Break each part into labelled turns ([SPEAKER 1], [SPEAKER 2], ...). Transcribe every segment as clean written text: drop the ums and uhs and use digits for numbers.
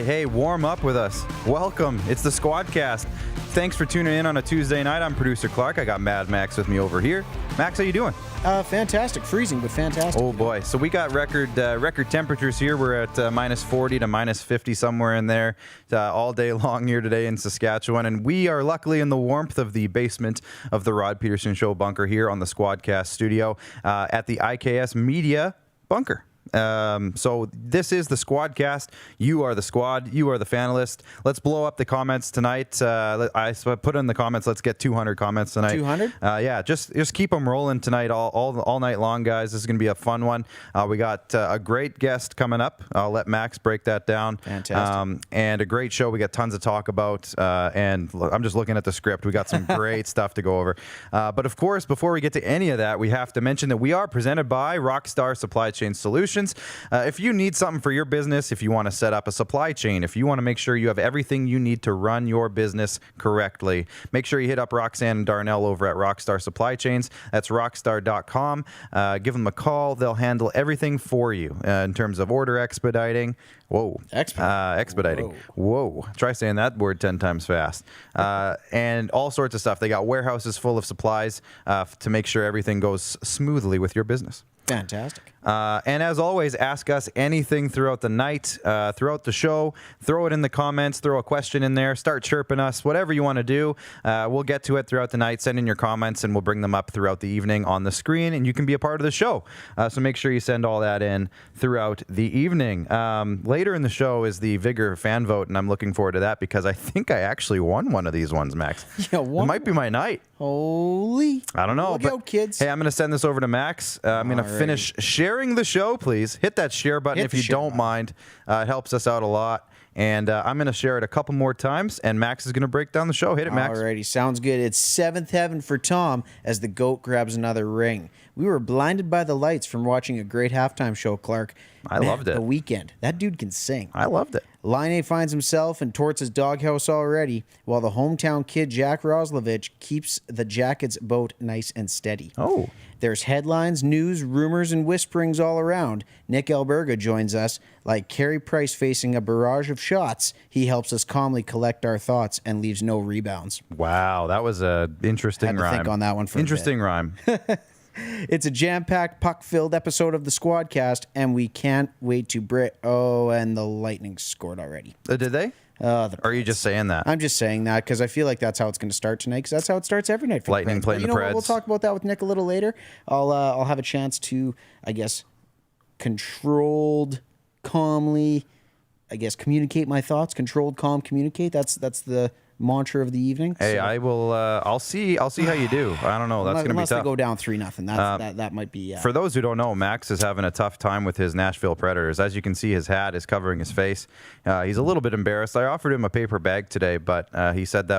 [SPEAKER 1] Hey, warm up with us. Welcome. It's the SquadCast. Thanks for tuning in on a Tuesday night. I'm producer Clark. I got Mad Max with me over here. Max, how you doing?
[SPEAKER 2] Fantastic. Freezing, but fantastic.
[SPEAKER 1] Oh, boy. So we got record temperatures here. We're at minus 40 to minus 50, somewhere in there, all day long here today in Saskatchewan. And we are luckily in the warmth of the basement of the Rod Peterson Show bunker here on the SquadCast studio at the IKS Media bunker. So this is the SquadCast. You are the squad. You are the fanalist. Let's blow up the comments tonight. I put in the comments. Let's get 200 comments tonight. 200? Yeah, just keep them rolling tonight all night long, guys. This is going to be a fun one. We got a great guest coming up. I'll let Max break that down.
[SPEAKER 2] Fantastic.
[SPEAKER 1] And a great show. We got tons to talk about. And I'm just looking at the script. We got some great stuff to go over. But of course, before we get to any of that, we have to mention that we are presented by Rockstar Supply Chain Solutions. If you need something for your business, if you want to set up a supply chain, if you want to make sure you have everything you need to run your business correctly, make sure you hit up Roxanne and Darnell over at Rockstar Supply Chains. That's rockstar.com. Give them a call. They'll handle everything for you in terms of order expediting. Whoa. Expediting. Whoa. Try saying that word 10 times fast. And all sorts of stuff. They got warehouses full of supplies to make sure everything goes smoothly with your business.
[SPEAKER 2] Fantastic.
[SPEAKER 1] And as always, ask us anything throughout the night, throughout the show. Throw it in the comments. Throw a question in there. Start chirping us. Whatever you want to do. We'll get to it throughout the night. Send in your comments, and we'll bring them up throughout the evening on the screen, and you can be a part of the show. So make sure you send all that in throughout the evening. Later in the show is the Vigor fan vote, and I'm looking forward to that because I think I actually won one of these ones, Max.
[SPEAKER 2] Yeah,
[SPEAKER 1] It might be my night.
[SPEAKER 2] Holy.
[SPEAKER 1] I don't know.
[SPEAKER 2] Look out, kids.
[SPEAKER 1] Hey, I'm going to send this over to Max. I'm going to finish sharing the show, please. Hit that share button if you don't mind. It helps us out a lot. And I'm going to share it a couple more times, and Max is going to break down the show. Hit it, Max.
[SPEAKER 2] Alrighty, sounds good. It's seventh heaven for Tom as the GOAT grabs another ring. We were blinded by the lights from watching a great halftime show, Clark.
[SPEAKER 1] I loved it.
[SPEAKER 2] The Weekend. That dude can sing.
[SPEAKER 1] I loved it.
[SPEAKER 2] Line finds himself in Torts' doghouse already, while the hometown kid Jack Roslovich keeps the Jackets' boat nice and steady.
[SPEAKER 1] Oh.
[SPEAKER 2] There's headlines, news, rumors, and whisperings all around. Nick Alberga joins us. Like Carey Price facing a barrage of shots, he helps us calmly collect our thoughts and leaves no rebounds.
[SPEAKER 1] Wow, that was an interesting rhyme.
[SPEAKER 2] Had to think on that one for
[SPEAKER 1] interesting
[SPEAKER 2] a bit.
[SPEAKER 1] Rhyme.
[SPEAKER 2] It's a jam-packed, puck-filled episode of the SquadCast, and we can't wait to and the Lightning scored already.
[SPEAKER 1] Did they? Or are you just saying that?
[SPEAKER 2] I'm just saying that because I feel like that's how it's going to start tonight, because that's how it starts every night for
[SPEAKER 1] Lightning
[SPEAKER 2] the Preds.
[SPEAKER 1] playing the Preds.
[SPEAKER 2] We'll talk about that with Nick a little later. I'll have a chance to, I guess, controlled, calmly, communicate my thoughts. Controlled, calm, communicate. That's the mantra of the evening.
[SPEAKER 1] Hey, so. I will. I'll see how you do. I don't know. That's going to be tough.
[SPEAKER 2] Unless they go down 3-0, that might be.
[SPEAKER 1] For those who don't know, Max is having a tough time with his Nashville Predators. As you can see, his hat is covering his face. He's a little bit embarrassed. I offered him a paper bag today, but he said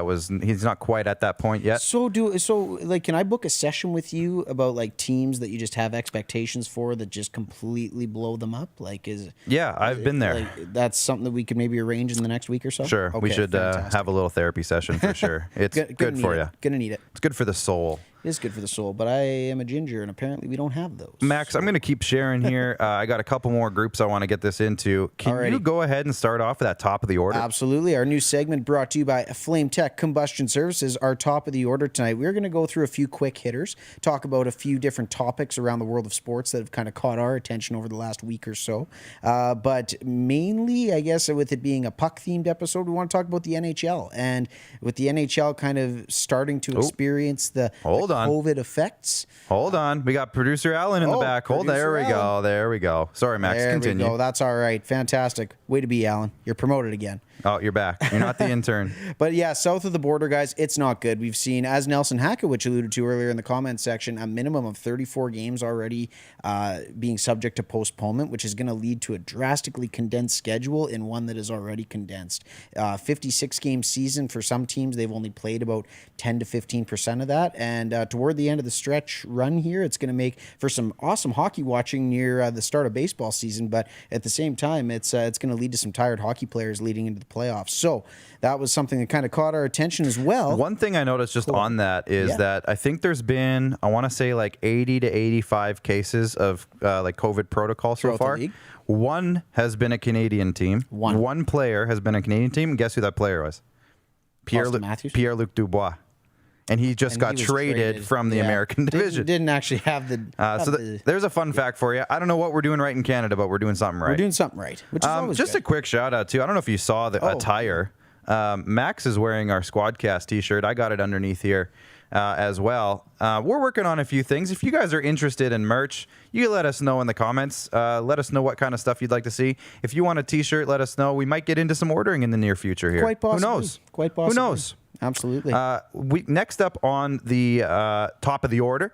[SPEAKER 1] he's not quite at that point yet.
[SPEAKER 2] Can I book a session with you about like teams that you just have expectations for that just completely blow them up?
[SPEAKER 1] I've been there.
[SPEAKER 2] That's something that we could maybe arrange in the next week or so.
[SPEAKER 1] Sure, we should have a little therapy session for sure. It's good for you.
[SPEAKER 2] Gonna need it.
[SPEAKER 1] It's good for the soul.
[SPEAKER 2] It is good for the soul, but I am a ginger, and apparently we don't have those.
[SPEAKER 1] Max, I'm going to keep sharing here. I got a couple more groups I want to get this into. Can you go ahead and start off with that top of the order?
[SPEAKER 2] Absolutely. Our new segment brought to you by Flame Tech Combustion Services. Our top of the order tonight, we're going to go through a few quick hitters, talk about a few different topics around the world of sports that have kind of caught our attention over the last week or so. But mainly, I guess, with it being a puck-themed episode, we want to talk about the NHL. And with the NHL kind of starting to experience the COVID effects.
[SPEAKER 1] Hold on. We got producer Alan in the back. There we go. Sorry, Max. Continue.
[SPEAKER 2] There we go. That's all right. Fantastic. Way to be, Alan. You're promoted again.
[SPEAKER 1] Oh, you're back. You're not the intern.
[SPEAKER 2] But yeah, south of the border, guys, it's not good. We've seen, as Nelson Hackowich alluded to earlier in the comments section, a minimum of 34 games already being subject to postponement, which is going to lead to a drastically condensed schedule in one that is already condensed. 56-game season for some teams. They've only played about 10 to 15% of that. And toward the end of the stretch run here, it's going to make for some awesome hockey watching near the start of baseball season. But at the same time, it's going to lead to some tired hockey players leading into the playoffs. So that was something that kind of caught our attention as well.
[SPEAKER 1] One thing I noticed just on that is that I think there's been, I want to say like 80 to 85 cases of like COVID protocol so far. One has been a Canadian team. One player has been a Canadian team. And guess who that player was? Pierre-Luc Dubois. And he just got traded from the American division.
[SPEAKER 2] Didn't actually have the...
[SPEAKER 1] There's a fun fact for you. I don't know what we're doing right in Canada, but we're doing something right.
[SPEAKER 2] We're doing something right, which is always
[SPEAKER 1] just
[SPEAKER 2] good.
[SPEAKER 1] A quick shout out, too. I don't know if you saw the attire. Max is wearing our SquadCast t-shirt. I got it underneath here as well. We're working on a few things. If you guys are interested in merch, you let us know in the comments. Let us know what kind of stuff you'd like to see. If you want a t-shirt, let us know. We might get into some ordering in the near future here.
[SPEAKER 2] Quite possibly.
[SPEAKER 1] Who knows?
[SPEAKER 2] Quite possibly.
[SPEAKER 1] Who knows?
[SPEAKER 2] Absolutely.
[SPEAKER 1] Next up on the top of the order,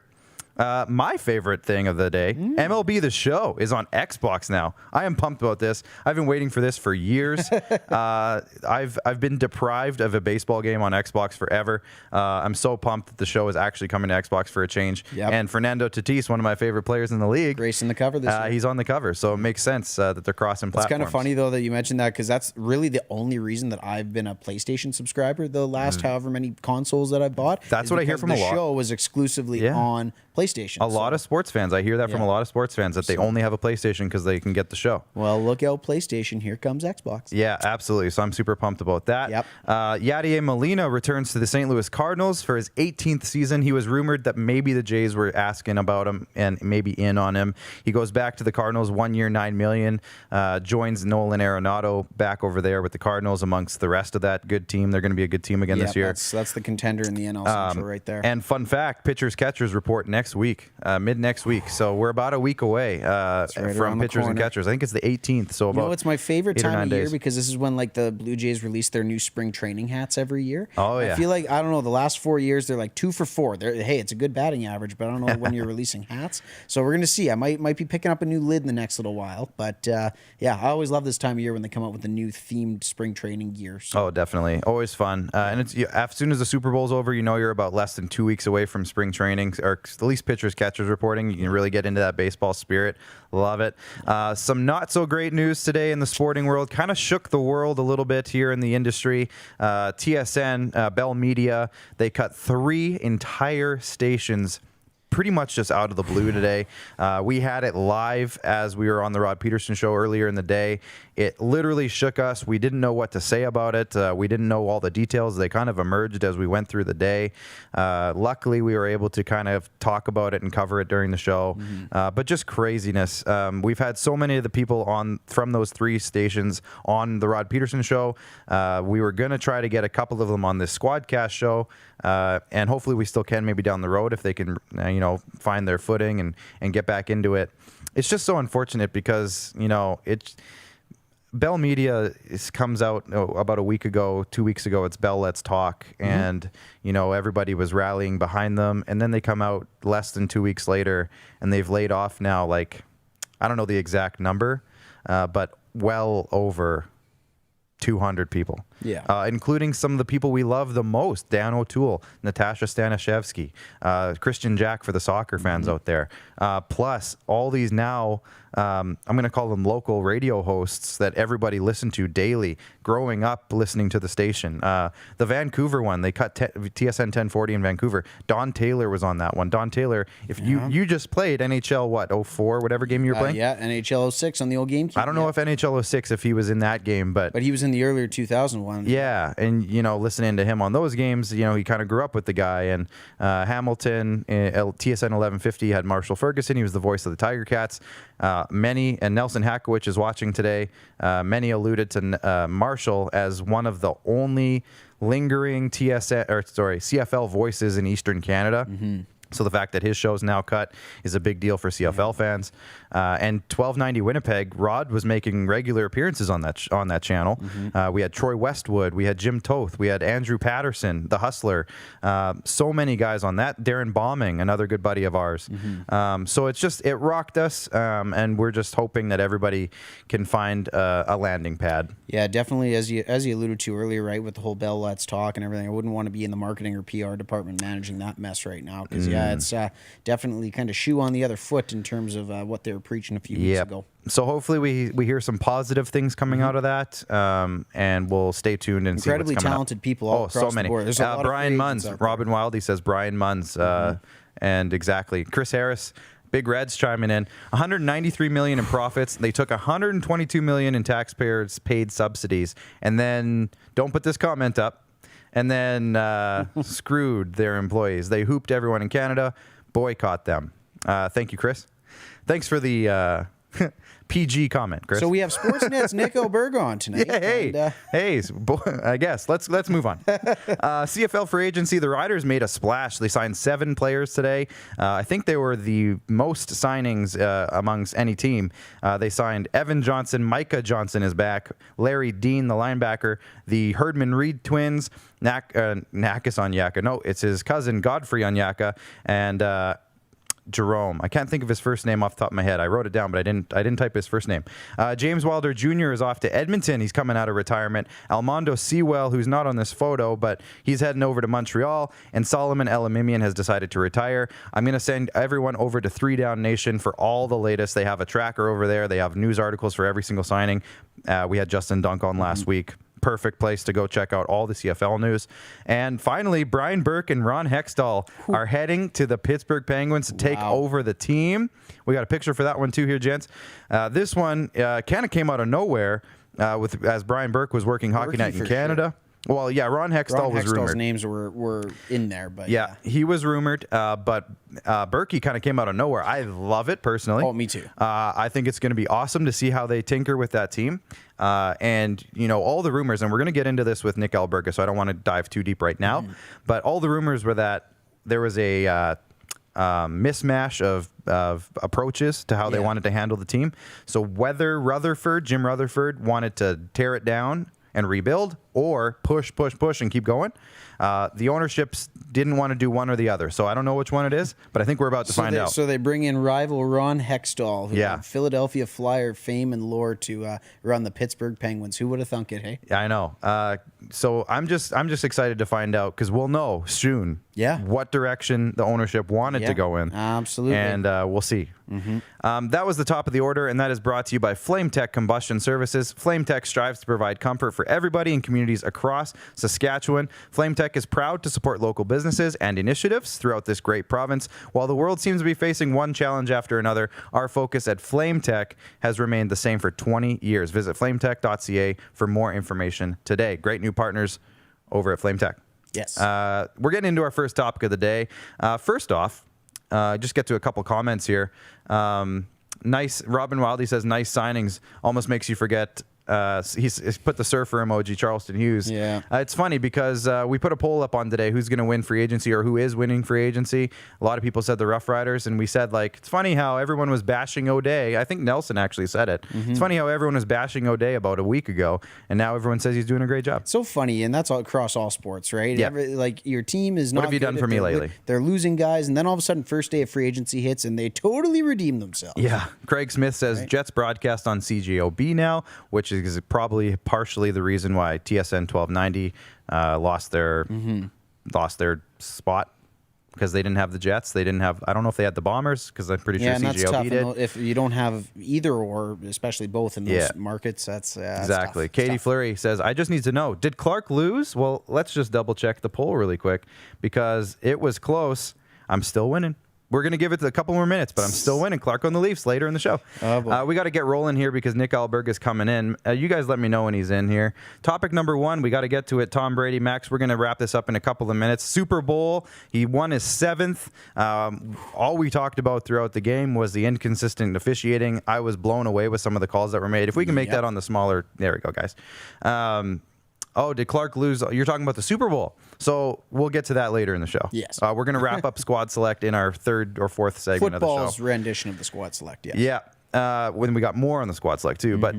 [SPEAKER 1] my favorite thing of the day, MLB The Show is on Xbox now. I am pumped about this. I've been waiting for this for years. I've been deprived of a baseball game on Xbox forever. I'm so pumped that the show is actually coming to Xbox for a change.
[SPEAKER 2] Yep.
[SPEAKER 1] And Fernando Tatis, one of my favorite players in the league,
[SPEAKER 2] gracing the cover this year.
[SPEAKER 1] He's on the cover, so it makes sense that they're crossing platforms.
[SPEAKER 2] It's kind of funny, though, that you mentioned that, because that's really the only reason that I've been a PlayStation subscriber the last however many consoles that I bought.
[SPEAKER 1] That's what I hear from a lot.
[SPEAKER 2] The show was exclusively on PlayStation.
[SPEAKER 1] A lot of sports fans. I hear that from a lot of sports fans that they only have a PlayStation because they can get the show.
[SPEAKER 2] Well, look out, PlayStation. Here comes Xbox.
[SPEAKER 1] Yeah, absolutely. So I'm super pumped about that.
[SPEAKER 2] Yep.
[SPEAKER 1] Yadier Molina returns to the St. Louis Cardinals for his 18th season. He was rumored that maybe the Jays were asking about him and maybe in on him. He goes back to the Cardinals, 1 year, $9 million. Joins Nolan Arenado back over there with the Cardinals amongst the rest of that good team. They're going to be a good team again this year.
[SPEAKER 2] That's the contender in the NL Central right there.
[SPEAKER 1] And fun fact, pitchers catchers report next week, mid next week. So we're about a week away from pitchers and catchers. I think it's the 18th. So about
[SPEAKER 2] it's my favorite time of year
[SPEAKER 1] days.
[SPEAKER 2] Because this is when like the Blue Jays release their new spring training hats every year.
[SPEAKER 1] Oh yeah.
[SPEAKER 2] I feel like, I don't know, the last 4 years they're like 2 for 4. Hey, it's a good batting average, but I don't know when you're releasing hats. So we're gonna see. I might be picking up a new lid in the next little while. But yeah, I always love this time of year when they come out with the new themed spring training gear. So.
[SPEAKER 1] Oh, definitely, always fun. And it's as soon as the Super Bowl's over, you know you're about less than 2 weeks away from spring training, or at least pitchers catchers reporting. You can really get into that baseball spirit. Love it. Some not so great news today in the sporting world. Kind of shook the world a little bit here in the industry. TSN, Bell Media, they cut 3 entire stations pretty much just out of the blue today. We had it live as we were on the Rod Peterson show earlier in the day. It literally shook us. We didn't know what to say about it. We didn't know all the details. They kind of emerged as we went through the day. Luckily, we were able to kind of talk about it and cover it during the show. But just craziness. We've had so many of the people from those 3 stations on the Rod Peterson show. We were going to try to get a couple of them on this SquadCast show. And hopefully we still can maybe down the road if they can, find their footing and get back into it. It's just so unfortunate because, Bell Media comes out about a week ago, 2 weeks ago. It's Bell Let's Talk. And, everybody was rallying behind them. And then they come out less than 2 weeks later and they've laid off now, like, I don't know the exact number, but well over 200 people. Yeah. Including some of the people we love the most. Dan O'Toole, Natasha Stanishevsky, Christian Jack for the soccer fans out there. Plus all these now, I'm going to call them local radio hosts that everybody listened to daily, growing up listening to the station. The Vancouver one, they cut TSN 1040 in Vancouver. Don Taylor was on that one. Don Taylor, if you just played NHL, 04, whatever game you were playing?
[SPEAKER 2] Yeah, NHL 06 on the old GameCube.
[SPEAKER 1] I don't know if NHL 06, if he was in that game, but
[SPEAKER 2] he was in the earlier 2001.
[SPEAKER 1] Yeah, and listening to him on those games, he kind of grew up with the guy. And Hamilton, TSN 1150 had Marshall Ferguson. He was the voice of the Tiger Cats. And Nelson Hakowicz is watching today. Many alluded to Marshall as one of the only lingering CFL voices in Eastern Canada. So the fact that his show's now cut is a big deal for CFL fans. And 1290 Winnipeg, Rod was making regular appearances on that channel. We had Troy Westwood, we had Jim Toth, we had Andrew Patterson, the Hustler. So many guys on that. Darren Bombing, another good buddy of ours. So it rocked us, and we're just hoping that everybody can find a landing pad.
[SPEAKER 2] Yeah, definitely. As you alluded to earlier, right, with the whole Bell Let's Talk and everything, I wouldn't want to be in the marketing or PR department managing that mess right now because it's definitely kind of shoe on the other foot in terms of what they were preaching a few weeks ago.
[SPEAKER 1] So hopefully we hear some positive things coming out of that, and we'll stay tuned and
[SPEAKER 2] incredibly
[SPEAKER 1] see what's coming
[SPEAKER 2] talented
[SPEAKER 1] up.
[SPEAKER 2] people all across
[SPEAKER 1] so many.
[SPEAKER 2] the board. There's a lot
[SPEAKER 1] Brian
[SPEAKER 2] of free agents
[SPEAKER 1] Munns,
[SPEAKER 2] out there.
[SPEAKER 1] Robin Wildy says Brian Munns, and exactly Chris Harris. Big Reds chiming in. 193 million in profits. They took 122 million in taxpayers paid subsidies, and then don't put this comment up. And then screwed their employees. They hooped everyone in Canada, boycott them. Thank you, Chris. Thanks for the PG comment, Chris.
[SPEAKER 2] So we have Sportsnet's Nick Alberga on tonight.
[SPEAKER 1] Yeah, hey, I guess let's move on. CFL free agency. The Riders made a splash. They signed 7 players today. I think they were the most signings amongst any team. They signed Evan Johnson, Micah Johnson is back, Larry Dean, the linebacker, the Herdman Reed twins, Nakis Onyeka. No, it's his cousin Godfrey Onyeka, and Jerome. I can't think of his first name off the top of my head. I wrote it down, but I didn't type his first name. James Wilder Jr. is off to Edmonton. He's coming out of retirement. Almondo Sewell, who's not on this photo, but he's heading over to Montreal. And Solomon Elamimian has decided to retire. I'm going to send everyone over to 3 Down Nation for all the latest. They have a tracker over there. They have news articles for every single signing. We had Justin Dunk on last week. Perfect place to go check out all the CFL news. And finally, Brian Burke and Ron Hextall are heading to the Pittsburgh Penguins to take over the team. We got a picture for that one too here, gents. This one kind of came out of nowhere as Brian Burke was working Hockey Night in Canada. Sure. Well, yeah, Ron Hextall was rumored.
[SPEAKER 2] Hextall's names were in there, but
[SPEAKER 1] yeah, he was rumored. But Berkey kind of came out of nowhere. I love it personally.
[SPEAKER 2] Oh, me too.
[SPEAKER 1] I think it's going to be awesome to see how they tinker with that team. And all the rumors, and we're going to get into this with Nick Alberga, so I don't want to dive too deep right now. But all the rumors were that there was a mismatch of approaches to how they wanted to handle the team. So whether Jim Rutherford wanted to tear it down and rebuild, or push, and keep going. The ownerships didn't want to do one or the other. So I don't know which one it is, but I think we're about to find out.
[SPEAKER 2] So they bring in rival Ron Hextall, who had Philadelphia Flyer fame and lore, to run the Pittsburgh Penguins. Who would have thunk it, hey?
[SPEAKER 1] Yeah, I know. So I'm just excited to find out, because we'll know soon what direction the ownership wanted to go in.
[SPEAKER 2] Absolutely.
[SPEAKER 1] And we'll see. That was the top of the order, and that is brought to you by Flame Tech Combustion Services. Flame Tech strives to provide comfort for everybody in communities across Saskatchewan. Flame Tech is proud to support local businesses and initiatives throughout this great province. While the world seems to be facing one challenge after another, our focus at Flame Tech has remained the same for 20 years. Visit flametech.ca for more information today. Great new partners over at Flame Tech.
[SPEAKER 2] Yes.
[SPEAKER 1] We're getting into our first topic of the day. First off, just get to a couple comments here. Nice. Robin Wildy says, nice signings. Almost makes you forget. He's put the surfer emoji, Charleston Hughes.
[SPEAKER 2] Yeah.
[SPEAKER 1] It's funny because we put a poll up on today, who's going to win free agency or who is winning free agency. A lot of people said the Rough Riders, and we said, it's funny how everyone was bashing O'Day. I think Nelson actually said it. It's funny how everyone was bashing O'Day about a week ago, and now everyone says he's doing a great job.
[SPEAKER 2] So funny, and that's all across all sports, right?
[SPEAKER 1] Yeah.
[SPEAKER 2] Your team is not.
[SPEAKER 1] What have you done for me lately?
[SPEAKER 2] They're losing guys, and then all of a sudden, first day of free agency hits, and they totally redeem themselves.
[SPEAKER 1] Yeah. Craig Smith says Jets broadcast on CJOB now, which is probably partially the reason why TSN 1290 lost their spot, because they didn't have the Jets. They didn't have. I don't know if they had the Bombers, because I'm pretty sure
[SPEAKER 2] and that's
[SPEAKER 1] CJOB
[SPEAKER 2] tough.
[SPEAKER 1] did.
[SPEAKER 2] If you don't have either or, especially both in those markets, that's
[SPEAKER 1] exactly.
[SPEAKER 2] Tough.
[SPEAKER 1] Katie Fleury says, I just need to know, did Clark lose? Well, let's just double check the poll really quick, because it was close. I'm still winning. We're going to give it a couple more minutes, but I'm still winning. Clark on the Leafs later in the show. We got to get rolling here because Nick Alberga is coming in. You guys let me know when he's in here. Topic number 1, we got to get to it. Tom Brady, Max, we're going to wrap this up in a couple of minutes. Super Bowl, he won his 7th. All we talked about throughout the game was the inconsistent officiating. I was blown away with some of the calls that were made. If we can make that on the smaller, there we go, guys. Did Clark lose? You're talking about the Super Bowl. So we'll get to that later in the show.
[SPEAKER 2] Yes.
[SPEAKER 1] We're going to wrap up Squad Select in our 3rd or 4th segment of the show.
[SPEAKER 2] Football's rendition of the Squad Select, yes.
[SPEAKER 1] Yeah. When we got more on the Squad Select too. But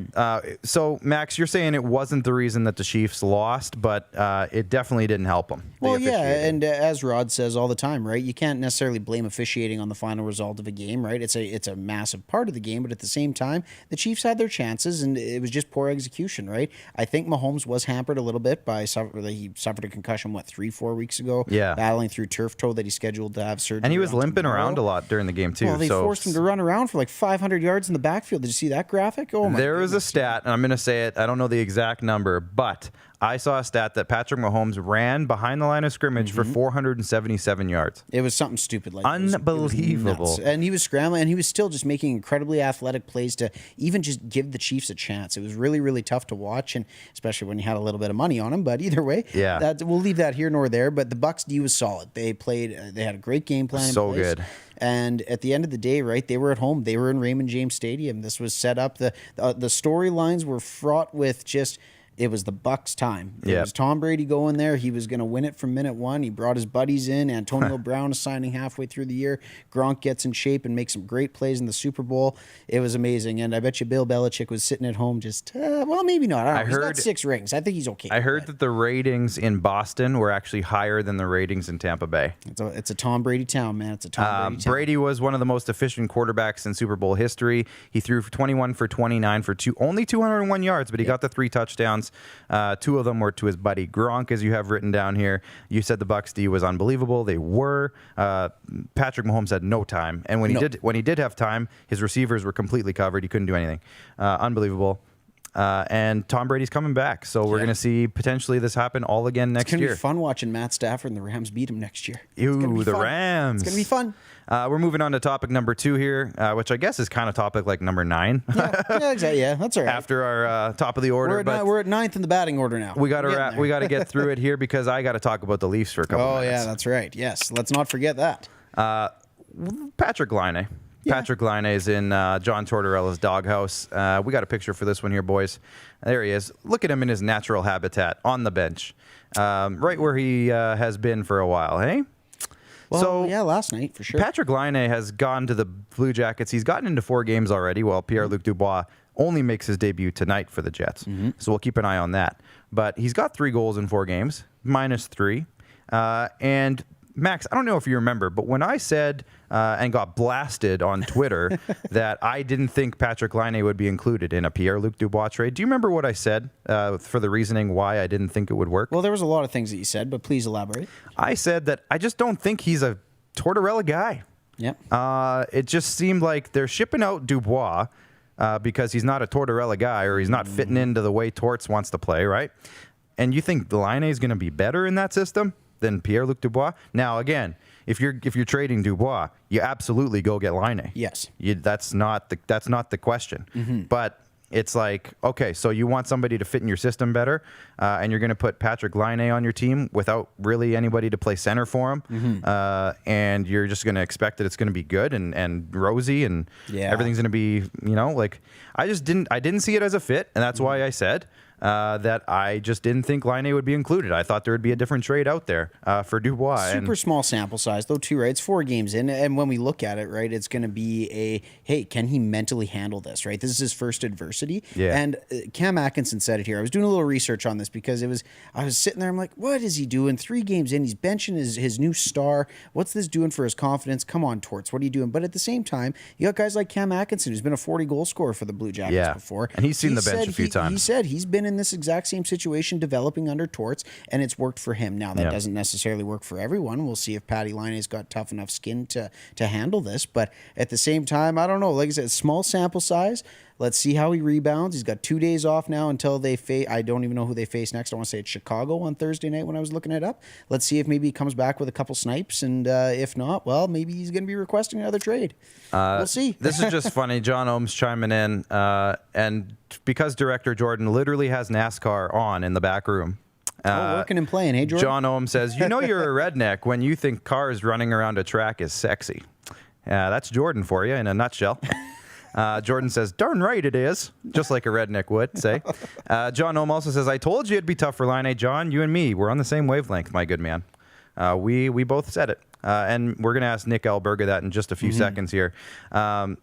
[SPEAKER 1] so Max, you're saying it wasn't the reason that the Chiefs lost, but it definitely didn't help them.
[SPEAKER 2] Well, yeah, and as Rod says all the time, right? You can't necessarily blame officiating on the final result of a game, right? It's a massive part of the game, but at the same time, the Chiefs had their chances, and it was just poor execution, right? I think Mahomes was hampered a little bit by he suffered a concussion 3-4 weeks ago.
[SPEAKER 1] Yeah,
[SPEAKER 2] battling through turf toe that he scheduled to have surgery.
[SPEAKER 1] And he was limping around a lot during the game too.
[SPEAKER 2] Well, they forced him to run around for 500 yards yards in the backfield. Did you see that graphic? Oh my!
[SPEAKER 1] There is a stat, and I'm going to say it. I don't know the exact number, but I saw a stat that Patrick Mahomes ran behind the line of scrimmage for 477 yards.
[SPEAKER 2] It was something stupid like that.
[SPEAKER 1] Unbelievable.
[SPEAKER 2] It was and he was scrambling, and he was still just making incredibly athletic plays to even just give the Chiefs a chance. It was really, really tough to watch, and especially when you had a little bit of money on him. But either way, we'll leave that here nor there. But the Bucs D was solid. They played. They had a great game plan.
[SPEAKER 1] So good.
[SPEAKER 2] And at the end of the day, right, they were at home. They were in Raymond James Stadium. This was set up. The storylines were fraught with just. It was the Bucs' time. It was Tom Brady going there. He was going to win it from minute one. He brought his buddies in. Antonio Brown is signing halfway through the year. Gronk gets in shape and makes some great plays in the Super Bowl. It was amazing. And I bet you Bill Belichick was sitting at home just, well, maybe not. I don't know. He's got 6 rings. I think he's okay.
[SPEAKER 1] I heard that the ratings in Boston were actually higher than the ratings in Tampa Bay.
[SPEAKER 2] It's a Tom Brady town, man. It's a Tom Brady town.
[SPEAKER 1] Brady was one of the most efficient quarterbacks in Super Bowl history. He threw for 21 for 29 for only 201 yards, but he got the 3 touchdowns. 2 of them were to his buddy Gronk, as you have written down here. You said the Bucs D was unbelievable. They were. Patrick Mahomes had no time, and when he did have time, his receivers were completely covered. He couldn't do anything. Unbelievable. And Tom Brady's coming back, so we're going to see potentially this happen all again next year.
[SPEAKER 2] It's going to be fun watching Matt Stafford and the Rams beat him next year.
[SPEAKER 1] Rams.
[SPEAKER 2] It's going to be fun.
[SPEAKER 1] We're moving on to topic number 2 here, which I guess is kind of topic like number 9.
[SPEAKER 2] Yeah, exactly. Yeah, that's all right.
[SPEAKER 1] After our top of the order.
[SPEAKER 2] We're at 9th in the batting order now.
[SPEAKER 1] We got to get through it here because I got to talk about the Leafs for a couple minutes.
[SPEAKER 2] Oh, yeah, that's right. Yes, let's not forget that.
[SPEAKER 1] Patrick Laine. Yeah. Patrick Laine is in John Tortorella's doghouse. We got a picture for this one here, boys. There he is. Look at him in his natural habitat on the bench, right where he has been for a while, hey?
[SPEAKER 2] Well, last night for sure.
[SPEAKER 1] Patrick Laine has gone to the Blue Jackets. He's gotten into 4 games already, while Pierre-Luc Dubois only makes his debut tonight for the Jets. So we'll keep an eye on that. But he's got 3 goals in 4 games, -3. And Max, I don't know if you remember, but when I said and got blasted on Twitter that I didn't think Patrick Laine would be included in a Pierre-Luc Dubois trade, do you remember what I said for the reasoning why I didn't think it would work?
[SPEAKER 2] Well, there was a lot of things that you said, but please elaborate.
[SPEAKER 1] I said that I just don't think he's a Tortorella guy.
[SPEAKER 2] Yep.
[SPEAKER 1] It just seemed like they're shipping out Dubois because he's not a Tortorella guy or he's not fitting into the way Torts wants to play, right? And you think Laine is going to be better in that system than Pierre-Luc Dubois? Now, again, if you're trading Dubois, you absolutely go get Laine.
[SPEAKER 2] Yes.
[SPEAKER 1] That's not the question. But it's like, okay, so you want somebody to fit in your system better, and you're going to put Patrick Laine on your team without really anybody to play center for him, and you're just going to expect that it's going to be good and rosy and everything's going to be, like I didn't see it as a fit, and that's why I said that I just didn't think Laine would be included. I thought there would be a different trade out there for Dubois.
[SPEAKER 2] Super small sample size, though, too, right? It's 4 games in, and when we look at it, right, it's going to be hey, can he mentally handle this, right? This is his first adversity.
[SPEAKER 1] Yeah.
[SPEAKER 2] And Cam Atkinson said it here. I was doing a little research on this because I was sitting there, I'm like, what is he doing? 3 games in, he's benching his new star. What's this doing for his confidence? Come on, Torts, what are you doing? But at the same time, you got guys like Cam Atkinson, who's been a 40-goal scorer for the Blue Jackets before.
[SPEAKER 1] And he's seen the bench a few times.
[SPEAKER 2] He said he's been in this exact same situation developing under Torts, and it's worked for him. Now, that doesn't necessarily work for everyone. We'll see if Patty Laine's got tough enough skin to handle this. But at the same time, I don't know. Like I said, small sample size. Let's see how he rebounds. He's got 2 days off now until they face. I don't even know who they face next. I want to say it's Chicago on Thursday night when I was looking it up. Let's see if maybe he comes back with a couple snipes, and if not, well, maybe he's going to be requesting another trade. We'll see.
[SPEAKER 1] This is just funny. John Ohm's chiming in, and because director Jordan literally has NASCAR on in the back room.
[SPEAKER 2] Working and playing, hey, Jordan?
[SPEAKER 1] John Ohm says, you're a redneck when you think cars running around a track is sexy. That's Jordan for you in a nutshell. Jordan says, darn right it is, just like a redneck would say. John Ohm also says, I told you it'd be tough for Laine. John, you and me, we're on the same wavelength, my good man. We both said it. And we're going to ask Nick Alberga that in just a few seconds here. One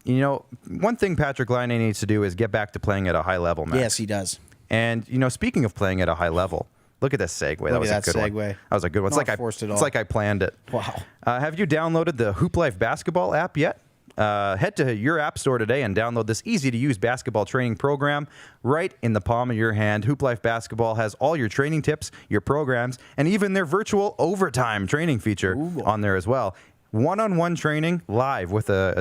[SPEAKER 1] thing Patrick Laine needs to do is get back to playing at a high level, Max.
[SPEAKER 2] Yes, he does.
[SPEAKER 1] And, speaking of playing at a high level, look at this segue. That was a good one. That was a good one. It's like I planned it.
[SPEAKER 2] Wow.
[SPEAKER 1] Have you downloaded the Hoop Life basketball app yet? Head to your app store today and download this easy-to-use basketball training program right in the palm of your hand. Hoop Life Basketball has all your training tips, your programs, and even their virtual overtime training feature on there as well. one-on-one training live with an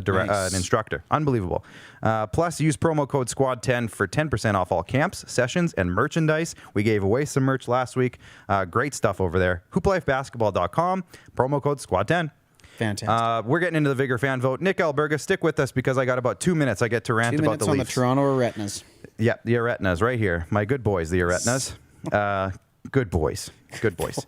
[SPEAKER 1] instructor. Unbelievable. Plus, use promo code SQUAD10 for 10% off all camps, sessions, and merchandise. We gave away some merch last week. Great stuff over there. HoopLifeBasketball.com, promo code SQUAD10.
[SPEAKER 2] Fantastic.
[SPEAKER 1] We're getting into the Vigor fan vote. Nick Alberga, stick with us because I got about 2 minutes. I get to rant about the Leafs.
[SPEAKER 2] 2 minutes on the Toronto Aretnas.
[SPEAKER 1] Yeah, the Aretnas right here. My good boys, the Aretnas. Good boys. Good boys.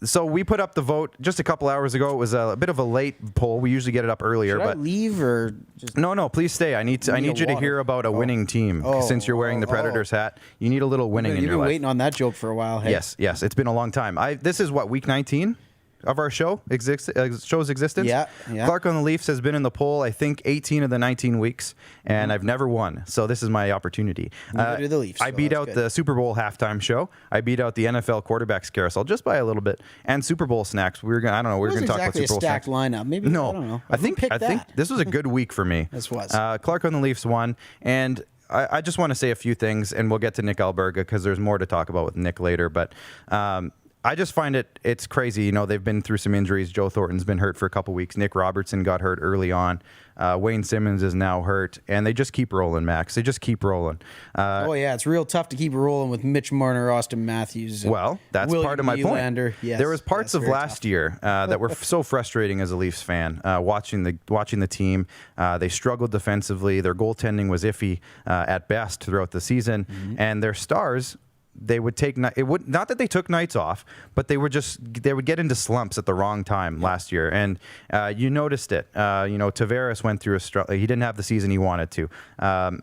[SPEAKER 1] So we put up the vote just a couple hours ago. It was a bit of a late poll. We usually get it up earlier.
[SPEAKER 2] Should
[SPEAKER 1] but
[SPEAKER 2] I leave or just...
[SPEAKER 1] No, please stay. I need you to hear about a winning team. Since you're wearing the Predators hat, you need a little winning in your life.
[SPEAKER 2] You've been waiting on that joke for a while. Hey?
[SPEAKER 1] Yes. It's been a long time. This is what, week 19? Of our show's existence.
[SPEAKER 2] Yeah.
[SPEAKER 1] Clark on the Leafs has been in the poll, I think, 18 of the 19 weeks, and I've never won. So this is my opportunity.
[SPEAKER 2] Neither do the Leafs.
[SPEAKER 1] I beat out the Super Bowl halftime show. I beat out the NFL quarterbacks carousel just by a little bit, and Super Bowl snacks. We were going to talk about Super Bowl snacks.
[SPEAKER 2] It wasn't exactly a stacked lineup. Maybe
[SPEAKER 1] no.
[SPEAKER 2] I don't know.
[SPEAKER 1] I think this was a good week for me.
[SPEAKER 2] This was.
[SPEAKER 1] Clark on the Leafs won, and I just want to say a few things, and we'll get to Nick Alberga because there's more to talk about with Nick later, but. I just find it's crazy. You know, they've been through some injuries. Joe Thornton's been hurt for a couple weeks. Nick Robertson got hurt early on. Wayne Simmons is now hurt. And they just keep rolling, Max. They just keep rolling.
[SPEAKER 2] It's real tough to keep rolling with Mitch Marner, Austin Matthews.
[SPEAKER 1] Well, that's
[SPEAKER 2] William
[SPEAKER 1] part of my
[SPEAKER 2] Nylander.
[SPEAKER 1] point.
[SPEAKER 2] Yes,
[SPEAKER 1] there was parts of last year that were so frustrating as a Leafs fan, watching the team. They struggled defensively. Their goaltending was iffy at best throughout the season. And their stars... They would take not that they took nights off, but they would get into slumps at the wrong time last year, and you noticed it. Tavares went through he didn't have the season he wanted to.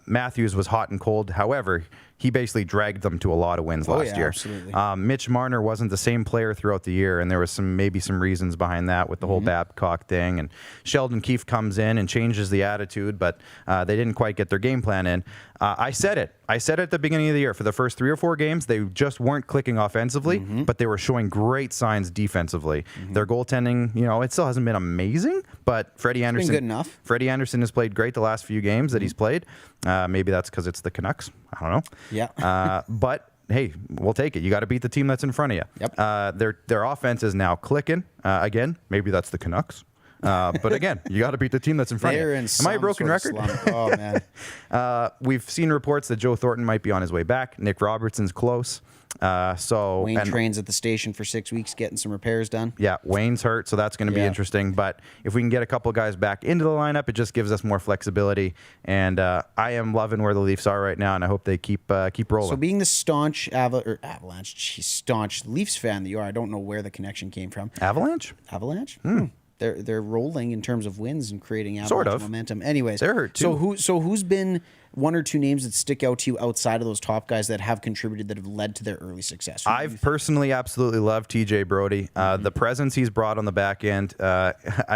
[SPEAKER 1] Matthews was hot and cold. However, he basically dragged them to a lot of wins last year.
[SPEAKER 2] Absolutely.
[SPEAKER 1] Mitch Marner wasn't the same player throughout the year, and there was maybe some reasons behind that with the whole Babcock thing. And Sheldon Keefe comes in and changes the attitude, but they didn't quite get their game plan in. I said it at the beginning of the year. For the first 3 or 4 games, they just weren't clicking offensively, but they were showing great signs defensively. Their goaltending, it still hasn't been amazing, but Freddie Anderson,
[SPEAKER 2] good enough.
[SPEAKER 1] Freddie Anderson has played great the last few games that he's played. Maybe that's because it's the Canucks. I don't know.
[SPEAKER 2] Yeah.
[SPEAKER 1] But hey, we'll take it. You got to beat the team that's in front of you.
[SPEAKER 2] Yep.
[SPEAKER 1] Their offense is now clicking. Again, maybe that's the Canucks. But again, you got to beat the team that's in front of you. Am I a broken record?
[SPEAKER 2] Oh, man.
[SPEAKER 1] We've seen reports that Joe Thornton might be on his way back. Nick Robertson's close.
[SPEAKER 2] Wayne trains at the station for 6 weeks getting some repairs done.
[SPEAKER 1] Yeah, Wayne's hurt, so that's going to be interesting. But if we can get a couple guys back into the lineup, it just gives us more flexibility. And I am loving where the Leafs are right now, and I hope they keep rolling.
[SPEAKER 2] So being the staunch staunch Leafs fan that you are, I don't know where the connection came from.
[SPEAKER 1] Avalanche?
[SPEAKER 2] They're rolling in terms of wins and creating avalanche momentum. Anyways,
[SPEAKER 1] they're hurt too.
[SPEAKER 2] So who's been one or two names that stick out to you outside of those top guys that have contributed, that have led to their early success?
[SPEAKER 1] I've personally absolutely loved TJ Brody. The presence he's brought on the back end.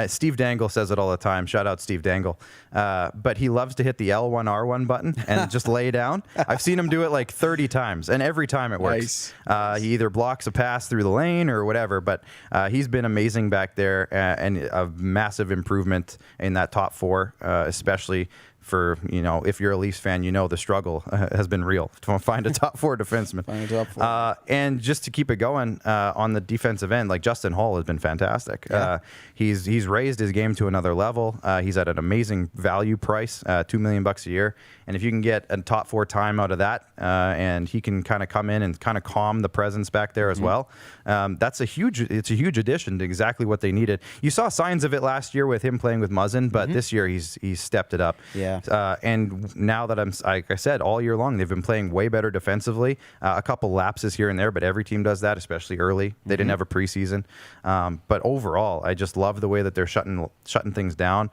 [SPEAKER 1] Steve Dangle says it all the time. Shout out Steve Dangle. But he loves to hit the L1, R1 button and just lay down. I've seen him do it like 30 times, and every time it works.
[SPEAKER 2] Nice.
[SPEAKER 1] He either blocks a pass through the lane or whatever, but he's been amazing back there, and a massive improvement in that top 4, especially for, if you're a Leafs fan, the struggle has been real to find a top 4 defenseman. And just to keep it going on the defensive end, like Justin Hall has been fantastic.
[SPEAKER 2] Yeah.
[SPEAKER 1] He's raised his game to another level. He's at an amazing value price, $2 million a year. And if you can get a top 4 time out of that, and he can kind of come in and kind of calm the presence back there as well, it's a huge addition to exactly what they needed. You saw signs of it last year with him playing with Muzzin, but this year he's stepped it up.
[SPEAKER 2] Yeah.
[SPEAKER 1] And now that like I said, all year long, they've been playing way better defensively. A couple lapses here and there, but every team does that, especially early. They didn't have a preseason. But overall, I just love the way that they're shutting things down.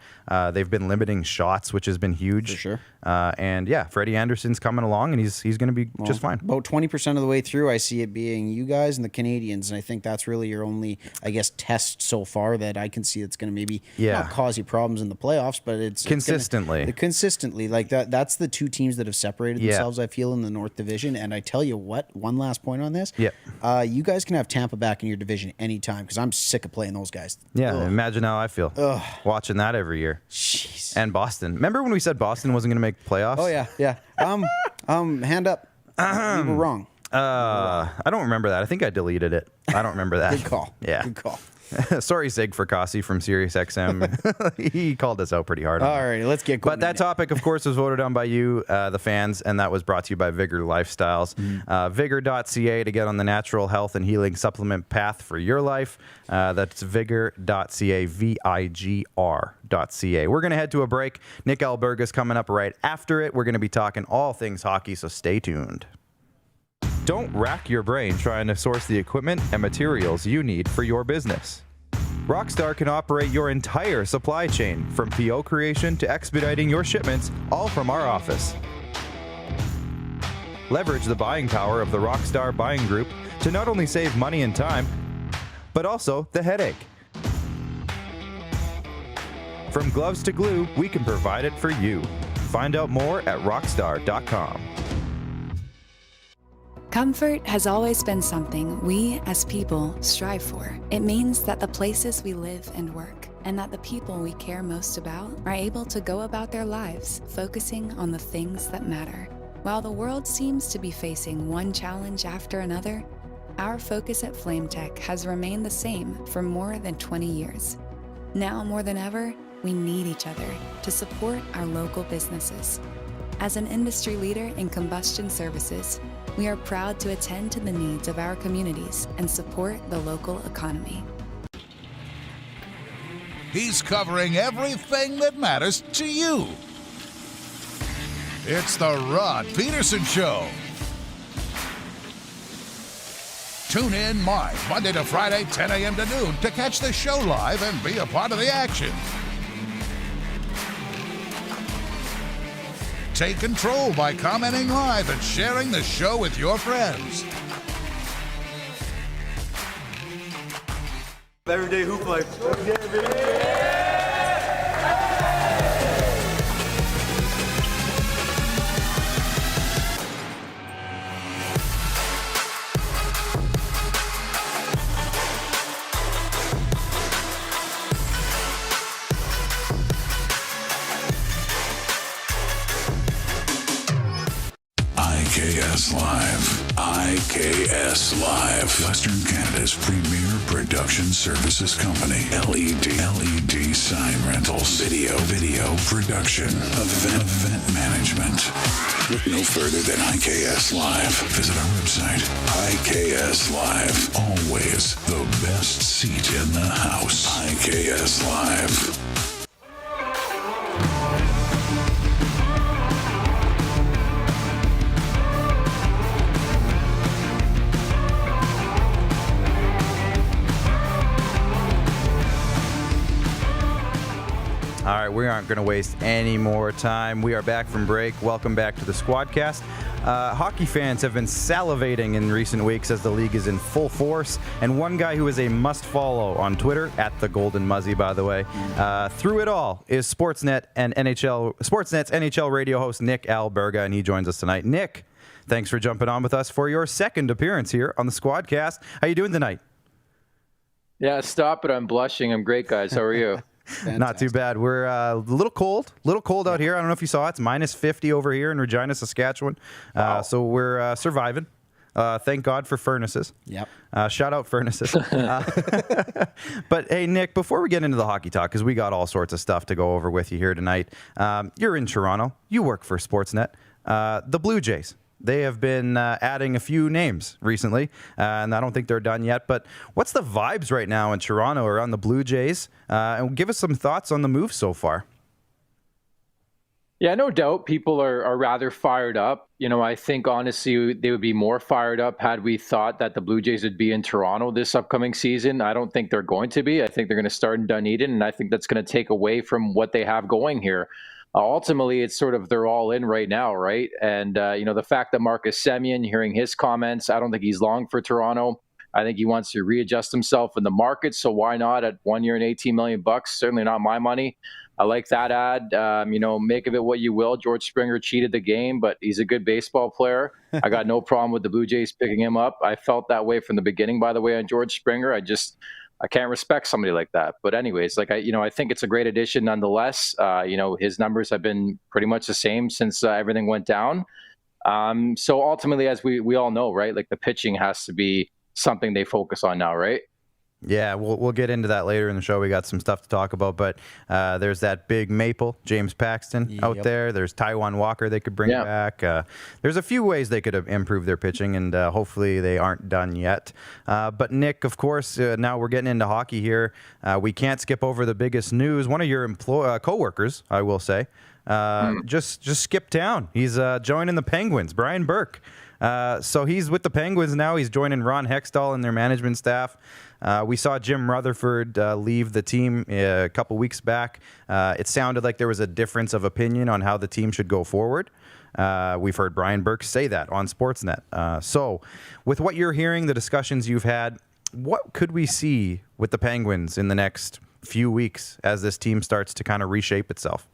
[SPEAKER 1] They've been limiting shots, which has been huge.
[SPEAKER 2] For sure.
[SPEAKER 1] And yeah, Freddie Anderson's coming along, and he's going to be just fine.
[SPEAKER 2] About 20% of the way through, I see it being you guys and the Canadians, and I think that's really your only, test so far that I can see that's going to maybe not cause you problems in the playoffs, but it's
[SPEAKER 1] consistently.
[SPEAKER 2] Consistently, like that. That's the two teams that have separated themselves, I feel, in the North Division. And I tell you what, one last point on this.
[SPEAKER 1] Yeah.
[SPEAKER 2] You guys can have Tampa back in your division anytime, because I'm sick of playing those guys.
[SPEAKER 1] Yeah, imagine how I feel watching that every year.
[SPEAKER 2] Jeez.
[SPEAKER 1] And Boston. Remember when we said Boston wasn't going to make playoffs?
[SPEAKER 2] Oh yeah. Hand up. We were wrong.
[SPEAKER 1] I don't remember that. I think I deleted it. I don't remember that.
[SPEAKER 2] Good call.
[SPEAKER 1] Yeah.
[SPEAKER 2] Good call.
[SPEAKER 1] Sorry, Zig Fracassi from SiriusXM. He called us out pretty hard.
[SPEAKER 2] All right, let's get going.
[SPEAKER 1] But that topic, of course, was voted on by you, the fans, and that was brought to you by Vigor Lifestyles. Vigor.ca to get on the natural health and healing supplement path for your life. That's Vigor.ca, VIGR.ca. We're going to head to a break. Nick Alberga is coming up right after it. We're going to be talking all things hockey, so stay tuned. Don't rack your brain trying to source the equipment and materials you need for your business. Rockstar can operate your entire supply chain, from PO creation to expediting your shipments, all from our office. Leverage the buying power of the Rockstar buying group to not only save money and time, but also the headache. From gloves to glue, we can provide it for you. Find out more at rockstar.com.
[SPEAKER 3] Comfort has always been something we, as people, strive for. It means that the places we live and work, and that the people we care most about, are able to go about their lives focusing on the things that matter. While the world seems to be facing one challenge after another, our focus at FlameTech has remained the same for more than 20 years. Now more than ever, we need each other to support our local businesses. As an industry leader in combustion services, we are proud to attend to the needs of our communities and support the local economy.
[SPEAKER 4] He's covering everything that matters to you. It's the Rod Peterson Show. Tune in live Monday to Friday, 10 a.m. to noon to catch the show live and be a part of the action. Take control by commenting live and sharing the show with your friends.
[SPEAKER 5] Everyday hoop life.
[SPEAKER 4] IKS Live. IKS Live. Western Canada's premier production services company. LED sign rentals. Video production. Event management. Look no further than IKS Live. Visit our website. IKS Live. Always the best seat in the house. IKS Live.
[SPEAKER 1] All right, we aren't going to waste any more time. We are back from break. Welcome back to the SquadCast. Hockey fans have been salivating in recent weeks as the league is in full force. And one guy who is a must-follow on Twitter, at the Golden Muzzy, by the way, through it all is Sportsnet's NHL radio host Nick Alberga, and he joins us tonight. Nick, thanks for jumping on with us for your second appearance here on the SquadCast. How you doing tonight?
[SPEAKER 6] Yeah, stop it. I'm blushing. I'm great, guys. How are you?
[SPEAKER 2] Fantastic.
[SPEAKER 1] Not too bad. We're a little cold out here. I don't know if you saw it. It's minus 50 over here in Regina, Saskatchewan.
[SPEAKER 6] Wow.
[SPEAKER 1] So we're surviving. Thank God for furnaces.
[SPEAKER 2] Yep.
[SPEAKER 1] Shout out furnaces. But hey, Nick, before we get into the hockey talk, because we got all sorts of stuff to go over with you here tonight. You're in Toronto. You work for Sportsnet. The Blue Jays. They have been adding a few names recently, and I don't think they're done yet. But what's the vibes right now in Toronto around the Blue Jays? And give us some thoughts on the move so far.
[SPEAKER 6] Yeah, no doubt people are rather fired up. You know, I think honestly they would be more fired up had we thought that the Blue Jays would be in Toronto this upcoming season. I don't think they're going to be. I think they're going to start in Dunedin, and I think that's going to take away from what they have going here. Ultimately, it's sort of they're all in right now, right? And, the fact that Marcus Semien, hearing his comments, I don't think he's long for Toronto. I think he wants to readjust himself in the market. So why not at 1 year and $18 million? Certainly not my money. I like that ad. Make of it what you will. George Springer cheated the game, but he's a good baseball player. I got no problem with the Blue Jays picking him up. I felt that way from the beginning, by the way, on George Springer. I can't respect somebody like that. But anyways, I think it's a great addition nonetheless. His numbers have been pretty much the same since everything went down. So ultimately, as we all know, right, like the pitching has to be something they focus on now, right?
[SPEAKER 1] Yeah, we'll get into that later in the show. We got some stuff to talk about, but there's that big Maple, James Paxton, out there. There's Taiwan Walker they could bring back. There's a few ways they could improve their pitching, and hopefully they aren't done yet. But Nick, of course, now we're getting into hockey here. We can't skip over the biggest news. One of your co-workers, I will say, just skipped town. He's joining the Penguins, Brian Burke. So he's with the Penguins now. He's joining Ron Hextall and their management staff. We saw Jim Rutherford leave the team a couple weeks back. It sounded like there was a difference of opinion on how the team should go forward. We've heard Brian Burke say that on Sportsnet. So with what you're hearing, the discussions you've had, what could we see with the Penguins in the next few weeks as this team starts to kind of reshape itself?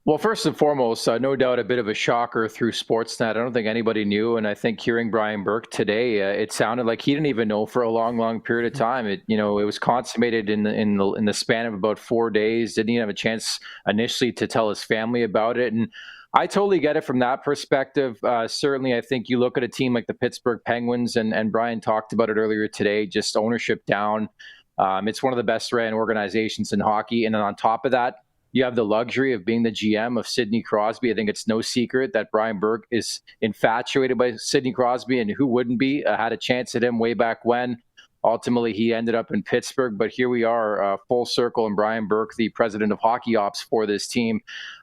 [SPEAKER 6] Well, first and foremost, no doubt a bit of a shocker through Sportsnet. I don't think anybody knew, and I think hearing Brian Burke today, it sounded like he didn't even know for a long, long period of time. It was consummated in the span of about 4 days. Didn't even have a chance initially to tell his family about it, and I totally get it from that perspective. Certainly, I think you look at a team like the Pittsburgh Penguins, and Brian talked about it earlier today. Just ownership down. It's one of the best ran organizations in hockey, and then on top of that, you have the luxury of being the GM of Sidney Crosby. I think it's no secret that Brian Burke is infatuated by Sidney Crosby, and who wouldn't be? Had a chance at him way back when. Ultimately, he ended up in Pittsburgh, but here we are, full circle, and Brian Burke, the president of hockey ops for this team.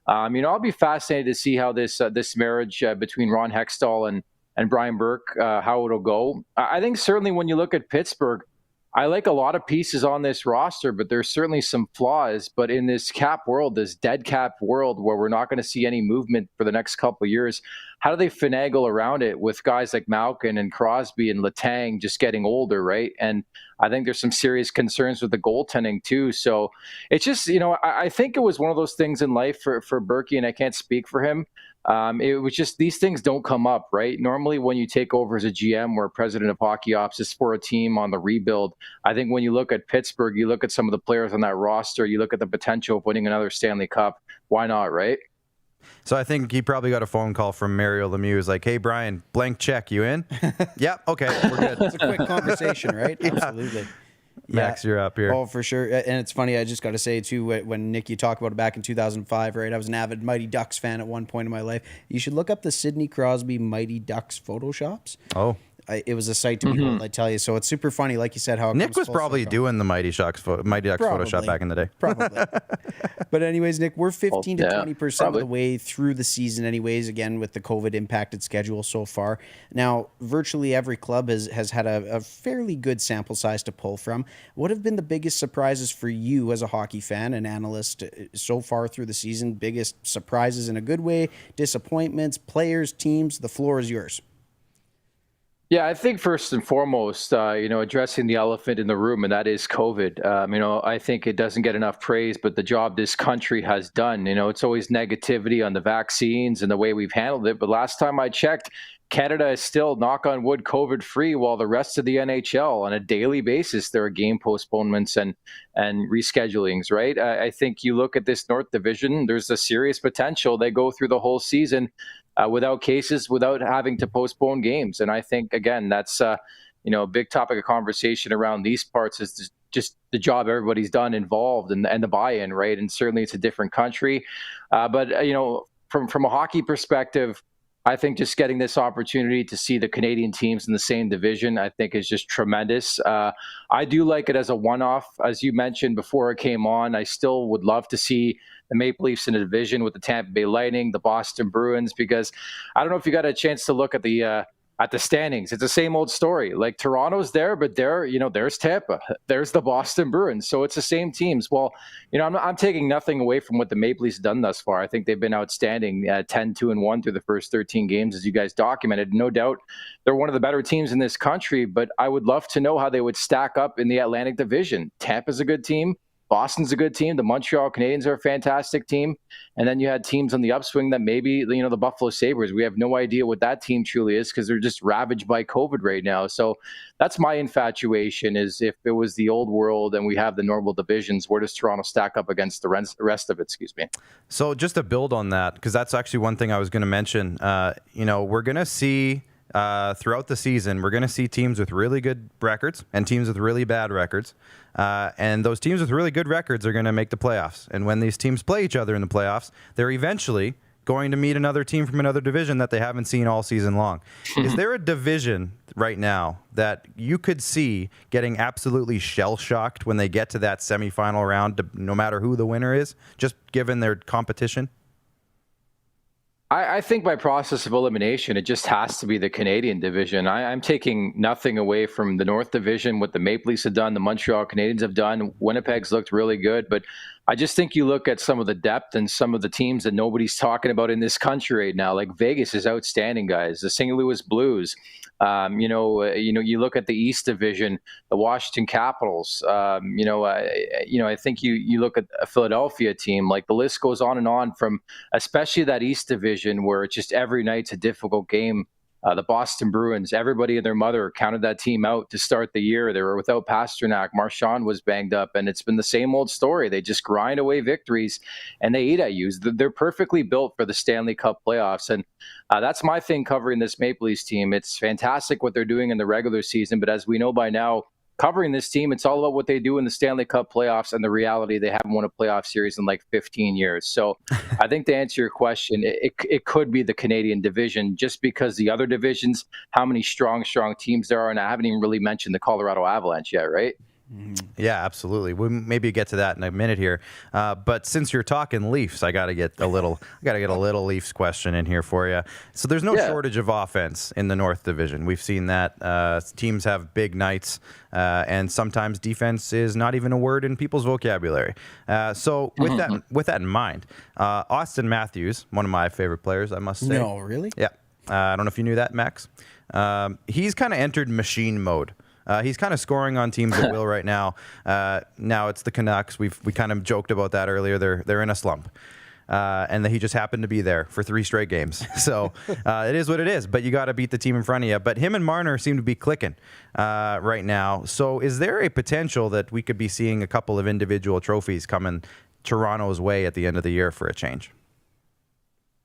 [SPEAKER 6] I'll be fascinated to see how this marriage between Ron Hextall and Brian Burke, how it'll go. I think certainly when you look at Pittsburgh, I like a lot of pieces on this roster, but there's certainly some flaws. But in this cap world, this dead cap world where we're not going to see any movement for the next couple of years, how do they finagle around it with guys like Malkin and Crosby and Letang just getting older, right? And I think there's some serious concerns with the goaltending too. So it's just, I think it was one of those things in life for Berkey, and I can't speak for him. It was just, these things don't come up, right? Normally when you take over as a GM or president of hockey ops, it's for a team on the rebuild. I think when you look at Pittsburgh, you look at some of the players on that roster, you look at the potential of winning another Stanley Cup. Why not, right?
[SPEAKER 1] So I think he probably got a phone call from Mario Lemieux. He's like, "Hey, Brian, blank check, you in?" "Yep, okay, we're good."
[SPEAKER 2] It's a quick conversation, right? Absolutely.
[SPEAKER 1] Max, you're up here.
[SPEAKER 2] Oh, for sure. And it's funny, I just got to say, too, when Nick, you talked about it back in 2005, right? I was an avid Mighty Ducks fan at one point in my life. You should look up the Sidney Crosby Mighty Ducks Photoshops.
[SPEAKER 1] Oh.
[SPEAKER 2] It was a sight to behold, I tell you. So it's super funny, like you said, how it
[SPEAKER 1] Nick was probably doing the Mighty Ducks Photoshop back in the day.
[SPEAKER 2] Probably. But anyways, Nick, we're 15 to 20% of the way through the season anyways, again, with the COVID-impacted schedule so far. Now, virtually every club has had a fairly good sample size to pull from. What have been the biggest surprises for you as a hockey fan and analyst so far through the season? Biggest surprises in a good way, disappointments, players, teams? The floor is yours.
[SPEAKER 6] Yeah, I think first and foremost, addressing the elephant in the room, and that is COVID. I think it doesn't get enough praise, but the job this country has done, it's always negativity on the vaccines and the way we've handled it. But last time I checked, Canada is still, knock on wood, COVID-free, while the rest of the NHL, on a daily basis, there are game postponements and reschedulings, right? I think you look at this North Division, there's a serious potential. They go through the whole season without cases, without having to postpone games. And I think, again, that's a big topic of conversation around these parts is just the job everybody's done involved and the buy-in, right? And certainly it's a different country. But from a hockey perspective, I think just getting this opportunity to see the Canadian teams in the same division, I think is just tremendous. I do like it as a one-off. As you mentioned before it came on, I still would love to see the Maple Leafs in a division with the Tampa Bay Lightning, the Boston Bruins, because I don't know if you got a chance to look at the standings. It's the same old story. Like Toronto's there, but there's Tampa, there's the Boston Bruins. So it's the same teams. Well, I'm taking nothing away from what the Maple Leafs done thus far. I think they've been outstanding, 10-2-1 through the first 13 games, as you guys documented. No doubt they're one of the better teams in this country, but I would love to know how they would stack up in the Atlantic Division. Tampa's a good team. Boston's a good team. The Montreal Canadiens are a fantastic team. And then you had teams on the upswing that maybe, the Buffalo Sabres. We have no idea what that team truly is because they're just ravaged by COVID right now. So that's my infatuation is if it was the old world and we have the normal divisions, where does Toronto stack up against the rest of it? So
[SPEAKER 1] just to build on that, because that's actually one thing I was going to mention, we're going to see throughout the season, we're going to see teams with really good records and teams with really bad records. And those teams with really good records are going to make the playoffs. And when these teams play each other in the playoffs, they're eventually going to meet another team from another division that they haven't seen all season long. Is there a division right now that you could see getting absolutely shell-shocked when they get to that semifinal round, no matter who the winner is, just given their competition?
[SPEAKER 6] I think by process of elimination, it just has to be the Canadian division. I'm taking nothing away from the North Division, what the Maple Leafs have done, the Montreal Canadiens have done. Winnipeg's looked really good, but I just think you look at some of the depth and some of the teams that nobody's talking about in this country right now. Like Vegas is outstanding, guys. The St. Louis Blues. You look at the East Division, the Washington Capitals. I think you look at a Philadelphia team. Like the list goes on and on, from especially that East Division where it's just every night's a difficult game. The Boston Bruins, everybody and their mother counted that team out to start the year. They were without Pasternak. Marchand was banged up, and it's been the same old story. They just grind away victories, and they eat at you. They're perfectly built for the Stanley Cup playoffs, and that's my thing covering this Maple Leafs team. It's fantastic what they're doing in the regular season, but as we know by now, covering this team, it's all about what they do in the Stanley Cup playoffs and the reality they haven't won a playoff series in like 15 years. So I think to answer your question, it could be the Canadian division, just because the other divisions, how many strong teams there are. And I haven't even really mentioned the Colorado Avalanche yet, right?
[SPEAKER 1] Yeah, absolutely. We'll maybe get to that in a minute here. But since you're talking Leafs, I got to get a little Leafs question in here for you. So there's no shortage of offense in the North Division. We've seen that teams have big nights, and sometimes defense is not even a word in people's vocabulary. So with that in mind, Austin Matthews, one of my favorite players, I must say.
[SPEAKER 2] No, really?
[SPEAKER 1] Yeah. I don't know if you knew that, Max. He's kind of entered machine mode. He's kind of scoring on teams at will right now. Now it's the Canucks. We kind of joked about that earlier. They're in a slump. And he just happened to be there for 3 straight games. So it is what it is, but you got to beat the team in front of you. But him and Marner seem to be clicking right now. So is there a potential that we could be seeing a couple of individual trophies coming Toronto's way at the end of the year for a change?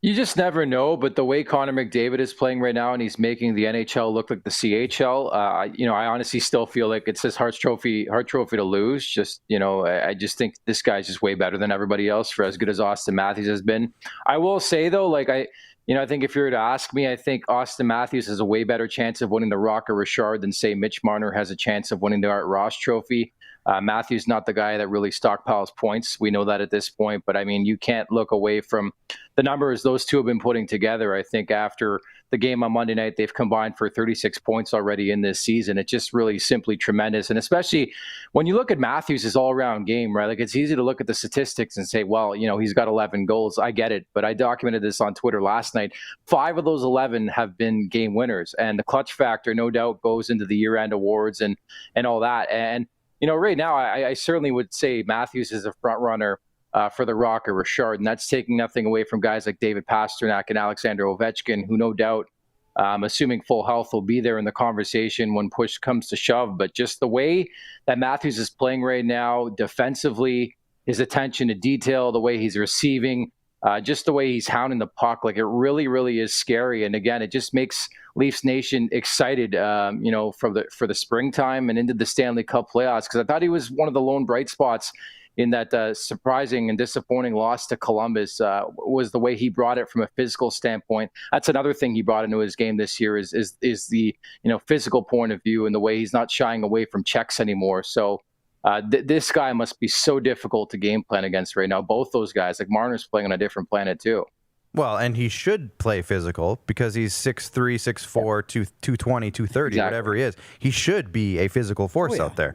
[SPEAKER 6] You just never know, but the way Connor McDavid is playing right now, and he's making the NHL look like the CHL, I honestly still feel like it's his hard trophy to lose. I just think this guy's just way better than everybody else, for as good as Austin Matthews has been. I will say though, I think if you were to ask me, I think Austin Matthews has a way better chance of winning the Rocket Richard than, say, Mitch Marner has a chance of winning the Art Ross Trophy. Matthews not the guy that really stockpiles points. We know that at this point, but I mean, you can't look away from the numbers those two have been putting together. I think after the game on Monday night, they've combined for 36 points already in this season. It's just really simply tremendous. And especially when you look at Matthews' all-around game, right? Like, it's easy to look at the statistics and say, well, he's got 11 goals. I get it. But I documented this on Twitter last night. 5 of those 11 have been game winners. And the clutch factor, no doubt, goes into the year-end awards and all that. And right now, I certainly would say Matthews is a front runner for the Rocket Richard, and that's taking nothing away from guys like David Pasternak and Alexander Ovechkin, who no doubt, assuming full health, will be there in the conversation when push comes to shove. But just the way that Matthews is playing right now, defensively, his attention to detail, the way he's receiving, just the way he's hounding the puck, like, it really, really is scary. And again, it just makes Leafs Nation excited, for the springtime and into the Stanley Cup playoffs. Because I thought he was one of the lone bright spots in that surprising and disappointing loss to Columbus, was the way he brought it from a physical standpoint. That's another thing he brought into his game this year is the physical point of view, and the way he's not shying away from checks anymore. So this guy must be so difficult to game plan against right now. Both those guys, like Marner's playing on a different planet too. Well,
[SPEAKER 1] and he should play physical because he's 6'3", 6'4", 220, 230, exactly. Whatever he is. He should be a physical force out there.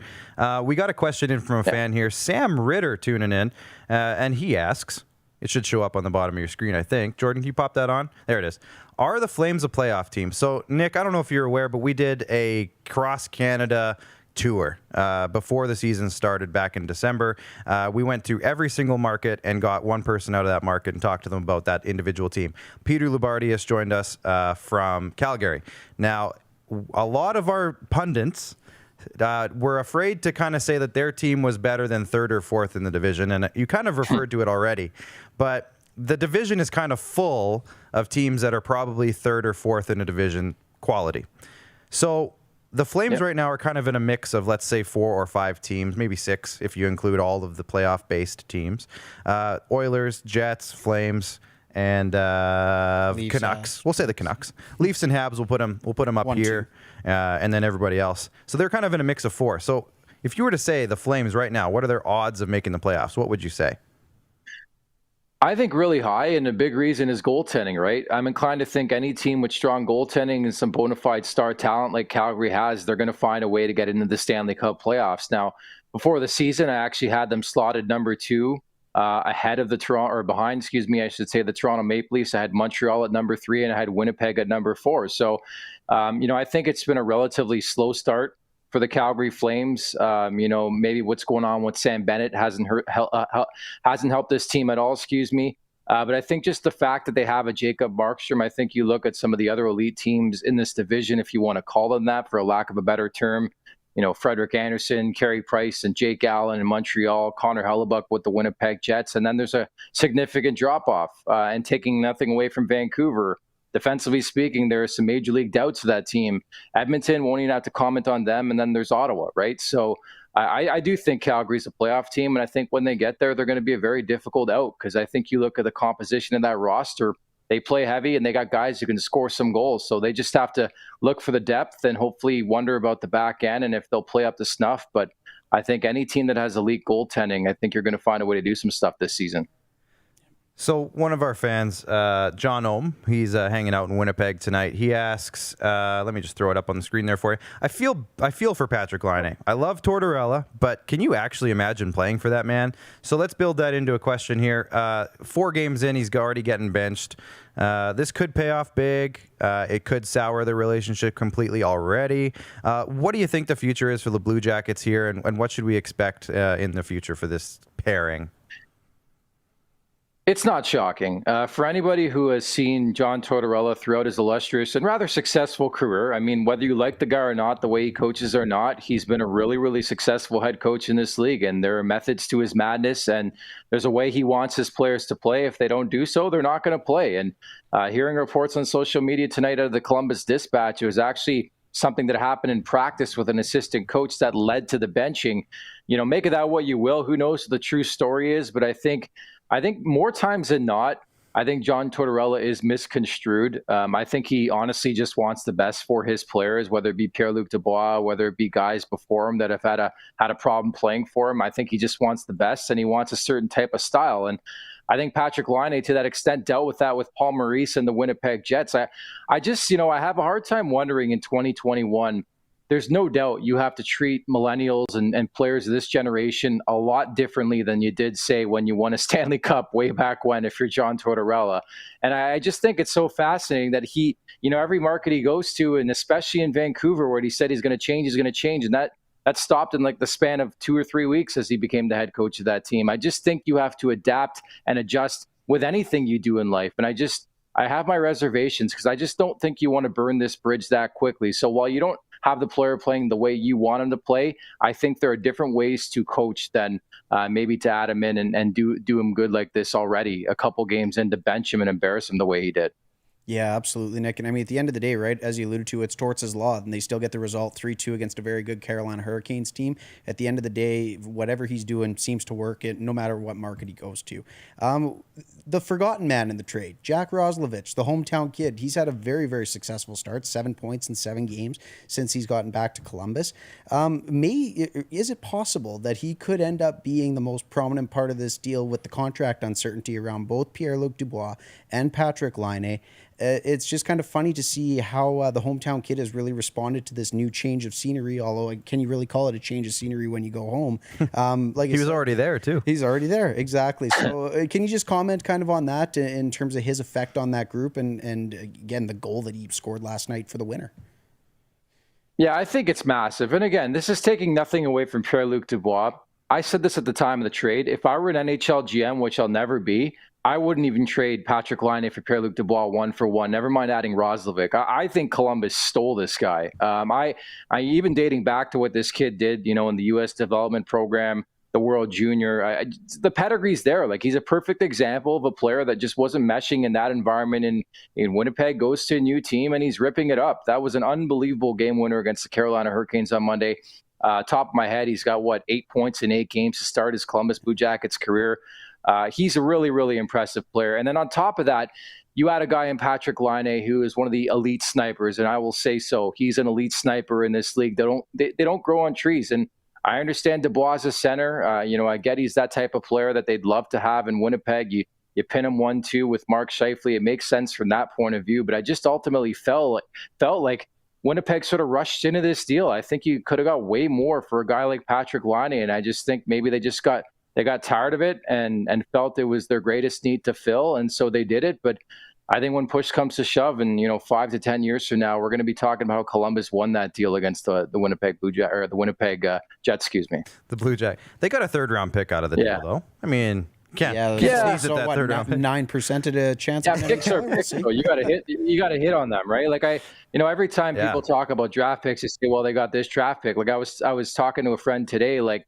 [SPEAKER 1] We got a question in from a fan here, Sam Ritter, tuning in, and he asks, it should show up on the bottom of your screen, I think. Jordan, can you pop that on? There it is. Are the Flames a playoff team? So, Nick, I don't know if you're aware, but we did a cross-Canada tour before the season started back in December. We went through every single market and got one person out of that market and talked to them about that individual team. Peter Loubardias joined us from Calgary. Now, a lot of our pundits were afraid to kind of say that their team was better than 3rd or 4th in the division, and you kind of referred to it already. But the division is kind of full of teams that are probably 3rd or 4th in a division quality. So the Flames right now are kind of in a mix of, let's say, 4 or 5 teams, maybe 6 if you include all of the playoff-based teams. Oilers, Jets, Flames, and
[SPEAKER 2] Leafs,
[SPEAKER 1] Canucks. We'll say the Canucks. Leafs and Habs, we'll put them up
[SPEAKER 2] 1,
[SPEAKER 1] here, and then everybody else. So they're kind of in a mix of 4. So if you were to say the Flames right now, what are their odds of making the playoffs? What would you say?
[SPEAKER 6] I think really high, and a big reason is goaltending, right? I'm inclined to think any team with strong goaltending and some bona fide star talent like Calgary has, they're going to find a way to get into the Stanley Cup playoffs. Now, before the season, I actually had them slotted number 2 ahead of the Toronto, or behind, I should say, the Toronto Maple Leafs. I had Montreal at number 3, and I had Winnipeg at number 4. So, I think it's been a relatively slow start for the Calgary Flames. Maybe what's going on with Sam Bennett hasn't helped this team at all, but I think just the fact that they have a Jacob Markstrom, I think you look at some of the other elite teams in this division, if you want to call them that for a lack of a better term, Frederik Andersen, Carey Price, and Jake Allen in Montreal, Connor Hellebuck with the Winnipeg Jets. And then there's a significant drop-off, and taking nothing away from Vancouver. Defensively speaking, there are some major league doubts to that team. Edmonton, won't even have to comment on them. And then there's Ottawa, right? So I do think Calgary's a playoff team. And I think when they get there, they're going to be a very difficult out, because I think you look at the composition of that roster, they play heavy and they got guys who can score some goals. So they just have to look for the depth and hopefully wonder about the back end and if they'll play up to snuff. But I think any team that has elite goaltending, I think you're going to find a way to do some stuff this season.
[SPEAKER 1] So one of our fans, John Ohm, he's hanging out in Winnipeg tonight. He asks, let me just throw it up on the screen there for you. I feel for Patrick Laine. I love Tortorella, but can you actually imagine playing for that man? So let's build that into a question here. 4 games in, he's already getting benched. This could pay off big. It could sour the relationship completely already. What do you think the future is for the Blue Jackets here, and what should we expect in the future for this pairing?
[SPEAKER 6] It's not shocking. For anybody who has seen John Tortorella throughout his illustrious and rather successful career, I mean, whether you like the guy or not, the way he coaches or not, he's been a really, really successful head coach in this league. And there are methods to his madness, and there's a way he wants his players to play. If they don't do so, they're not going to play. And hearing reports on social media tonight out of the Columbus Dispatch, it was actually something that happened in practice with an assistant coach that led to the benching. Make of that what you will. Who knows what the true story is, but I think more times than not, I think John Tortorella is misconstrued. I think he honestly just wants the best for his players, whether it be Pierre-Luc Dubois, whether it be guys before him that have had a problem playing for him. I think he just wants the best, and he wants a certain type of style. And I think Patrick Laine, to that extent, dealt with that with Paul Maurice and the Winnipeg Jets. I have a hard time wondering in 2021. There's no doubt you have to treat millennials and players of this generation a lot differently than you did, say, when you won a Stanley Cup way back when, if you're John Tortorella. And I just think it's so fascinating that he, every market he goes to, and especially in Vancouver, where he said he's going to change. And that stopped in like the span of 2 or 3 weeks as he became the head coach of that team. I just think you have to adapt and adjust with anything you do in life. And I have my reservations, because I just don't think you want to burn this bridge that quickly. So while you don't have the player playing the way you want him to play, I think there are different ways to coach than maybe to add him in and do him good like this already a couple games in, to bench him and embarrass him the way he did.
[SPEAKER 2] Yeah, absolutely, Nick. And I mean, at the end of the day, right, as you alluded to, it's Torts' law, and they still get the result 3-2 against a very good Carolina Hurricanes team. At the end of the day, whatever he's doing seems to work, no matter what market he goes to. The forgotten man in the trade, Jack Roslovic, the hometown kid, he's had a very, very successful start, 7 points in 7 games since he's gotten back to Columbus. Is it possible that he could end up being the most prominent part of this deal with the contract uncertainty around both Pierre-Luc Dubois and Patrick Laine? It's just kind of funny to see how the hometown kid has really responded to this new change of scenery, although can you really call it a change of scenery when you go home?
[SPEAKER 1] He was already there, too.
[SPEAKER 2] He's already there, exactly. So can you just comment kind of on that in terms of his effect on that group and again, the goal that he scored last night for the winner?
[SPEAKER 6] Yeah, I think it's massive. And again, this is taking nothing away from Pierre-Luc Dubois. I said this at the time of the trade. If I were an NHL GM, which I'll never be, I wouldn't even trade Patrick Laine for Pierre-Luc Dubois 1-for-1. Never mind adding Roslovic. I think Columbus stole this guy. I even dating back to what this kid did, in the U.S. development program, the World Junior. The pedigree's there. Like, he's a perfect example of a player that just wasn't meshing in that environment in Winnipeg, goes to a new team, and he's ripping it up. That was an unbelievable game winner against the Carolina Hurricanes on Monday. Top of my head, he's got, 8 points in 8 games to start his Columbus Blue Jackets career. He's a really, really impressive player. And then on top of that, you had a guy in Patrick Laine who is one of the elite snipers, and I will say so. He's an elite sniper in this league. They don't grow on trees. And I understand Dubois is center. I get he's that type of player that they'd love to have in Winnipeg. You pin him 1-2 with Mark Scheifele. It makes sense from that point of view. But I just ultimately felt like Winnipeg sort of rushed into this deal. I think you could have got way more for a guy like Patrick Laine, and I just think maybe they got tired of it and felt it was their greatest need to fill, and so they did it. But I think when push comes to shove, and 5 to 10 years from now, we're going to be talking about how Columbus won that deal against the Winnipeg Blue Jack, or the Winnipeg Jets, excuse me.
[SPEAKER 1] The Blue Jack. They got a 3rd round pick out of the deal, though. I mean, can't sneeze at that 3rd round pick.
[SPEAKER 2] 9% of the chance.
[SPEAKER 6] Yeah, picks are picks. So you got to hit on them, right? Like every time people talk about draft picks, they say, well, they got this draft pick. Like I was talking to a friend today, like,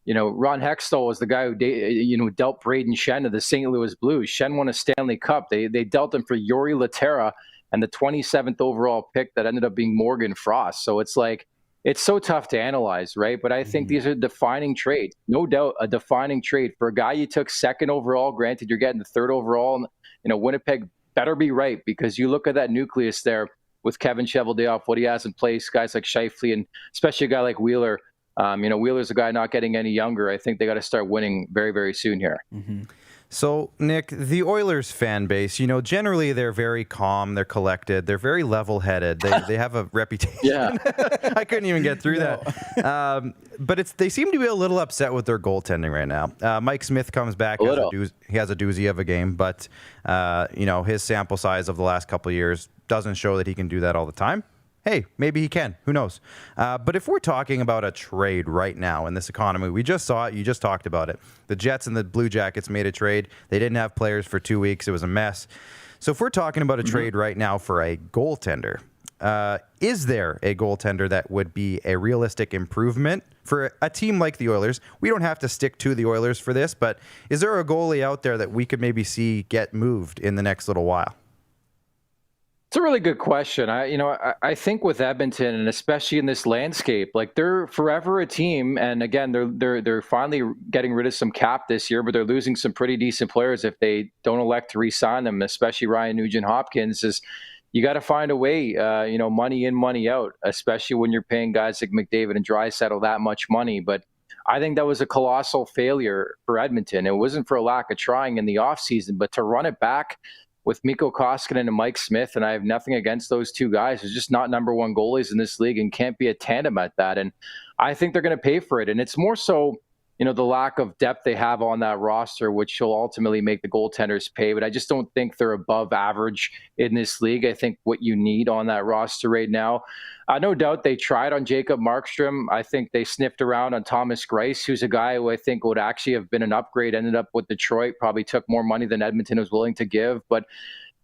[SPEAKER 6] Ron Hextall was the guy who dealt Braden Shen to the St. Louis Blues. Shen won a Stanley Cup. They dealt him for Yuri Laterra and the 27th overall pick that ended up being Morgan Frost. So it's like, it's so tough to analyze, right? But I think these are defining trades. No doubt a defining trade. For a guy you took 2nd overall, granted you're getting the 3rd overall, Winnipeg better be right, because you look at that nucleus there with Kevin Cheveldayoff, what he has in place, guys like Scheifele, and especially a guy like Wheeler. Wheeler's a guy not getting any younger. I think they got to start winning very, very soon here.
[SPEAKER 2] Mm-hmm.
[SPEAKER 1] So, Nick, the Oilers fan base, generally they're very calm, they're collected, they're very level-headed. They have a reputation.
[SPEAKER 6] Yeah.
[SPEAKER 1] I couldn't even get through that. But they seem to be a little upset with their goaltending right now. Mike Smith comes back. He has a doozy of a game, but his sample size of the last couple of years doesn't show that he can do that all the time. Hey, maybe he can. Who knows? But if we're talking about a trade right now in this economy, we just saw it. You just talked about it. The Jets and the Blue Jackets made a trade. They didn't have players for 2 weeks. It was a mess. So if we're talking about a trade right now for a goaltender, is there a goaltender that would be a realistic improvement for a team like the Oilers? We don't have to stick to the Oilers for this, but is there a goalie out there that we could maybe see get moved in the next little while?
[SPEAKER 6] It's a really good question. I think with Edmonton, and especially in this landscape, like, they're forever a team. And again, they're finally getting rid of some cap this year, but they're losing some pretty decent players if they don't elect to re-sign them, especially Ryan Nugent-Hopkins. You got to find a way, money in, money out, especially when you're paying guys like McDavid and Draisaitl that much money. But I think that was a colossal failure for Edmonton. It wasn't for a lack of trying in the offseason, but to run it back with Mikko Koskinen and Mike Smith, and I have nothing against those two guys. They're just not number one goalies in this league and can't be a tandem at that. And I think they're going to pay for it. And it's more so, the lack of depth they have on that roster, which will ultimately make the goaltenders pay. But I just don't think they're above average in this league. I think what you need on that roster right now, no doubt they tried on Jacob Markstrom. I think they sniffed around on Thomas Greiss, who's a guy who I think would actually have been an upgrade, ended up with Detroit, probably took more money than Edmonton was willing to give. But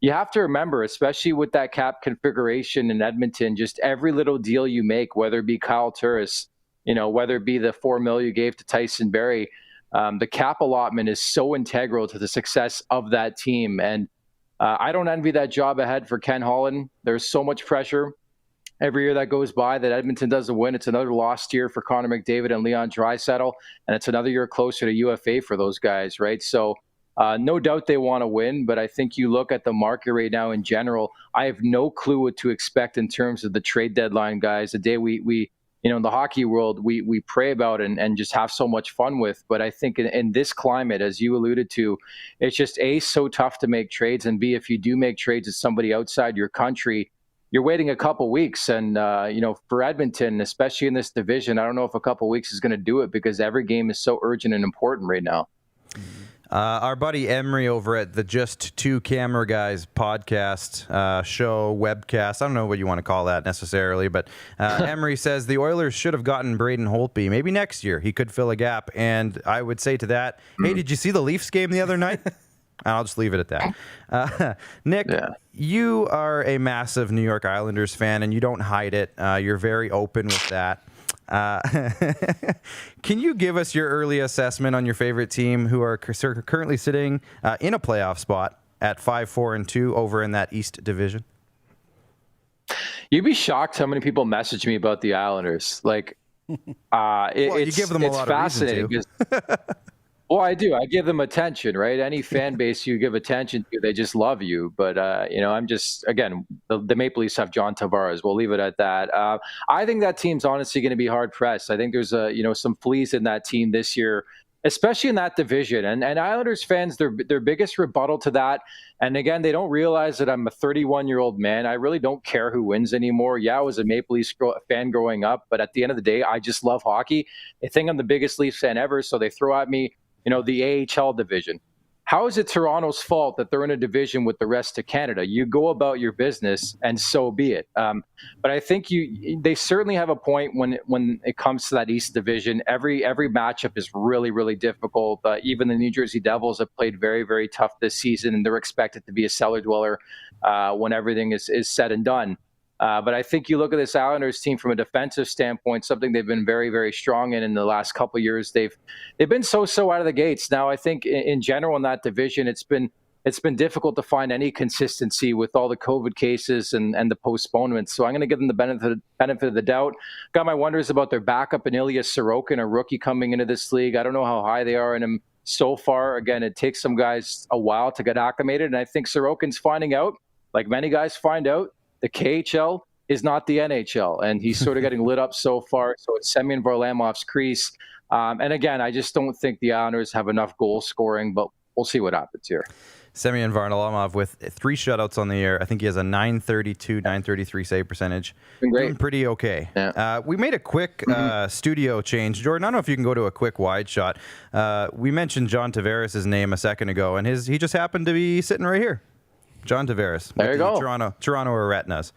[SPEAKER 6] you have to remember, especially with that cap configuration in Edmonton, just every little deal you make, whether it be Kyle Turris, whether it be the $4 million you gave to Tyson Barrie, the cap allotment is so integral to the success of that team. And I don't envy that job ahead for Ken Holland. There's so much pressure. Every year that goes by that Edmonton doesn't win, it's another lost year for Connor McDavid and Leon Draisaitl, and it's another year closer to UFA for those guys, right? So no doubt they want to win, but I think you look at the market right now in general, I have no clue what to expect in terms of the trade deadline, guys. The day we in the hockey world, we pray about and just have so much fun with. But I think in this climate, as you alluded to, it's just A, so tough to make trades, and B, if you do make trades with somebody outside your country, you're waiting a couple weeks. And, for Edmonton, especially in this division, I don't know if a couple weeks is going to do it because every game is so urgent and important right now.
[SPEAKER 1] Our buddy Emery over at the Just Two Camera Guys podcast, show, webcast, I don't know what you want to call that necessarily, but Emery says the Oilers should have gotten Braden Holtby. Maybe next year he could fill a gap. And I would say to that, hey, did you see the Leafs game the other night? I'll just leave it at that. Nick, you are a massive New York Islanders fan, and you don't hide it. You're very open with that. Can you give us your early assessment on your favorite team who are currently sitting in a playoff spot at 5-4-2 over in that East Division?
[SPEAKER 6] You'd be shocked how many people message me about the Islanders. Like,
[SPEAKER 1] Well, you give them a lot of reason to.
[SPEAKER 6] Well, I do. I give them attention, right? Any fan base you give attention to, they just love you. But, I'm just, again, the Maple Leafs have John Tavares. We'll leave it at that. I think that team's honestly going to be hard-pressed. I think there's, some fleas in that team this year, especially in that division. And Islanders fans, their biggest rebuttal to that, and again, they don't realize that I'm a 31-year-old man. I really don't care who wins anymore. Yeah, I was a Maple Leafs fan growing up, but at the end of the day, I just love hockey. They think I'm the biggest Leafs fan ever, so they throw at me, the AHL division. How is it Toronto's fault that they're in a division with the rest of Canada? You go about your business, and so be it. But I think they certainly have a point when it comes to that East Division. Every matchup is really, really difficult. Even the New Jersey Devils have played very, very tough this season, and they're expected to be a cellar dweller when everything is said and done. But I think you look at this Islanders team from a defensive standpoint, something they've been very, very strong in the last couple of years. They've been so out of the gates. Now, I think in general in that division, it's been difficult to find any consistency with all the COVID cases and the postponements. So I'm going to give them the benefit of the doubt. Got my wonders about their backup in Ilya Sorokin, a rookie coming into this league. I don't know how high they are in him so far. Again, it takes some guys a while to get acclimated, and I think Sorokin's finding out, like many guys find out, the KHL is not the NHL, and he's sort of getting lit up so far. So it's Semyon Varlamov's crease. And again, I just don't think the Islanders have enough goal scoring, but we'll see what happens here.
[SPEAKER 1] Semyon Varlamov with 3 shutouts on the year. I think he has a 932, 933 save percentage.
[SPEAKER 6] Been great.
[SPEAKER 1] Doing pretty okay.
[SPEAKER 6] Yeah.
[SPEAKER 1] We made a quick studio change. Jordan, I don't know if you can go to a quick wide shot. We mentioned John Tavares' name a second ago, and he just happened to be sitting right here. John Tavares.
[SPEAKER 6] There you go.
[SPEAKER 1] Toronto Retinas.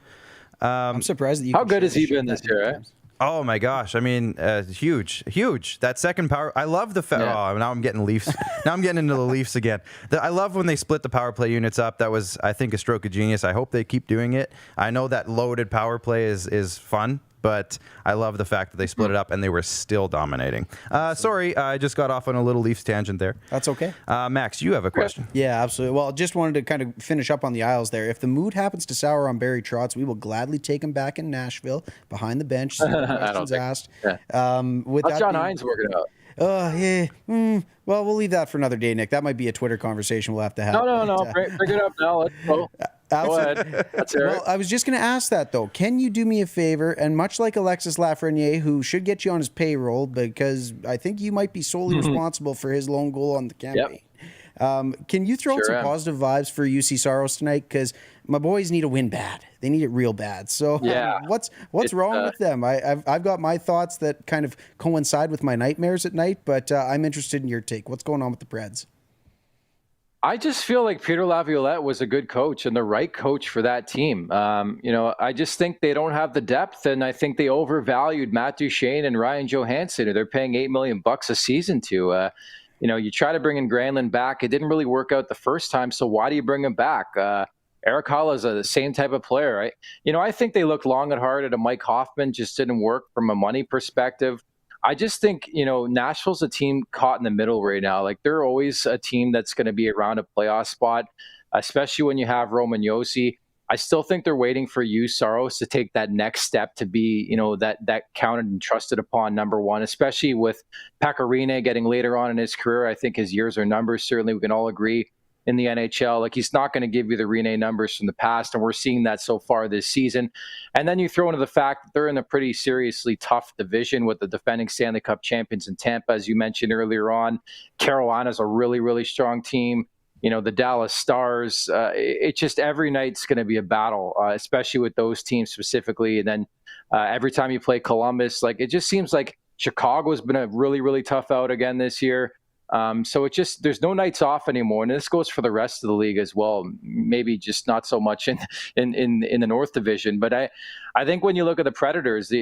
[SPEAKER 2] I'm surprised that you.
[SPEAKER 6] How good has he been this year? Right?
[SPEAKER 1] Oh my gosh! I mean, huge. That second power. I love the. Now I'm getting Leafs. Now I'm getting into the Leafs again. I love when they split the power play units up. That was, I think, a stroke of genius. I hope they keep doing it. I know that loaded power play is fun, but I love the fact that they split it up and they were still dominating. Sorry, I just got off on a little Leafs tangent there.
[SPEAKER 2] That's okay.
[SPEAKER 1] Max, you have a question.
[SPEAKER 2] Yeah, absolutely. Well, just wanted to kind of finish up on the Isles there. If the mood happens to sour on Barry Trotz, we will gladly take him back in Nashville behind the bench. Questions asked.
[SPEAKER 6] Yeah. How's John Hines working out?
[SPEAKER 2] Yeah. Well, we'll leave that for another day, Nick. That might be a Twitter conversation we'll have to have.
[SPEAKER 6] No. Bring it up now. Let's go. Go ahead. Let's hear it.
[SPEAKER 2] Well, I was just going to ask that, though. Can you do me a favor? And much like Alexis Lafreniere, who should get you on his payroll because I think you might be solely responsible for his lone goal on the campaign. Yep. Can you throw out some positive vibes for UC Saros tonight? Because my boys need a win bad. They need it real bad. So what's wrong with them? I've got my thoughts that kind of coincide with my nightmares at night, but I'm interested in your take. What's going on with the Preds?
[SPEAKER 6] I just feel like Peter Laviolette was a good coach and the right coach for that team. I just think they don't have the depth, and I think they overvalued Matt Duchene and Ryan Johansson, who they're paying $8 million a season to. You try to bring in Granlund back. It didn't really work out the first time, so why do you bring him back? Eric Hall is the same type of player, right? I think they looked long and hard at a Mike Hoffman, just didn't work from a money perspective. I just think, Nashville's a team caught in the middle right now. Like, they're always a team that's going to be around a playoff spot, especially when you have Roman Josi. I still think they're waiting for you, Saros, to take that next step to be, that counted and trusted upon number one, especially with Pecorine getting later on in his career. I think his years are numbers. Certainly, we can all agree in the NHL. Like, he's not going to give you the Rene numbers from the past, and we're seeing that so far this season. And then you throw into the fact that they're in a pretty seriously tough division with the defending Stanley Cup champions in Tampa, as you mentioned earlier on. Carolina's a really, really strong team. The Dallas Stars. It's just every night's going to be a battle, especially with those teams specifically. And then every time you play Columbus, it just seems like Chicago's been a really, really tough out again this year. So there's no nights off anymore, and this goes for the rest of the league as well. Maybe just not so much in the North Division, but I think when you look at the Predators,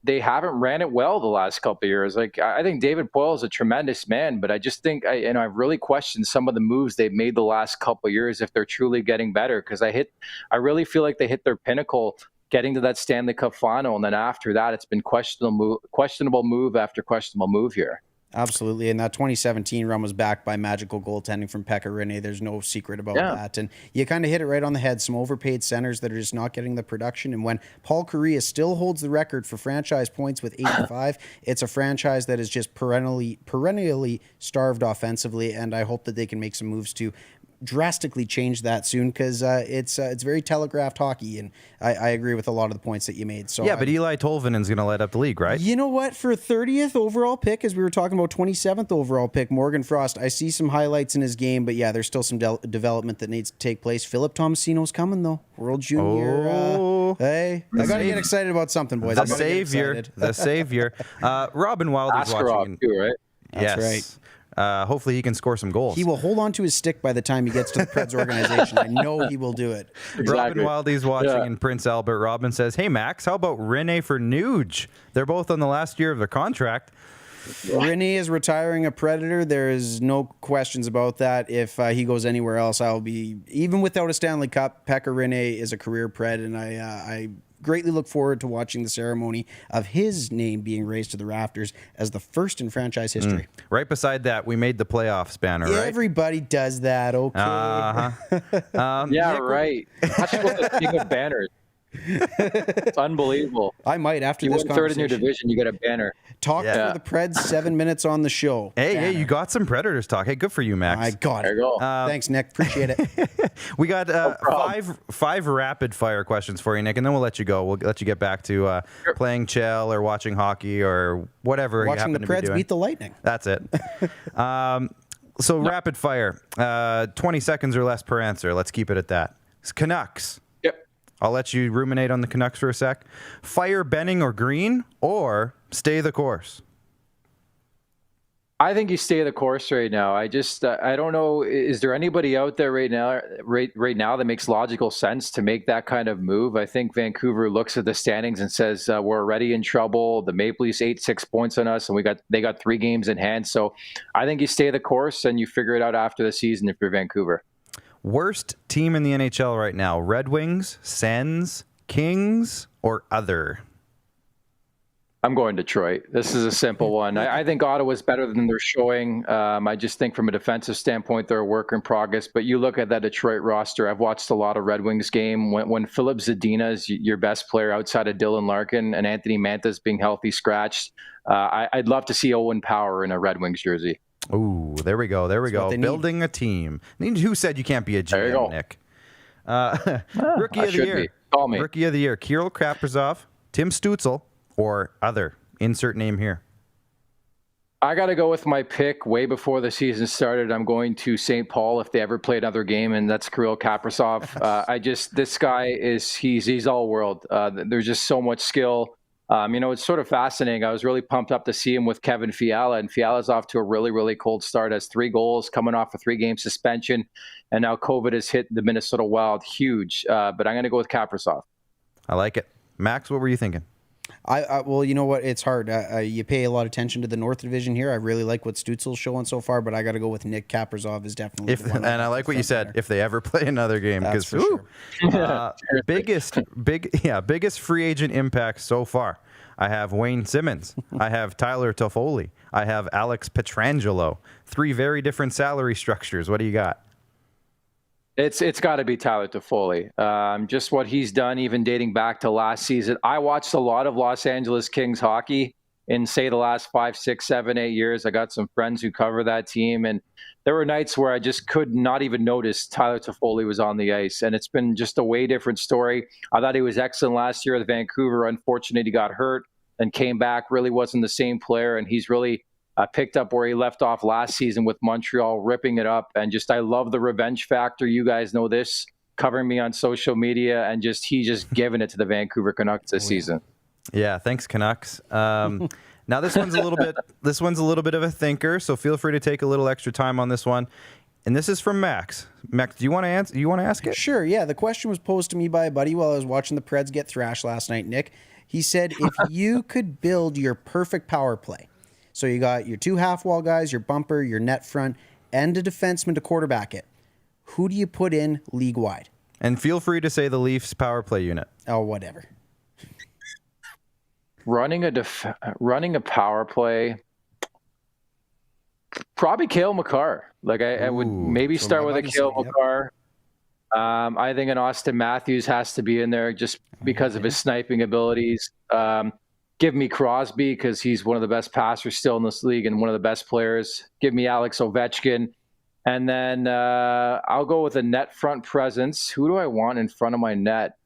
[SPEAKER 6] they haven't ran it well the last couple of years. Like, I think David Poile is a tremendous man, but I just think I've really questioned some of the moves they've made the last couple of years if they're truly getting better, because I really feel like they hit their pinnacle getting to that Stanley Cup final. And then after that, it's been questionable move after questionable move here.
[SPEAKER 2] Absolutely. And that 2017 run was backed by magical goaltending from Pekka Rinne. There's no secret about that. And you kind of hit it right on the head. Some overpaid centers that are just not getting the production. And when Paul Kariya still holds the record for franchise points with 85, it's a franchise that is just perennially starved offensively. And I hope that they can make some moves to drastically change that soon, because it's very telegraphed hockey, and I agree with a lot of the points that you made. So
[SPEAKER 1] yeah, but Eli Tolvanen's going to light up the league, right?
[SPEAKER 2] You know what? For 30th overall pick, as we were talking about 27th overall pick, Morgan Frost, I see some highlights in his game, but yeah, there's still some development that needs to take place. Philip Tomasino's coming, though. World Junior. Hey, I got to get excited about something, boys.
[SPEAKER 1] The savior. Robin Wilder's watching.
[SPEAKER 6] Too, right?
[SPEAKER 1] That's right. Hopefully he can score some goals.
[SPEAKER 2] He will hold on to his stick by the time he gets to the Preds organization. I know he will do it.
[SPEAKER 6] Exactly.
[SPEAKER 1] Robin Wildey's watching in Prince Albert. Robin says, hey, Max, how about Rinne for Nuge? They're both on the last year of their contract.
[SPEAKER 2] Rinne is retiring a Predator. There is no questions about that. If he goes anywhere else, I'll be, even without a Stanley Cup, Pekka Rinne is a career Pred, and I greatly look forward to watching the ceremony of his name being raised to the rafters as the first in franchise history.
[SPEAKER 1] Right beside that, we made the playoffs banner, right?
[SPEAKER 2] Everybody does that, okay.
[SPEAKER 6] Yeah, right. That's what the king of banners. It's unbelievable.
[SPEAKER 2] I might after
[SPEAKER 6] you
[SPEAKER 2] this
[SPEAKER 6] win third in your division, you get a banner.
[SPEAKER 2] Talk for the Preds, 7 minutes on the show.
[SPEAKER 1] Hey, you got some Predators talk. Hey, good for you, Max.
[SPEAKER 2] I got
[SPEAKER 6] there
[SPEAKER 2] it.
[SPEAKER 6] You go.
[SPEAKER 2] Thanks, Nick. Appreciate it.
[SPEAKER 1] We got five rapid fire questions for you, Nick, and then we'll let you go. We'll let you get back to playing Chell or watching hockey or whatever
[SPEAKER 2] watching
[SPEAKER 1] you happen
[SPEAKER 2] the
[SPEAKER 1] to
[SPEAKER 2] Preds
[SPEAKER 1] be doing.
[SPEAKER 2] beat the Lightning.
[SPEAKER 1] That's it. So rapid fire, 20 seconds or less per answer. Let's keep it at that. It's Canucks. I'll let you ruminate on the Canucks for a sec. Fire Benning or Green, or stay the course?
[SPEAKER 6] I think you stay the course right now. I just, I don't know. Is there anybody out there right now that makes logical sense to make that kind of move? I think Vancouver looks at the standings and says, we're already in trouble. The Maple Leafs 8-6 points on us, and they got 3 games in hand. So I think you stay the course and you figure it out after the season if you're Vancouver.
[SPEAKER 1] Worst team in the NHL right now, Red Wings, Sens, Kings, or other?
[SPEAKER 6] I'm going Detroit. This is a simple one. I think Ottawa's better than they're showing. I just think from a defensive standpoint, they're a work in progress. But you look at that Detroit roster, I've watched a lot of Red Wings game. When Philip Zadina is your best player outside of Dylan Larkin and Anthony Manta's being healthy scratched, I'd love to see Owen Power in a Red Wings jersey.
[SPEAKER 1] Ooh, there we go. Building a team. Who said you can't be a GM, Nick? Rookie of the year.
[SPEAKER 6] Call me.
[SPEAKER 1] Rookie of the year. Kirill Kaprizov, Tim Stützle, or other. Insert name here.
[SPEAKER 6] I got to go with my pick way before the season started. I'm going to St. Paul if they ever play another game, and that's Kirill Kaprizov. This guy he's all world. There's just so much skill. It's sort of fascinating. I was really pumped up to see him with Kevin Fiala, and Fiala's off to a really, really cold start. Has 3 goals, coming off a 3-game suspension, and now COVID has hit the Minnesota Wild huge. But I'm going to go with Kaprizov.
[SPEAKER 1] I like it. Max, what were you thinking?
[SPEAKER 2] Well, you know what? It's hard. You pay a lot of attention to the North Division here. I really like what Stützle's showing so far, but I got to go with Nick. Kaprizov is definitely the one.
[SPEAKER 1] And I like what you said. If they ever play another game, because biggest free agent impact so far. I have Wayne Simmons. I have Tyler Toffoli. I have Alex Pietrangelo. 3 very different salary structures. What do you got?
[SPEAKER 6] It's got to be Tyler Toffoli. Just what he's done, even dating back to last season. I watched a lot of Los Angeles Kings hockey in, say, the last 5, 6, 7, 8 years. I got some friends who cover that team, and there were nights where I just could not even notice Tyler Toffoli was on the ice, and it's been just a way different story. I thought he was excellent last year with Vancouver. Unfortunately, he got hurt and came back, really wasn't the same player, and he's really picked up where he left off last season with Montreal, ripping it up. And I love the revenge factor. You guys know this, covering me on social media, and he's just giving it to the Vancouver Canucks this season.
[SPEAKER 1] Yeah, thanks, Canucks. Now this one's a little bit of a thinker, so feel free to take a little extra time on this one. And this is from Max. Max, do you want to answer? You want to ask it?
[SPEAKER 2] Sure. Yeah. The question was posed to me by a buddy while I was watching the Preds get thrashed last night. Nick, he said, if you could build your perfect power play. So you got your 2 half-wall guys, your bumper, your net front, and a defenseman to quarterback it. Who do you put in league-wide?
[SPEAKER 1] And feel free to say the Leafs power play unit.
[SPEAKER 2] Oh, whatever.
[SPEAKER 6] Running a power play, probably Cale Makar. Like I would maybe start with a Cale Makar. I think an Austin Matthews has to be in there just because of his sniping abilities. Give me Crosby because he's one of the best passers still in this league and one of the best players. Give me Alex Ovechkin. And then I'll go with a net front presence. Who do I want in front of my net?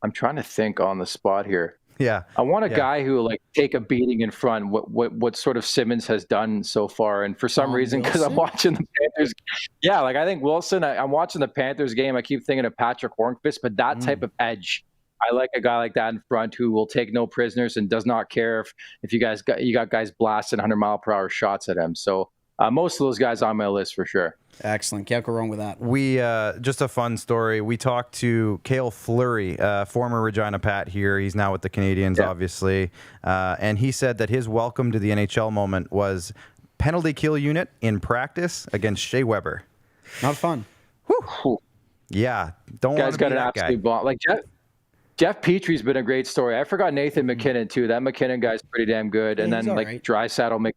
[SPEAKER 6] I'm trying to think on the spot here.
[SPEAKER 1] Yeah.
[SPEAKER 6] I want a guy who like take a beating in front. What sort of Simmons has done so far, and for some reason, because I'm watching the Panthers. Yeah, like I think Wilson. I'm watching the Panthers game. I keep thinking of Patrick Hornqvist, but that type of edge. I like a guy like that in front who will take no prisoners and does not care if you got guys blasting 100-mile-per-hour shots at him. So most of those guys on my list for sure.
[SPEAKER 2] Excellent. Can't go wrong with that.
[SPEAKER 1] We just a fun story. We talked to Cale Fleury, former Regina Pat here. He's now with the Canadiens, obviously. And he said that his welcome to the NHL moment was penalty kill unit in practice against Shea Weber.
[SPEAKER 2] Not fun.
[SPEAKER 6] Whew.
[SPEAKER 1] Yeah. Don't want
[SPEAKER 6] Guy's
[SPEAKER 1] to
[SPEAKER 6] got
[SPEAKER 1] be
[SPEAKER 6] an
[SPEAKER 1] that guy.
[SPEAKER 6] absolute bomb. Like Jeff Petry's been a great story. I forgot Nathan McKinnon too. That McKinnon guy's pretty damn good. And then like Draisaitl McDavid.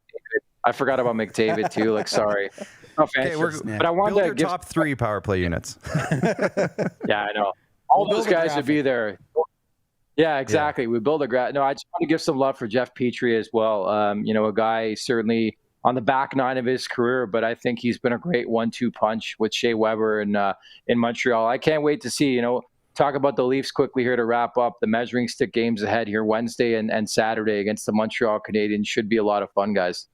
[SPEAKER 6] I forgot about McDavid too. Like, sorry.
[SPEAKER 1] Okay,
[SPEAKER 6] but I wanted
[SPEAKER 1] build
[SPEAKER 6] to
[SPEAKER 1] your
[SPEAKER 6] give
[SPEAKER 1] top 3 power play units.
[SPEAKER 6] Yeah, I know. All those guys would be there. Yeah, exactly. We build a No, I just want to give some love for Jeff Petry as well. A guy certainly on the back nine of his career, but I think he's been a great 1-2 punch with Shea Weber in Montreal. I can't wait to see, talk about the Leafs quickly here to wrap up. The measuring stick games ahead here Wednesday and Saturday against the Montreal Canadiens should be a lot of fun, guys.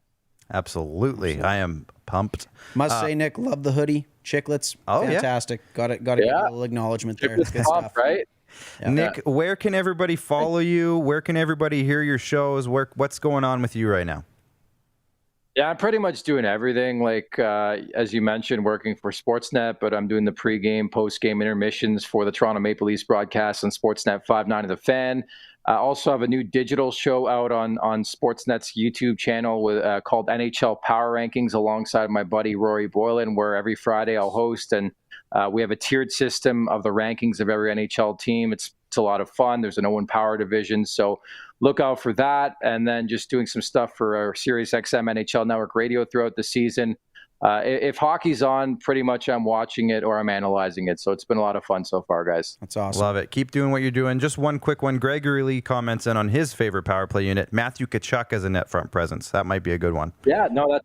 [SPEAKER 1] Absolutely. I am pumped.
[SPEAKER 2] Must say, Nick, love the hoodie. Chiclets. Fantastic. Got to give a little acknowledgement there. Good stuff.
[SPEAKER 6] Right?
[SPEAKER 2] Yeah.
[SPEAKER 1] Nick, where can everybody follow you? Where can everybody hear your shows? What's going on with you right now?
[SPEAKER 6] Yeah, I'm pretty much doing everything. Like, as you mentioned, working for Sportsnet, but I'm doing the pregame, postgame intermissions for the Toronto Maple Leafs broadcast on Sportsnet 5/9 of the Fan. I also have a new digital show out on Sportsnet's YouTube channel called NHL Power Rankings alongside my buddy Rory Boylan, where every Friday I'll host. And we have a tiered system of the rankings of every NHL team. It's a lot of fun. There's an Owen Power division. So look out for that. And then just doing some stuff for our Sirius XM NHL Network radio throughout the season. If hockey's on, pretty much I'm watching it or I'm analyzing it. So it's been a lot of fun so far, guys.
[SPEAKER 2] That's awesome.
[SPEAKER 1] Love it. Keep doing what you're doing. Just one quick one. Gregory Lee comments in on his favorite power play unit, Matthew Tkachuk as a net front presence. That might be a good one.
[SPEAKER 6] Yeah, no,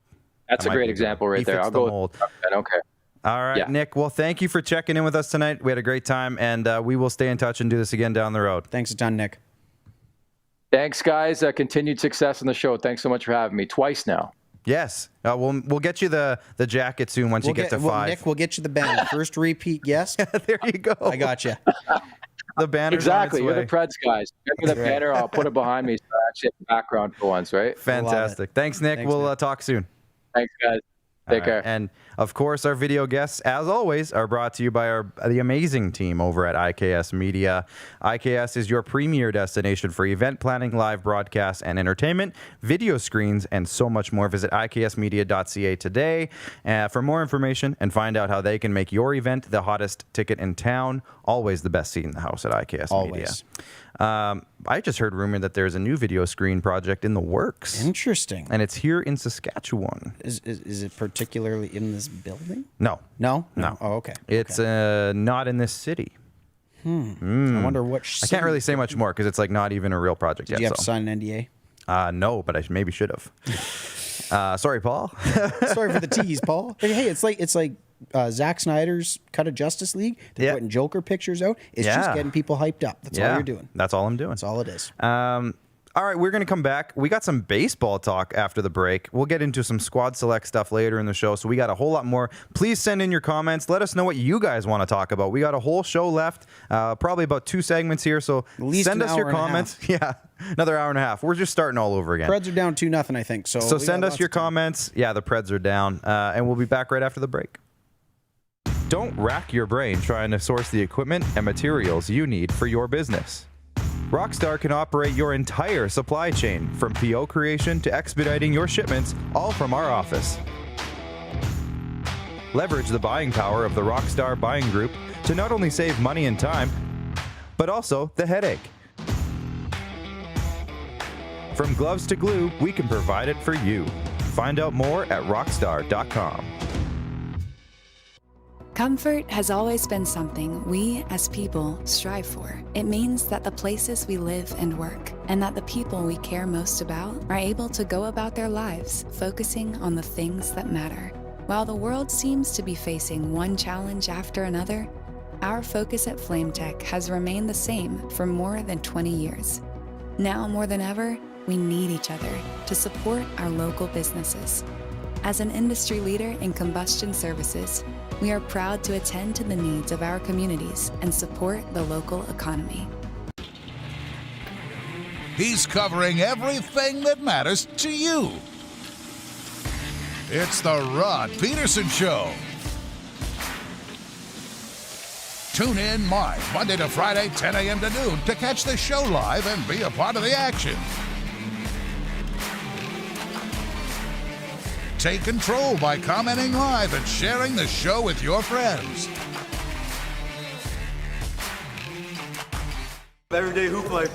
[SPEAKER 6] that's a great example right there.
[SPEAKER 1] I'll go with
[SPEAKER 6] okay.
[SPEAKER 1] All right, Nick. Well, thank you for checking in with us tonight. We had a great time, and we will stay in touch and do this again down the road.
[SPEAKER 2] Thanks a ton, Nick.
[SPEAKER 6] Thanks, guys. Continued success on the show. Thanks so much for having me twice now.
[SPEAKER 1] Yes. We'll get you the jacket soon once you get to 5.
[SPEAKER 2] Nick, we'll get you the banner. First repeat guest.
[SPEAKER 1] There you go.
[SPEAKER 2] I got you.
[SPEAKER 1] The banner.
[SPEAKER 6] Exactly. You're the Preds guys. Give me the banner. I'll put it behind me so I actually have the background for once, right?
[SPEAKER 1] Fantastic. Thanks, Nick. We'll talk soon.
[SPEAKER 6] Thanks, guys. Take care.
[SPEAKER 1] And, of course, our video guests, as always, are brought to you by the amazing team over at IKS Media. IKS is your premier destination for event planning, live broadcasts, and entertainment, video screens, and so much more. Visit iksmedia.ca today for more information and find out how they can make your event the hottest ticket in town. Always the best seat in the house at IKS Media. I just heard rumor that there's a new video screen project in the works.
[SPEAKER 2] Interesting.
[SPEAKER 1] And it's here in Saskatchewan.
[SPEAKER 2] Is it particularly in this building?
[SPEAKER 1] No.
[SPEAKER 2] No?
[SPEAKER 1] No.
[SPEAKER 2] Oh, okay.
[SPEAKER 1] It's not in this city.
[SPEAKER 2] I wonder what
[SPEAKER 1] I can't really say much more because it's like not even a real project yet.
[SPEAKER 2] Did you have to sign an NDA?
[SPEAKER 1] No, but I maybe should have. Sorry, Paul.
[SPEAKER 2] Sorry for the tease, Paul. Hey, it's like Zack Snyder's cut of Justice League. They're putting Joker pictures out. It's just getting people hyped up. That's all you're doing.
[SPEAKER 1] That's all I'm doing.
[SPEAKER 2] That's all it is.
[SPEAKER 1] All right, we're going to come back. We got some baseball talk after the break. We'll get into some Squad Select stuff later in the show, so we got a whole lot more. Please send in your comments. Let us know what you guys want to talk about. We got a whole show left, probably about 2 segments here, so send us your comments. Yeah, another hour and a half. We're just starting all over again.
[SPEAKER 2] Preds are down 2-0, I think. So
[SPEAKER 1] send us your comments. Yeah, the Preds are down, and we'll be back right after the break. Don't rack your brain trying to source the equipment and materials you need for your business. Rockstar can operate your entire supply chain, from PO creation to expediting your shipments, all from our office. Leverage the buying power of the Rockstar Buying Group to not only save money and time, but also the headache. From gloves to glue, we can provide it for you. Find out more at rockstar.com.
[SPEAKER 3] Comfort has always been something we, as people, strive for. It means that the places we live and work, and that the people we care most about, are able to go about their lives focusing on the things that matter. While the world seems to be facing one challenge after another, our focus at FlameTech has remained the same for more than 20 years. Now more than ever, we need each other to support our local businesses. As an industry leader in combustion services, we are proud to attend to the needs of our communities and support the local economy.
[SPEAKER 5] He's covering everything that matters to you. It's the Rod Peterson Show. Tune in live Monday to Friday, 10 a.m. to noon to catch the show live and be a part of the action. Take control by commenting live and sharing the show with your friends.
[SPEAKER 7] Everyday hoop life.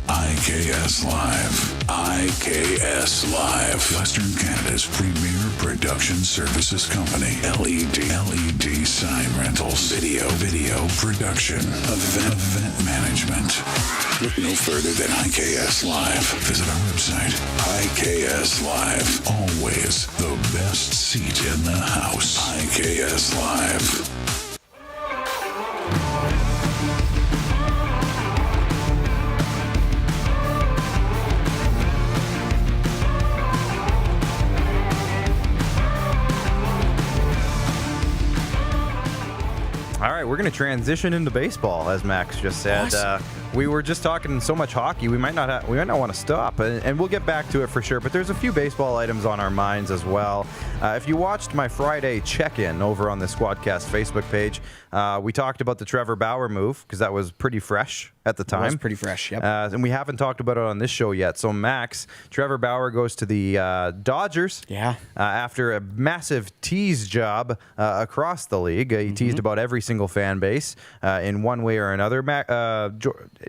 [SPEAKER 4] IKS Live. IKS Live. Western Canada's premier production services company. LED sign rentals. Video production. Event management. Look no further than IKS Live. Visit our website. IKS Live. Always the best seat in the house. IKS Live.
[SPEAKER 1] All right, we're going to transition into baseball, as Max just said.
[SPEAKER 2] Awesome.
[SPEAKER 1] We were just talking so much hockey, we might not want to stop, and we'll get back to it for sure. But there's a few baseball items on our minds as well. If you watched my Friday check-in over on the SquadCast Facebook page, we talked about the Trevor Bauer move because that was pretty fresh at the time.
[SPEAKER 2] It was pretty fresh, yep.
[SPEAKER 1] And we haven't talked about it on this show yet. So Max, Trevor Bauer goes to the Dodgers.
[SPEAKER 2] Yeah.
[SPEAKER 1] After a massive tease job across the league. He teased about every single fan base in one way or another.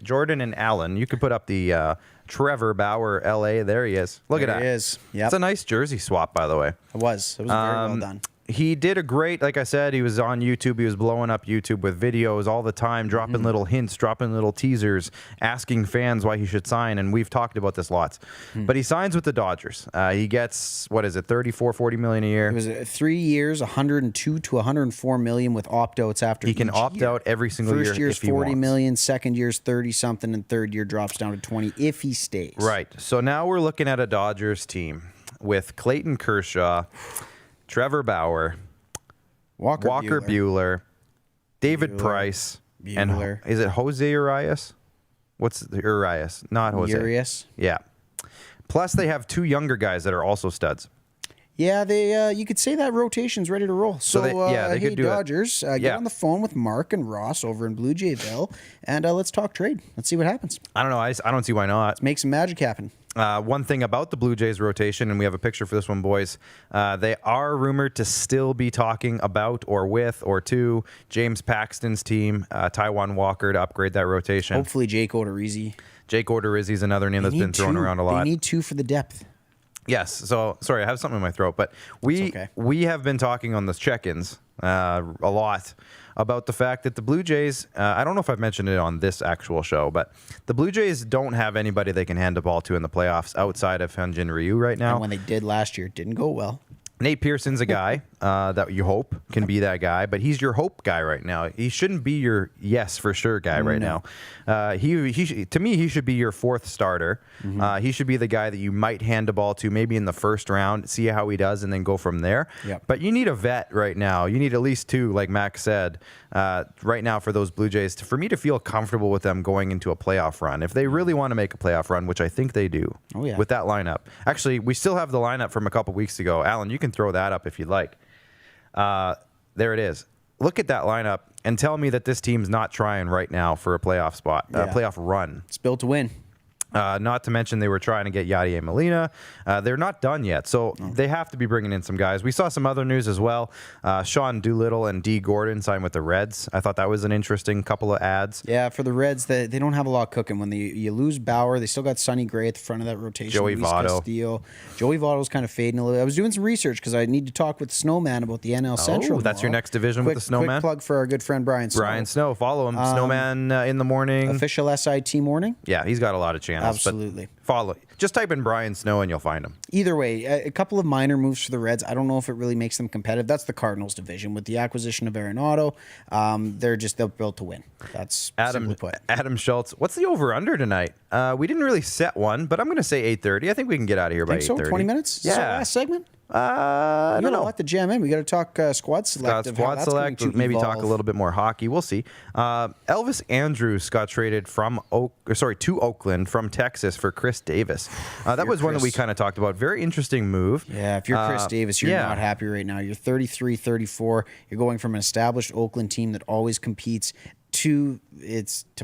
[SPEAKER 1] Jordan and Allen, you could put up the Trevor Bauer LA. There he is. Look at that.
[SPEAKER 2] There he is. Yep.
[SPEAKER 1] It's a nice jersey swap, by the way.
[SPEAKER 2] It was very well done.
[SPEAKER 1] He did a great, like I said, he was on YouTube. He was blowing up YouTube with videos all the time, dropping little hints, dropping little teasers, asking fans why he should sign. And we've talked about this lots. But he signs with the Dodgers. He gets, what is it, 34, 40 million a year?
[SPEAKER 2] It was 3 years, 102 to 104 million with opt-outs after
[SPEAKER 1] He can
[SPEAKER 2] each
[SPEAKER 1] opt
[SPEAKER 2] year.
[SPEAKER 1] out every single year
[SPEAKER 2] First year's
[SPEAKER 1] if he
[SPEAKER 2] 40
[SPEAKER 1] wants.
[SPEAKER 2] million, second year's 30 something, and third year drops down to 20 if he stays.
[SPEAKER 1] Right. So now we're looking at a Dodgers team with Clayton Kershaw, Trevor Bauer,
[SPEAKER 2] Walker
[SPEAKER 1] Buehler, David
[SPEAKER 2] Buehler.
[SPEAKER 1] Price,
[SPEAKER 2] Buehler.
[SPEAKER 1] and is it Jose Urias? What's Urias? Not Jose.
[SPEAKER 2] Urias.
[SPEAKER 1] Yeah. Plus, they have two younger guys that are also studs.
[SPEAKER 2] Yeah, they. You could say that rotation's ready to roll. So,
[SPEAKER 1] they
[SPEAKER 2] hey,
[SPEAKER 1] could do it.
[SPEAKER 2] Dodgers, get on the phone with Mark and Ross over in Blue Jayville, and let's talk trade. Let's see what happens.
[SPEAKER 1] I don't know. I don't see why not.
[SPEAKER 2] Make some magic happen.
[SPEAKER 1] One thing about the Blue Jays rotation, and we have a picture for this one, boys. They are rumored to still be talking about or with or to James Paxton's team, Taijuan Walker, to upgrade that rotation.
[SPEAKER 2] Hopefully, Jake Odorizzi.
[SPEAKER 1] Jake Odorizzi is another name that's been thrown around a lot.
[SPEAKER 2] They need two for the depth.
[SPEAKER 1] Yes. So, sorry, I have something in my throat, but we have been talking on this check-ins a lot about the fact that the Blue Jays, I don't know if I've mentioned it on this actual show, but the Blue Jays don't have anybody they can hand the ball to in the playoffs outside of Hyunjin Ryu right now.
[SPEAKER 2] And when they did last year, it didn't go well.
[SPEAKER 1] Nate Pearson's a guy. that you hope can be that guy, but he's your hope guy right now. He shouldn't be your yes for sure guy right now. To me, he should be your fourth starter. He should be the guy that you might hand the ball to maybe in the first round, see how he does, and then go from there.
[SPEAKER 2] Yep.
[SPEAKER 1] But you need a vet right now. You need at least two, like Max said, right now for those Blue Jays, for me to feel comfortable with them going into a playoff run. If they really want to make a playoff run, which I think they do with that lineup. Actually, we still have the lineup from a couple weeks ago. Alan, you can throw that up if you'd like. There it is. Look at that lineup and tell me that this team's not trying right now for a playoff spot, playoff run.
[SPEAKER 2] It's built to win.
[SPEAKER 1] Not to mention they were trying to get Yadier Molina. They're not done yet, so they have to be bringing in some guys. We saw some other news as well. Sean Doolittle and D. Gordon signed with the Reds. I thought that was an interesting couple of ads.
[SPEAKER 2] Yeah, for the Reds, they don't have a lot cooking. When you lose Bauer, they still got Sonny Gray at the front of that rotation.
[SPEAKER 1] Joey Votto.
[SPEAKER 2] Joey Votto's kind of fading a little. I was doing some research because I need to talk with the Snowman about the NL Central.
[SPEAKER 1] Oh, that's your next division with the Snowman?
[SPEAKER 2] Quick plug for our good friend Brian Snow.
[SPEAKER 1] Brian Snow. Follow him. Snowman in the morning.
[SPEAKER 2] Official SIT morning.
[SPEAKER 1] Yeah, he's got a lot of channels.
[SPEAKER 2] Absolutely.
[SPEAKER 1] Follow. Just type in Brian Snow and you'll find him.
[SPEAKER 2] Either way, a couple of minor moves for the Reds. I don't know if it really makes them competitive. That's the Cardinals division. With the acquisition of Arenado, they're built to win. That's simply put.
[SPEAKER 1] Adam Schultz. What's the over-under tonight? We didn't really set one, but I'm going to say 8:30. I think we can get out of here by 8:30.
[SPEAKER 2] So 20 minutes?
[SPEAKER 1] Yeah.
[SPEAKER 2] Is this our last segment?
[SPEAKER 1] I don't know.
[SPEAKER 2] We'll have to jam in. We got to talk Squad Select.
[SPEAKER 1] Squad Select. Maybe talk a little bit more hockey. We'll see. Elvis Andrus got traded to Oakland from Texas for Chris Davis. That was one that we kind of talked about. Very interesting move.
[SPEAKER 2] Yeah, if you're Chris Davis, you're not happy right now. You're 33, 34. You're going from an established Oakland team that always competes to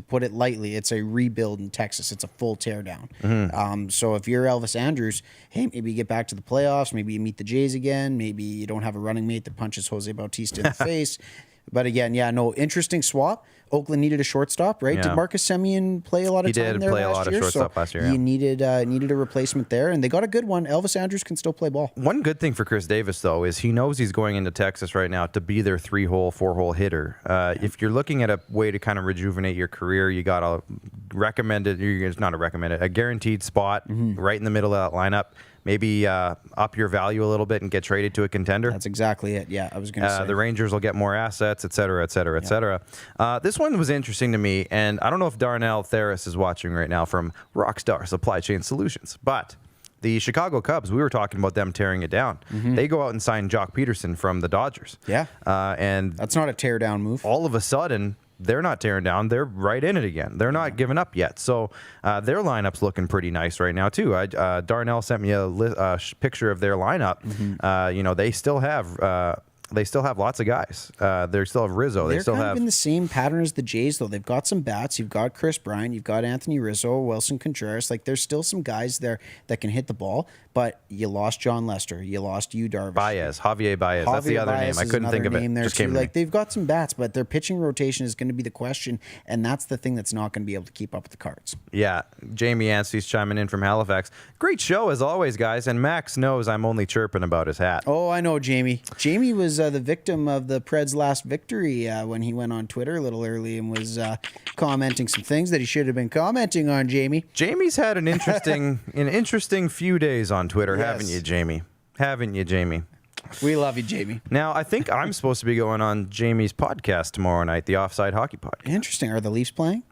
[SPEAKER 2] put it lightly, it's a rebuild in Texas. It's a full teardown. So if you're Elvis Andrus, hey, maybe you get back to the playoffs. Maybe you meet the Jays again. Maybe you don't have a running mate that punches Jose Bautista in the face. But again, interesting swap. Oakland needed a shortstop, right?
[SPEAKER 1] Yeah.
[SPEAKER 2] Did Marcus Semien play a lot of time there last year? He did play a lot of
[SPEAKER 1] shortstop last year.
[SPEAKER 2] You needed a replacement there, and they got a good one. Elvis Andrus can still play ball. One
[SPEAKER 1] good thing for Chris Davis, though, is he knows he's going into Texas right now to be their 3-hole, 4-hole hitter. If you're looking at a way to kind of rejuvenate your career, you got a guaranteed spot right in the middle of that lineup. Maybe up your value a little bit and get traded to a contender.
[SPEAKER 2] That's exactly it. Yeah, I was going to say.
[SPEAKER 1] The Rangers will get more assets, et cetera, et cetera, et cetera. This one was interesting to me, and I don't know if Darnell Theris is watching right now from Rockstar Supply Chain Solutions, but the Chicago Cubs, we were talking about them tearing it down. They go out and sign Jock Peterson from the Dodgers.
[SPEAKER 2] Yeah.
[SPEAKER 1] And
[SPEAKER 2] that's not a tear down move.
[SPEAKER 1] All of a sudden, they're not tearing down. They're right in it again. They're not giving up yet. So their lineup's looking pretty nice right now, too. Darnell sent me a picture of their lineup. They still have lots of guys. They still have Rizzo.
[SPEAKER 2] They're kind of in the same pattern as the Jays, though. They've got some bats. You've got Chris Bryant. You've got Anthony Rizzo, Wilson Contreras. There's still some guys there that can hit the ball. But you lost John Lester. You lost Yu Darvish.
[SPEAKER 1] Javier Baez. That's the other name. I couldn't think of it. Just came to me.
[SPEAKER 2] They've got some bats, but their pitching rotation is going to be the question, and that's the thing that's not going to be able to keep up with the Cards.
[SPEAKER 1] Yeah. Jamie Anstey's chiming in from Halifax. Great show, as always, guys. And Max knows I'm only chirping about his hat.
[SPEAKER 2] Oh, I know, Jamie. Jamie was the victim of the Preds' last victory when he went on Twitter a little early and was commenting some things that he should have been commenting on, Jamie.
[SPEAKER 1] Jamie's had an interesting few days on Twitter, haven't you, Jamie? Haven't you, Jamie?
[SPEAKER 2] We love you, Jamie.
[SPEAKER 1] Now, I think I'm supposed to be going on Jamie's podcast tomorrow night, the Offside Hockey Podcast.
[SPEAKER 2] Interesting. Are the Leafs playing?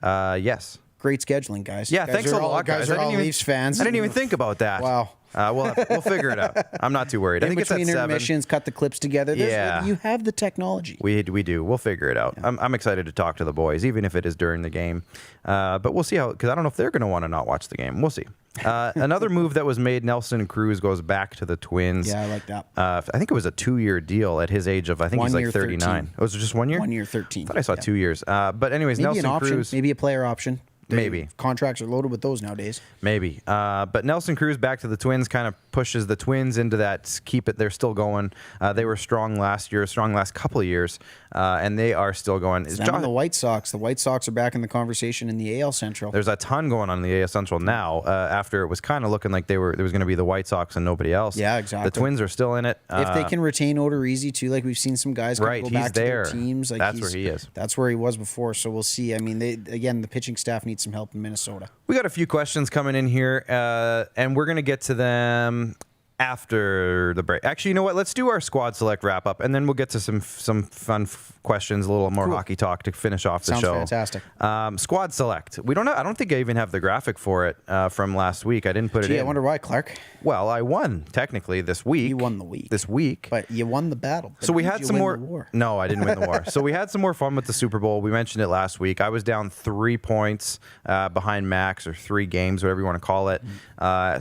[SPEAKER 1] Yes.
[SPEAKER 2] Great scheduling, guys.
[SPEAKER 1] Yeah, thanks a lot, guys.
[SPEAKER 2] Guys are all Leafs fans.
[SPEAKER 1] I didn't even think about that.
[SPEAKER 2] Wow.
[SPEAKER 1] We'll figure it out. I'm not too worried. I think it's at 7.
[SPEAKER 2] Intermissions, cut the clips together. You have the technology.
[SPEAKER 1] We do. We'll figure it out. Yeah. I'm excited to talk to the boys, even if it is during the game. But we'll see because I don't know if they're going to want to not watch the game. We'll see. Another move that was made, Nelson Cruz goes back to the Twins.
[SPEAKER 2] Yeah, I like that.
[SPEAKER 1] I think it was a 2-year deal at his age of, I think he's like 39.
[SPEAKER 2] 13.
[SPEAKER 1] Oh, was it just 1 year?
[SPEAKER 2] 1 year, 13.
[SPEAKER 1] I thought I saw 2 years. But anyways,
[SPEAKER 2] maybe
[SPEAKER 1] Nelson
[SPEAKER 2] an option,
[SPEAKER 1] Cruz.
[SPEAKER 2] maybe a player option.
[SPEAKER 1] Maybe.
[SPEAKER 2] Contracts are loaded with those nowadays.
[SPEAKER 1] Maybe. But Nelson Cruz back to the Twins kind of pushes the Twins into that keep it. They're still going. They were strong last year, strong last couple of years, and they are still going.
[SPEAKER 2] The White Sox. The White Sox are back in the conversation in the AL Central.
[SPEAKER 1] There's a ton going on in the AL Central now after it was kind of looking like there was going to be the White Sox and nobody else.
[SPEAKER 2] Yeah, exactly.
[SPEAKER 1] The Twins are still in it.
[SPEAKER 2] If they can retain Odorizzi, too, like we've seen some guys go back to their teams.
[SPEAKER 1] That's where he is.
[SPEAKER 2] That's where he was before, so we'll see. I mean, the pitching staff needs some help in Minnesota.
[SPEAKER 1] We got a few questions coming in here, and we're going to get to them after the break. Actually, you know what? Let's do our squad select wrap up, and then we'll get to some fun questions, a little more hockey talk to finish off the show.
[SPEAKER 2] Sounds fantastic.
[SPEAKER 1] Squad select. We don't. I don't think I even have the graphic for it from last week. I didn't put it in.
[SPEAKER 2] I wonder why, Clark.
[SPEAKER 1] Well, I won technically this week.
[SPEAKER 2] You won the week.
[SPEAKER 1] This week,
[SPEAKER 2] but you won the battle.
[SPEAKER 1] So we had some more.
[SPEAKER 2] War.
[SPEAKER 1] No, I didn't win the war. So we had some more fun with the Super Bowl. We mentioned it last week. I was down 3 points behind Max, or 3 games, whatever you want to call it.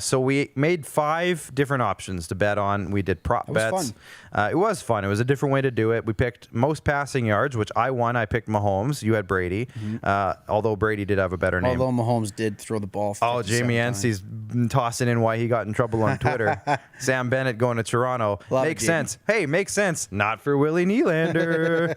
[SPEAKER 1] So we made 5 different options to bet on. We did prop bets. It was fun. It was a different way to do it. We picked most passing yards, which I won. I picked Mahomes. You had Brady. Although Brady did have a better name.
[SPEAKER 2] Although Mahomes did throw the ball.
[SPEAKER 1] Oh, Jamie Yancey's tossing in why he got in trouble on Twitter. Sam Bennett going to Toronto. Makes sense. Hey, makes sense. Not for Willie Nylander.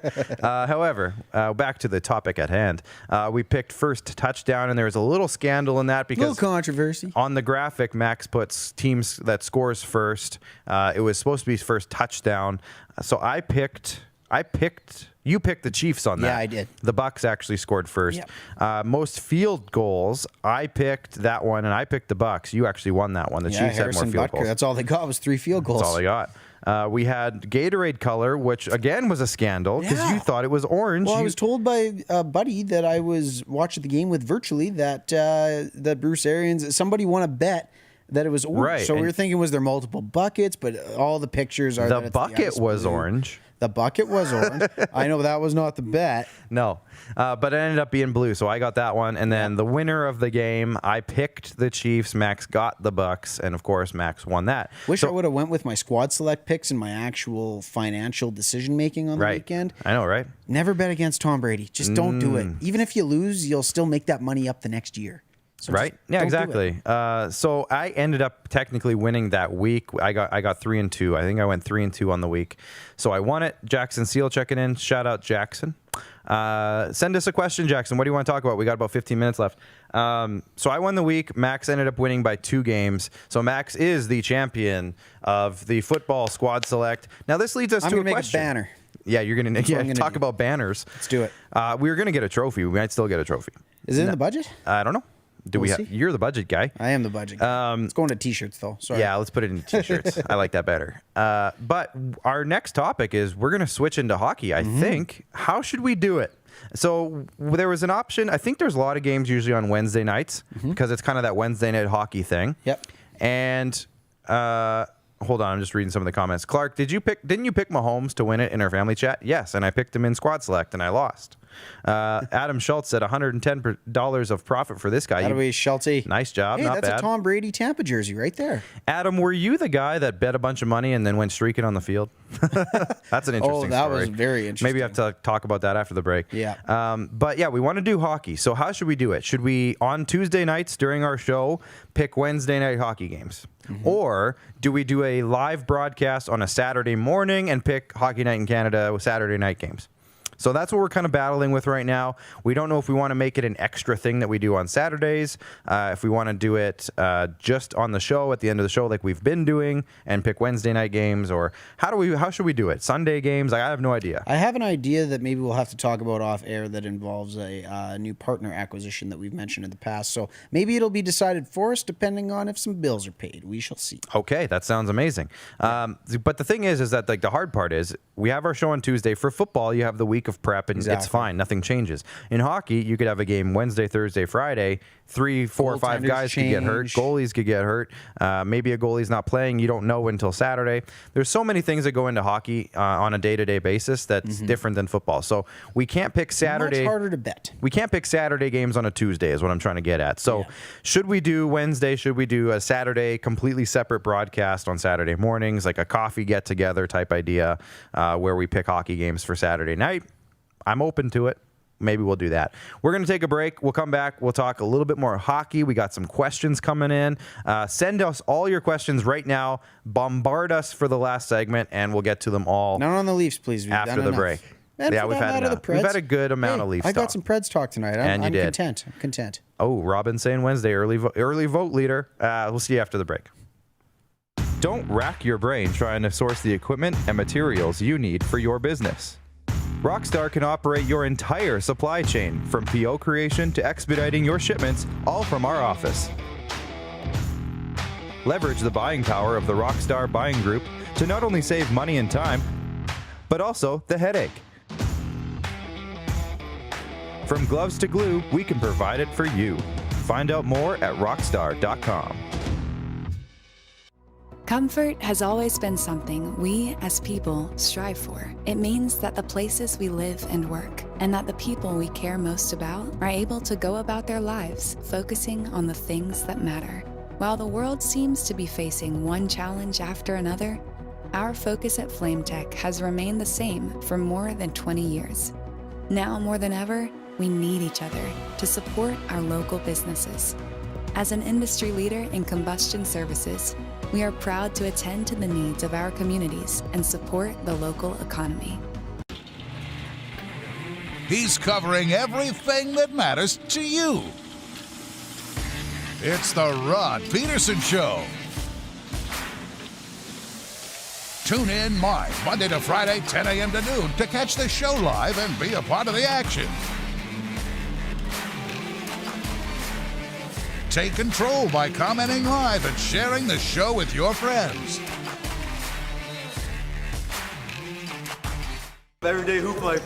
[SPEAKER 1] However, back to the topic at hand. We picked first touchdown, and there was a little scandal in that because
[SPEAKER 2] little controversy.
[SPEAKER 1] On the graphic, Max puts teams that scores first. It was supposed to be first touchdown. So you picked the Chiefs on that.
[SPEAKER 2] Yeah, I did.
[SPEAKER 1] The Bucks actually scored first. Yep. Most field goals, I picked that one, and I picked the Bucks. You actually won that one. The Chiefs had more field goals.
[SPEAKER 2] That's all they got was 3 field goals.
[SPEAKER 1] That's all they got. We had Gatorade color, which again was a scandal because you thought it was orange.
[SPEAKER 2] Well, I was told by a buddy that I was watching the game with virtually that that Bruce Arians, somebody won a bet that it was orange.
[SPEAKER 1] Right.
[SPEAKER 2] So we were thinking, was there multiple buckets? But all the pictures are
[SPEAKER 1] the bucket was orange.
[SPEAKER 2] The bucket was orange. I know that was not the bet.
[SPEAKER 1] No, but it ended up being blue, so I got that one. And then the winner of the game, I picked the Chiefs. Max got the Bucks, and of course, Max won that.
[SPEAKER 2] Wish I would have went with my squad select picks and my actual financial decision making on the weekend.
[SPEAKER 1] I know, right?
[SPEAKER 2] Never bet against Tom Brady. Just don't do it. Even if you lose, you'll still make that money up the next year. So
[SPEAKER 1] right? Yeah, exactly. So I ended up technically winning that week. I got 3-2. I think I went 3-2 on the week. So I won it. Jackson Seal checking in. Shout out Jackson. Send us a question, Jackson. What do you want to talk about? We got about 15 minutes left. So I won the week. Max ended up winning by 2 games. So Max is the champion of the football squad select. Now this leads us to a question.
[SPEAKER 2] I'm going to make a banner.
[SPEAKER 1] Yeah, you're going to talk about banners.
[SPEAKER 2] Let's do it.
[SPEAKER 1] We were going to get a trophy. We might still get a trophy.
[SPEAKER 2] Is it in the budget?
[SPEAKER 1] I don't know. You're the budget guy.
[SPEAKER 2] I am the budget guy. It's going to t-shirts though. Sorry.
[SPEAKER 1] Yeah, let's put it in t-shirts. I like that better. But our next topic is we're going to switch into hockey, I think. How should we do it? So there was an option. I think there's a lot of games usually on Wednesday nights because it's kind of that Wednesday night hockey thing.
[SPEAKER 2] Yep.
[SPEAKER 1] And hold on, I'm just reading some of the comments. Clark, didn't you pick Mahomes to win it in our family chat? Yes, and I picked him in squad select and I lost. Adam Schultz said $110 of profit for this guy.
[SPEAKER 2] That'll be Schultz.
[SPEAKER 1] Nice job. Not bad.
[SPEAKER 2] That's a Tom Brady Tampa jersey right there.
[SPEAKER 1] Adam, were you the guy that bet a bunch of money and then went streaking on the field? That's an interesting story.
[SPEAKER 2] That was very interesting.
[SPEAKER 1] Maybe I have to talk about that after the break.
[SPEAKER 2] Yeah.
[SPEAKER 1] But yeah, we want to do hockey. So how should we do it? Should we, on Tuesday nights during our show, pick Wednesday night hockey games? Or do we do a live broadcast on a Saturday morning and pick Hockey Night in Canada with Saturday night games? So that's what we're kind of battling with right now. We don't know if we want to make it an extra thing that we do on Saturdays, if we want to do it just on the show at the end of the show like we've been doing and pick Wednesday night games, or how should we do it? Sunday games? I have no idea.
[SPEAKER 2] I have an idea that maybe we'll have to talk about off air that involves a new partner acquisition that we've mentioned in the past. So maybe it'll be decided for us depending on if some bills are paid. We shall see.
[SPEAKER 1] Okay, that sounds amazing. But the thing is that like the hard part is we have our show on Tuesday. For football, you have the week of prep and it's fine. Nothing changes. In hockey, you could have a game Wednesday, Thursday, Friday. 3, 4, or 5 guys could get hurt. Goalies could get hurt. Maybe a goalie's not playing. You don't know until Saturday. There's so many things that go into hockey on a day-to-day basis that's different than football. So we can't pick Saturday.
[SPEAKER 2] Much harder to bet.
[SPEAKER 1] We can't pick Saturday games on a Tuesday is what I'm trying to get at. So should we do Wednesday? Should we do a Saturday completely separate broadcast on Saturday mornings, like a coffee get-together type idea where we pick hockey games for Saturday night? I'm open to it. Maybe we'll do that. We're going to take a break. We'll come back. We'll talk a little bit more hockey. We got some questions coming in. Send us all your questions right now. Bombard us for the last segment, and we'll get to them all.
[SPEAKER 2] None on the Leafs, please.
[SPEAKER 1] After the break.
[SPEAKER 2] And
[SPEAKER 1] yeah, we've had enough. We've had a good amount of Leafs talk.
[SPEAKER 2] I got some Preds talk tonight. I'm content. I'm content.
[SPEAKER 1] Oh, Robin saying Wednesday, early vote leader. We'll see you after the break. Don't rack your brain trying to source the equipment and materials you need for your business. Rockstar can operate your entire supply chain, from PO creation to expediting your shipments, all from our office. Leverage the buying power of the Rockstar Buying Group to not only save money and time, but also the headache. From gloves to glue, we can provide it for you. Find out more at rockstar.com.
[SPEAKER 3] Comfort has always been something we, as people, strive for. It means that the places we live and work, and that the people we care most about, are able to go about their lives focusing on the things that matter. While the world seems to be facing one challenge after another, our focus at FlameTech has remained the same for more than 20 years. Now more than ever, we need each other to support our local businesses. As an industry leader in combustion services, we are proud to attend to the needs of our communities and support the local economy.
[SPEAKER 5] He's covering everything that matters to you. It's the Rod Peterson Show. Tune in live Monday to Friday, 10 a.m. to noon to catch the show live and be a part of the action. Take control by commenting live and sharing the show with your friends.
[SPEAKER 7] Everyday hoop life.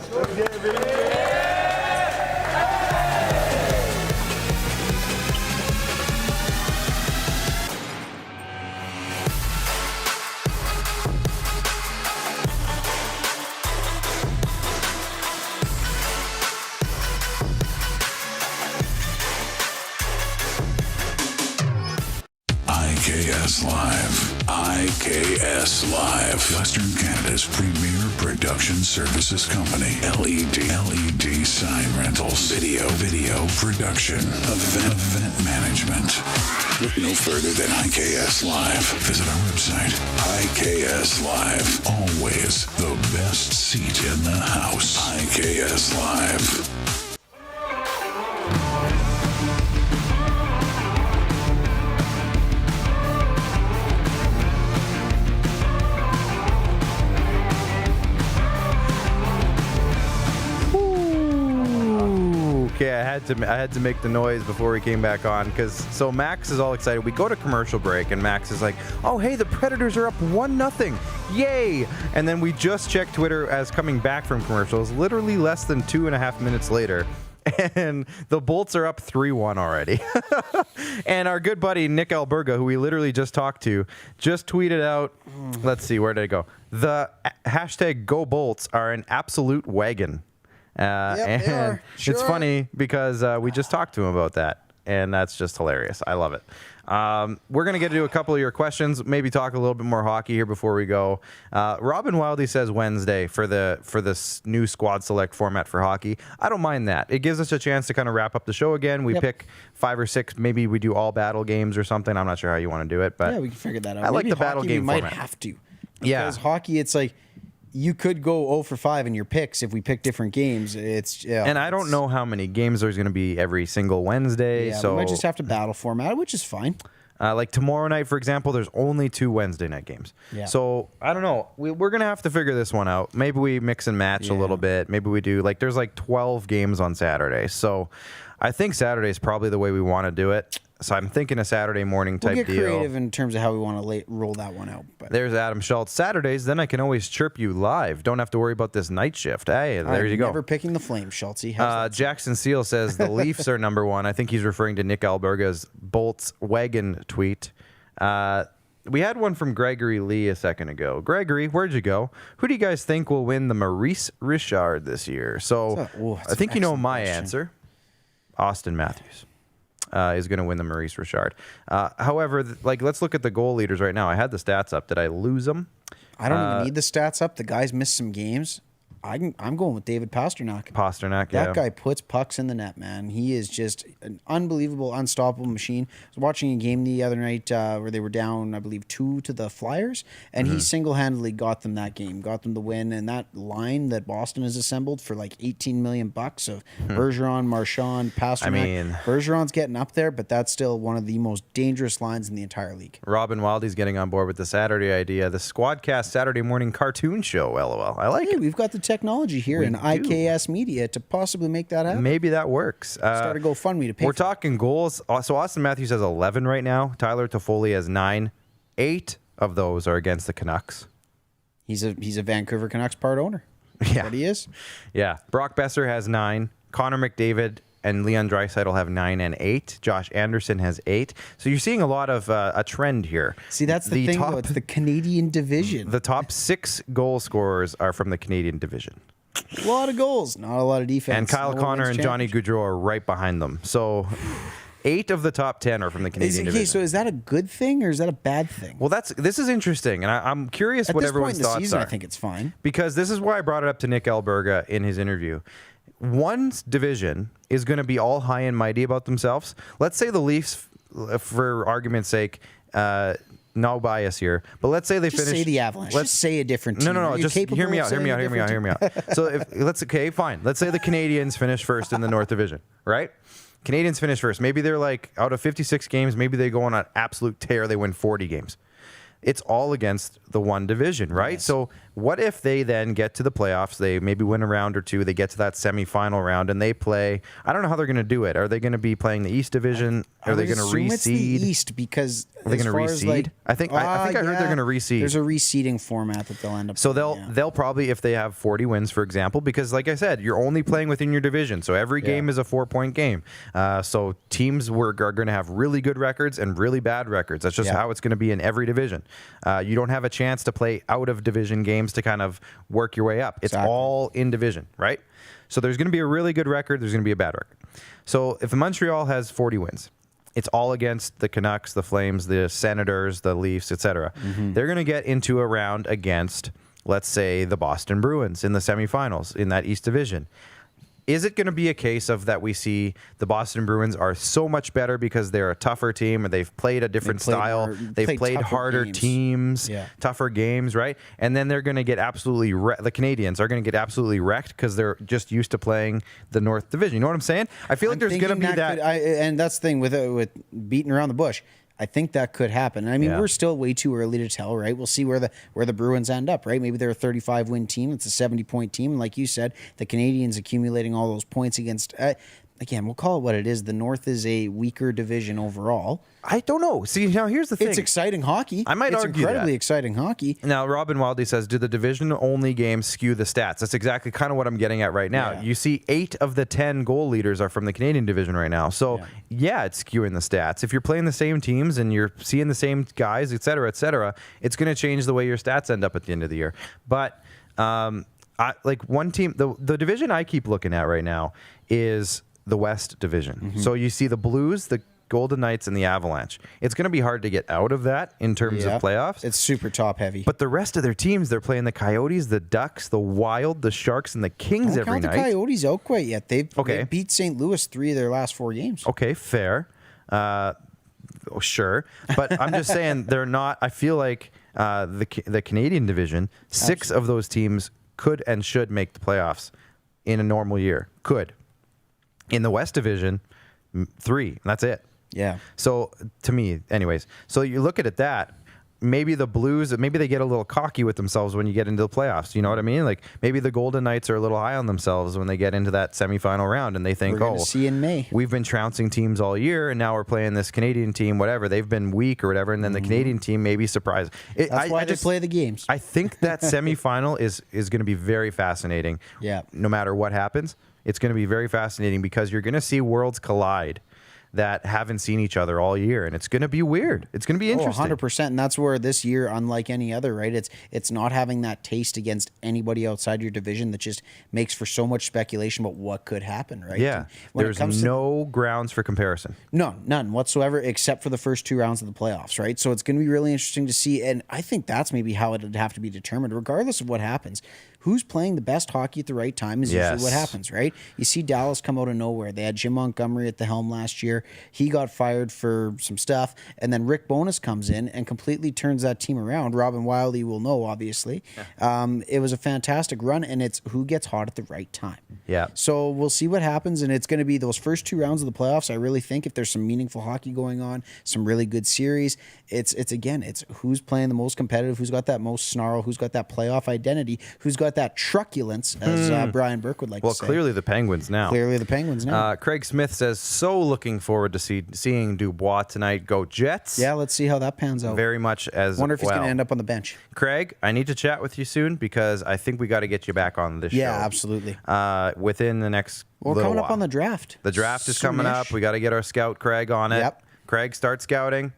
[SPEAKER 4] IKS Live. IKS Live. Western Canada's premier production services company. LED sign rentals. Video production. Event management. Look no further than IKS Live. Visit our website. IKS Live. Always the best seat in the house. IKS Live.
[SPEAKER 1] Okay, I had to make the noise before we came back on because Max is all excited. We go to commercial break and Max is like, "Oh, hey, the Predators are up 1-0. Yay!" And then we just checked Twitter as coming back from commercials, literally less than 2.5 minutes later, and the Bolts are up 3-1 already. And our good buddy Nick Alberga, who we literally just talked to, just tweeted out, let's see, where did it go? The hashtag Go Bolts are an absolute wagon.
[SPEAKER 2] Yep, they are. Sure
[SPEAKER 1] it's
[SPEAKER 2] are.
[SPEAKER 1] funny because we just talked to him about that, and that's just hilarious. I love it. We're going to get to a couple of your questions, maybe talk a little bit more hockey here before we go. Robin Wildy says Wednesday for this new squad select format for hockey. I don't mind that. It gives us a chance to kind of wrap up the show again. We pick 5 or 6, maybe we do all battle games or something. I'm not sure how you want to do it, but
[SPEAKER 2] yeah, we can figure that out.
[SPEAKER 1] I like
[SPEAKER 2] Maybe
[SPEAKER 1] the battle
[SPEAKER 2] hockey,
[SPEAKER 1] game
[SPEAKER 2] we
[SPEAKER 1] format.
[SPEAKER 2] might have to.
[SPEAKER 1] Yeah.
[SPEAKER 2] Because hockey, it's like you could go 0 for 5 in your picks if we pick different games.
[SPEAKER 1] And I don't know how many games there's going to be every single Wednesday.
[SPEAKER 2] Yeah,
[SPEAKER 1] so
[SPEAKER 2] we might just have to battle format, which is fine.
[SPEAKER 1] Like tomorrow night, for example, there's only 2 Wednesday night games.
[SPEAKER 2] Yeah.
[SPEAKER 1] So I don't know. We're going to have to figure this one out. Maybe we mix and match a little bit. Maybe we do there's 12 games on Saturday. So I think Saturday is probably the way we want to do it. So I'm thinking a Saturday morning type
[SPEAKER 2] We'll get
[SPEAKER 1] deal.
[SPEAKER 2] creative in terms of how we want to roll that one out. But
[SPEAKER 1] There's Adam Schultz. Saturdays, then I can always chirp you live. Don't have to worry about this night shift. Hey, there you go.
[SPEAKER 2] Never picking the Flames, Schultz.
[SPEAKER 1] Jackson Seal says the Leafs are number 1. I think he's referring to Nick Alberga's Bolts wagon tweet. We had one from Gregory Lee a second ago. Gregory, where'd you go? Who do you guys think will win the Maurice Richard this year? So
[SPEAKER 2] that's
[SPEAKER 1] I think
[SPEAKER 2] an
[SPEAKER 1] you know
[SPEAKER 2] excellent
[SPEAKER 1] my
[SPEAKER 2] question.
[SPEAKER 1] answer. Austin Matthews is going to win the Maurice Richard. However, let's look at the goal leaders right now. I had the stats up. Did I lose them?
[SPEAKER 2] I don't even need the stats up. The guy's missed some games. I'm going with David Pasternak.
[SPEAKER 1] Pasternak,
[SPEAKER 2] That guy puts pucks in the net, man. He is just an unbelievable, unstoppable machine. I was watching a game the other night where they were down, I believe, 2 to the Flyers, and he single-handedly got them that game, got them the win. And that line that Boston has assembled for $18 million of Bergeron, Marchand, Pasternak. Bergeron's getting up there, but that's still one of the most dangerous lines in the entire league.
[SPEAKER 1] Robin Wildy's getting on board with the Saturday idea, the SquadCast Saturday morning cartoon show. LOL. I like it.
[SPEAKER 2] We've got the technology here in IKS Media to possibly make that happen.
[SPEAKER 1] Maybe that works.
[SPEAKER 2] Start a GoFundMe to pay
[SPEAKER 1] We're
[SPEAKER 2] for it.
[SPEAKER 1] talking goals. So Austin Matthews has 11 right now. Tyler Toffoli has 9. 8 of those are against the Canucks.
[SPEAKER 2] He's a Vancouver Canucks part owner.
[SPEAKER 1] Yeah.
[SPEAKER 2] What he is.
[SPEAKER 1] Yeah. Brock Besser has 9. Connor McDavid and Leon Draisaitl have 9 and 8. Josh Anderson has 8. So you're seeing a lot of a trend here.
[SPEAKER 2] See, that's the thing, though. It's the Canadian division.
[SPEAKER 1] The top 6 goal scorers are from the Canadian division.
[SPEAKER 2] A lot of goals, not a lot of defense.
[SPEAKER 1] And Kyle Connor and Johnny Gaudreau are right behind them. So 8 of the top 10 are from the Canadian division.
[SPEAKER 2] So is that a good thing or is that a bad thing?
[SPEAKER 1] Well, this is interesting, and I'm curious what everyone's thoughts are.
[SPEAKER 2] At this point in the season, I think it's fine.
[SPEAKER 1] Because this is why I brought it up to Nick Alberga in his interview. One division is going to be all high and mighty about themselves. Let's say the Leafs, for argument's sake, no bias here, but let's say they
[SPEAKER 2] Just
[SPEAKER 1] finish.
[SPEAKER 2] say the Avalanche. Just say a different team.
[SPEAKER 1] No. Just hear me out. So fine. Let's say the Canadians finish first in the North Division, right? Canadians finish first. Maybe they're like, out of 56 games, maybe they go on an absolute tear. They win 40 games. It's all against the one division, right? Yes. So what if they then get to the playoffs, they maybe win a round or two, they get to that semifinal round, and they play, I don't know how they're going to do it. Are they going to be playing the East Division? Are they going to reseed?
[SPEAKER 2] It's the East because
[SPEAKER 1] are they going to reseed? I think I heard they're going to reseed.
[SPEAKER 2] There's a reseeding format that they'll end up.
[SPEAKER 1] So they'll probably, if they have 40 wins, for example, because like I said, you're only playing within your division, so every game is a 4-point game. So teams are going to have really good records and really bad records. That's just how it's going to be in every division. You don't have a chance to play out of division games to kind of work your way up. It's all in division, right? So there's going to be a really good record. There's going to be a bad record. So if Montreal has 40 wins, it's all against the Canucks, the Flames, the Senators, the Leafs, etc. They're going to get into a round against, let's say, the Boston Bruins in the semifinals in that East Division. Is it going to be a case of that we see the Boston Bruins are so much better because they're a tougher team and they've played a different style, they've played harder teams, tougher games, right? And then they're going to get absolutely the Canadians are going to get absolutely wrecked because they're just used to playing the North Division. You know what I'm saying? I feel like there's going to be that.
[SPEAKER 2] And that's the thing with beating around the bush. I think that could happen. I mean, we're still way too early to tell, right? We'll see where the Bruins end up, right? Maybe they're a 35-win team. It's a 70-point team. And like you said, the Canadians accumulating all those points against... again, we'll call it what it is. The North is a weaker division overall.
[SPEAKER 1] I don't know. See, now here's the thing.
[SPEAKER 2] It's exciting hockey.
[SPEAKER 1] I might argue
[SPEAKER 2] It's incredibly exciting hockey.
[SPEAKER 1] Now, Robin Wildey says, do the division-only games skew the stats? That's exactly kind of what I'm getting at right now. Yeah. You see 8 of the 10 goal leaders are from the Canadian division right now. So, it's skewing the stats. If you're playing the same teams and you're seeing the same guys, et cetera, it's going to change the way your stats end up at the end of the year. But, one team, the division I keep looking at right now is the West Division. So you see the Blues, the Golden Knights, and the Avalanche. It's going to be hard to get out of that in terms of playoffs.
[SPEAKER 2] It's super top heavy.
[SPEAKER 1] But the rest of their teams, they're playing the Coyotes, the Ducks, the Wild, the Sharks, and the Kings every night.
[SPEAKER 2] Don't count the Coyotes out quite yet. They've beat St. Louis 3 of their last 4 games.
[SPEAKER 1] Okay, fair. Sure. But I'm just saying they're not. I feel like the Canadian division, 6 of those teams could and should make the playoffs in a normal year. Could. In the West Division, 3. And that's it.
[SPEAKER 2] Yeah.
[SPEAKER 1] So, to me, anyways. So, you look at that, maybe the Blues, maybe they get a little cocky with themselves when you get into the playoffs. You know what I mean? Like, maybe the Golden Knights are a little high on themselves when they get into that semifinal round and they think,
[SPEAKER 2] we're gonna see in May.
[SPEAKER 1] We've been trouncing teams all year and now we're playing this Canadian team, whatever. They've been weak or whatever. And then the Canadian team may be surprised.
[SPEAKER 2] That's why they play the games.
[SPEAKER 1] I think that semifinal is going to be very fascinating.
[SPEAKER 2] Yeah.
[SPEAKER 1] No matter what happens. It's going to be very fascinating because you're going to see worlds collide that haven't seen each other all year, and it's going to be weird. It's going to be interesting.
[SPEAKER 2] 100%, and that's where this year, unlike any other, right? It's not having that taste against anybody outside your division that just makes for so much speculation about what could happen, right?
[SPEAKER 1] Yeah, there's no grounds for comparison.
[SPEAKER 2] No, none whatsoever, except for the first 2 rounds of the playoffs, right? So it's going to be really interesting to see, and I think that's maybe how it would have to be determined, regardless of what happens. Who's playing the best hockey at the right time is usually what happens, right? You see Dallas come out of nowhere. They had Jim Montgomery at the helm last year. He got fired for some stuff, and then Rick Bowness comes in and completely turns that team around. Robin Wildey will know, obviously. It was a fantastic run, and it's who gets hot at the right time.
[SPEAKER 1] Yeah.
[SPEAKER 2] So we'll see what happens, and it's going to be those first 2 rounds of the playoffs. I really think if there's some meaningful hockey going on, some really good series, it's who's playing the most competitive, who's got that most snarl, who's got that playoff identity, who's got about that truculence, as Brian Burke would like to say.
[SPEAKER 1] Well, clearly the Penguins now.
[SPEAKER 2] Clearly the Penguins now.
[SPEAKER 1] Craig Smith says, so looking forward to seeing Dubois tonight. Go Jets.
[SPEAKER 2] Yeah, let's see how that pans out.
[SPEAKER 1] Very much as
[SPEAKER 2] Wonder if he's
[SPEAKER 1] well.
[SPEAKER 2] going to end up on the bench.
[SPEAKER 1] Craig, I need to chat with you soon because I think we got to get you back on this show.
[SPEAKER 2] Yeah, absolutely.
[SPEAKER 1] Within the next little
[SPEAKER 2] coming
[SPEAKER 1] while.
[SPEAKER 2] up on the draft.
[SPEAKER 1] The draft is coming up. We got to get our scout Craig on it.
[SPEAKER 2] Yep.
[SPEAKER 1] Craig, start scouting.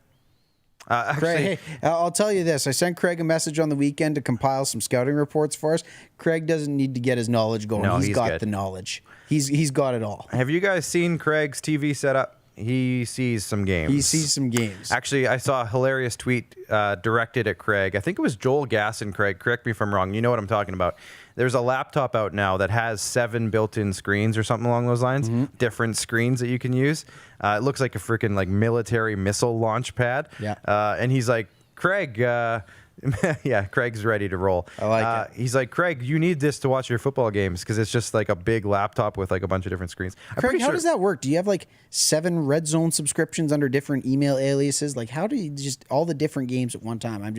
[SPEAKER 1] Actually,
[SPEAKER 2] Craig, hey, I'll tell you this. I sent Craig a message on the weekend to compile some scouting reports for us. Craig doesn't need to get his knowledge going.
[SPEAKER 1] No,
[SPEAKER 2] he's got
[SPEAKER 1] good.
[SPEAKER 2] the knowledge. He's got it all.
[SPEAKER 1] have you guys seen Craig's TV setup? He sees some games.
[SPEAKER 2] He sees some games.
[SPEAKER 1] Actually, I saw a hilarious tweet directed at Craig. I think it was Joel Gasson, Craig. Correct me if I'm wrong. You know what I'm talking about. There's a laptop out now that has 7 built-in screens or something along those lines. Different screens that you can use. It looks like a freaking military missile launch pad.
[SPEAKER 2] Yeah.
[SPEAKER 1] And he's like, Craig, yeah, Craig's ready to roll.
[SPEAKER 2] I like it.
[SPEAKER 1] He's like, Craig, you need this to watch your football games because it's just like a big laptop with like a bunch of different screens.
[SPEAKER 2] Craig, how does that work? Do you have like 7 Red Zone subscriptions under different email aliases? Like, how do you just all the different games at one time? I'm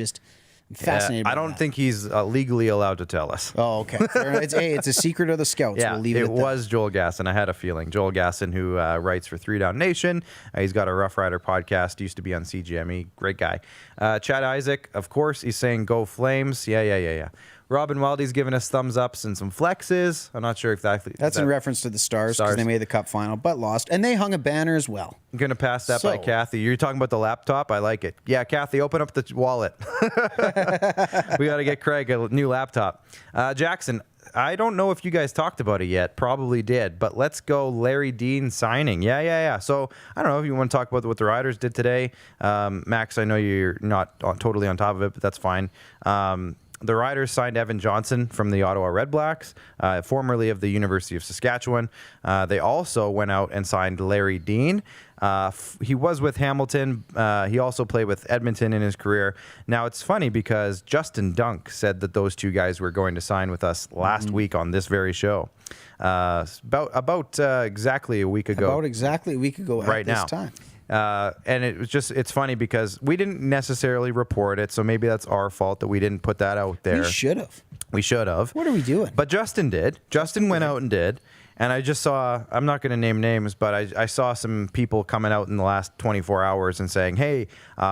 [SPEAKER 2] fascinated.
[SPEAKER 1] I don't think he's legally allowed to tell us.
[SPEAKER 2] Oh, okay. It's a secret of the scouts.
[SPEAKER 1] Yeah,
[SPEAKER 2] we'll leave it at that.
[SPEAKER 1] was Joel Gasson. I had a feeling. Joel Gasson, who writes for 3 Down Nation. He's got a Rough Rider podcast. Used to be on CGME. Great guy. Chad Isaac, of course, he's saying go Flames. Yeah. Robin Wildy's giving us thumbs ups and some flexes. I'm not sure if
[SPEAKER 2] that's in reference to the Stars because they made the Cup final but lost. And they hung a banner as well.
[SPEAKER 1] I'm going to pass that by Kathy. You're talking about the laptop? I like it. Yeah, Kathy, open up the wallet. We got to get Craig a new laptop. Jackson, I don't know if you guys talked about it yet. Probably did. But let's go Larry Dean signing. Yeah. So I don't know if you want to talk about what the Riders did today. Max, I know you're not totally on top of it, but that's fine. The Riders signed Evan Johnson from the Ottawa Red Blacks, formerly of the University of Saskatchewan. They also went out and signed Larry Dean. He was with Hamilton. He also played with Edmonton in his career. Now, it's funny because Justin Dunk said that those 2 guys were going to sign with us last week on this very show. About exactly a week ago.
[SPEAKER 2] About exactly a week ago
[SPEAKER 1] right
[SPEAKER 2] at this
[SPEAKER 1] now.
[SPEAKER 2] time.
[SPEAKER 1] And it's funny because we didn't necessarily report it, so maybe that's our fault that we didn't put that out there.
[SPEAKER 2] We should have. What are we doing?
[SPEAKER 1] But Justin did. Justin went out and did. And I just saw, I'm not going to name names, but I saw some people coming out in the last 24 hours and saying, hey,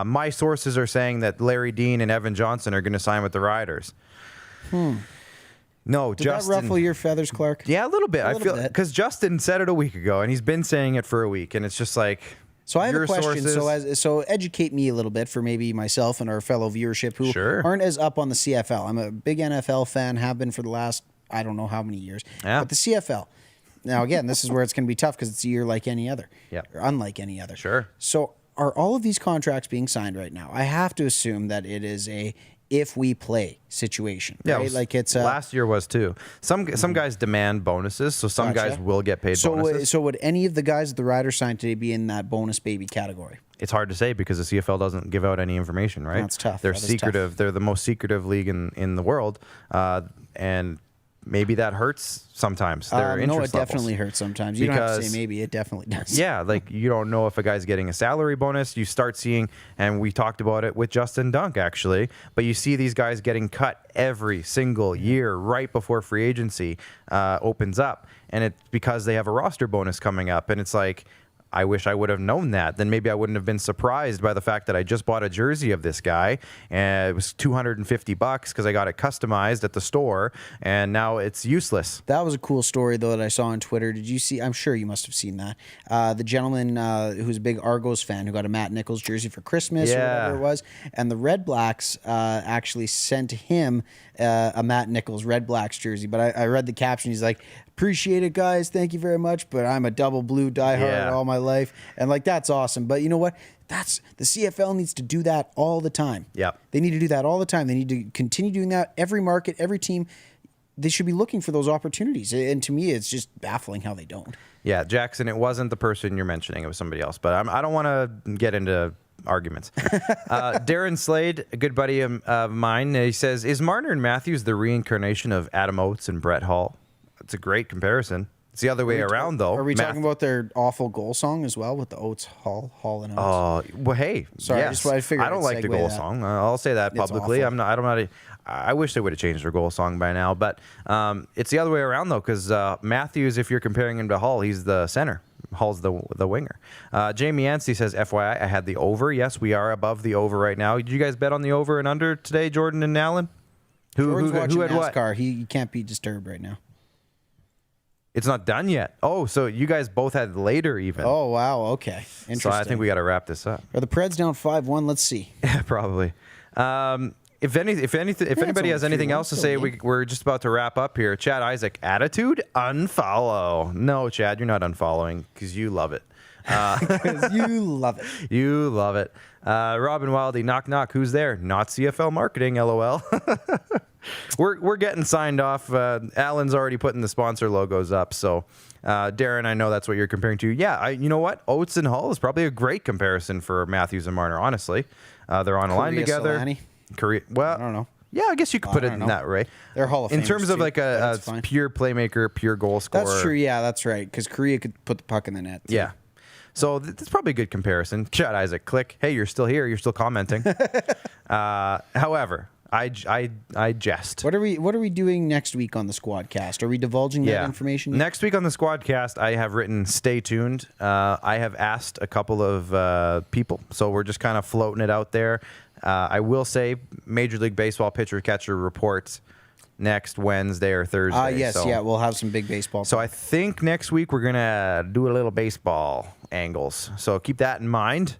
[SPEAKER 1] my sources are saying that Larry Dean and Evan Johnson are going to sign with the Riders. No,
[SPEAKER 2] Did
[SPEAKER 1] Justin.
[SPEAKER 2] that ruffle your feathers, Clark?
[SPEAKER 1] Yeah, a little bit. I feel because Justin said it a week ago, and he's been saying it for a week, and it's just like.
[SPEAKER 2] So I have
[SPEAKER 1] your
[SPEAKER 2] a question.
[SPEAKER 1] Sources,
[SPEAKER 2] So educate me a little bit for maybe myself and our fellow viewership who aren't as up on the CFL. I'm a big NFL fan, have been for the last I don't know how many years.
[SPEAKER 1] Yeah.
[SPEAKER 2] But the CFL. Now again, this is where it's going to be tough because it's a year like any other, or unlike any other.
[SPEAKER 1] Sure.
[SPEAKER 2] So are all of these contracts being signed right now? I have to assume that it is a if we play situation, right?
[SPEAKER 1] Yeah,
[SPEAKER 2] like it's
[SPEAKER 1] last year was too. Some guys demand bonuses, so some guys will get paid bonuses.
[SPEAKER 2] So would any of the guys that the Riders signed today be in that bonus baby category?
[SPEAKER 1] It's hard to say because the CFL doesn't give out any information, right?
[SPEAKER 2] That's tough.
[SPEAKER 1] They're
[SPEAKER 2] That is
[SPEAKER 1] secretive.
[SPEAKER 2] tough.
[SPEAKER 1] They're the most secretive league in the world, and maybe that hurts sometimes. Their
[SPEAKER 2] No,
[SPEAKER 1] interest
[SPEAKER 2] it definitely
[SPEAKER 1] levels.
[SPEAKER 2] hurts sometimes. You don't have to
[SPEAKER 1] Because-
[SPEAKER 2] say maybe. It definitely does.
[SPEAKER 1] Yeah, like you don't know if a guy's getting a salary bonus. You start seeing, and we talked about it with Justin Dunk actually, but you see these guys getting cut every single year right before free agency opens up. And it's because they have a roster bonus coming up. And it's like, I wish I would have known that. Then maybe I wouldn't have been surprised by the fact that I just bought a jersey of this guy and it was $250 because I got it customized at the store and now it's useless.
[SPEAKER 2] That was a cool story, though, that I saw on Twitter. Did you see? I'm sure you must have seen that. The gentleman who's a big Argos fan who got a Matt Nichols jersey for Christmas or whatever it was. And the Red Blacks actually sent him a Matt Nichols Red Blacks jersey. But I read the caption. He's like, appreciate it, guys. Thank you very much. But I'm a double blue diehard all my life. And like, that's awesome. But you know what? The CFL needs to do that all the time.
[SPEAKER 1] Yep.
[SPEAKER 2] They need to do that all the time. They need to continue doing that. Every market, every team, they should be looking for those opportunities. And to me, it's just baffling how they don't.
[SPEAKER 1] Yeah, Jackson, it wasn't the person you're mentioning. It was somebody else. But I don't want to get into arguments. Darren Slade, a good buddy of mine, he says, is Marner and Matthews the reincarnation of Adam Oates and Brett Hull? It's a great comparison. It's the other way around, though.
[SPEAKER 2] Are we talking about their awful goal song as well with the Oates Hall and Oates?
[SPEAKER 1] Oh, well, hey.
[SPEAKER 2] Sorry,
[SPEAKER 1] yes.
[SPEAKER 2] I just wanted to figure
[SPEAKER 1] I don't like the goal song. I'll say that publicly.
[SPEAKER 2] Awful.
[SPEAKER 1] I wish they would have changed their goal song by now, but it's the other way around, though, because Matthews, if you're comparing him to Hull, he's the center. Hull's the winger. Jamie Yancey says, FYI, I had the over. Yes, we are above the over right now. Did you guys bet on the over and under today, Jordan and Alan?
[SPEAKER 2] Jordan's watching
[SPEAKER 1] had
[SPEAKER 2] NASCAR.
[SPEAKER 1] what?
[SPEAKER 2] He can't be disturbed right now.
[SPEAKER 1] It's not done yet. Oh, so you guys both had later even.
[SPEAKER 2] Oh, wow. Okay. Interesting.
[SPEAKER 1] So I think we got to wrap this up.
[SPEAKER 2] Are the Preds down 5-1? Let's see.
[SPEAKER 1] Yeah, probably. If anybody has anything else to say, we're just about to wrap up here. Chad Isaac, attitude, unfollow. No, Chad, you're not unfollowing because you love it.
[SPEAKER 2] Because you love it.
[SPEAKER 1] You love it. Robin Wildy, knock knock. Who's there? Not CFL marketing. LOL. We're getting signed off. Alan's already putting the sponsor logos up. So, Darren, I know that's what you're comparing to. Yeah, you know what? Oates and Hull is probably a great comparison for Matthews and Marner. Honestly, they're on a line together.
[SPEAKER 2] Solani?
[SPEAKER 1] Well,
[SPEAKER 2] I don't know.
[SPEAKER 1] Yeah, I guess you could put it in that way.
[SPEAKER 2] They're Hall of Famers
[SPEAKER 1] in terms of
[SPEAKER 2] too,
[SPEAKER 1] like a pure playmaker, pure goal scorer.
[SPEAKER 2] That's true. Yeah, that's right. Because Korea could put the puck in the net. Too.
[SPEAKER 1] Yeah. So that's probably a good comparison. Chad Isaac, click. Hey, you're still here. You're still commenting. However, I jest.
[SPEAKER 2] What are we doing next week on the SquadCast? Are we divulging that information yet?
[SPEAKER 1] Next week on the SquadCast, I have written stay tuned. I have asked a couple of people, so we're just kind of floating it out there. I will say Major League Baseball pitcher catcher reports next Wednesday or Thursday.
[SPEAKER 2] Yes, we'll have some big baseball.
[SPEAKER 1] So I think next week we're gonna do a little baseball angles. So keep that in mind.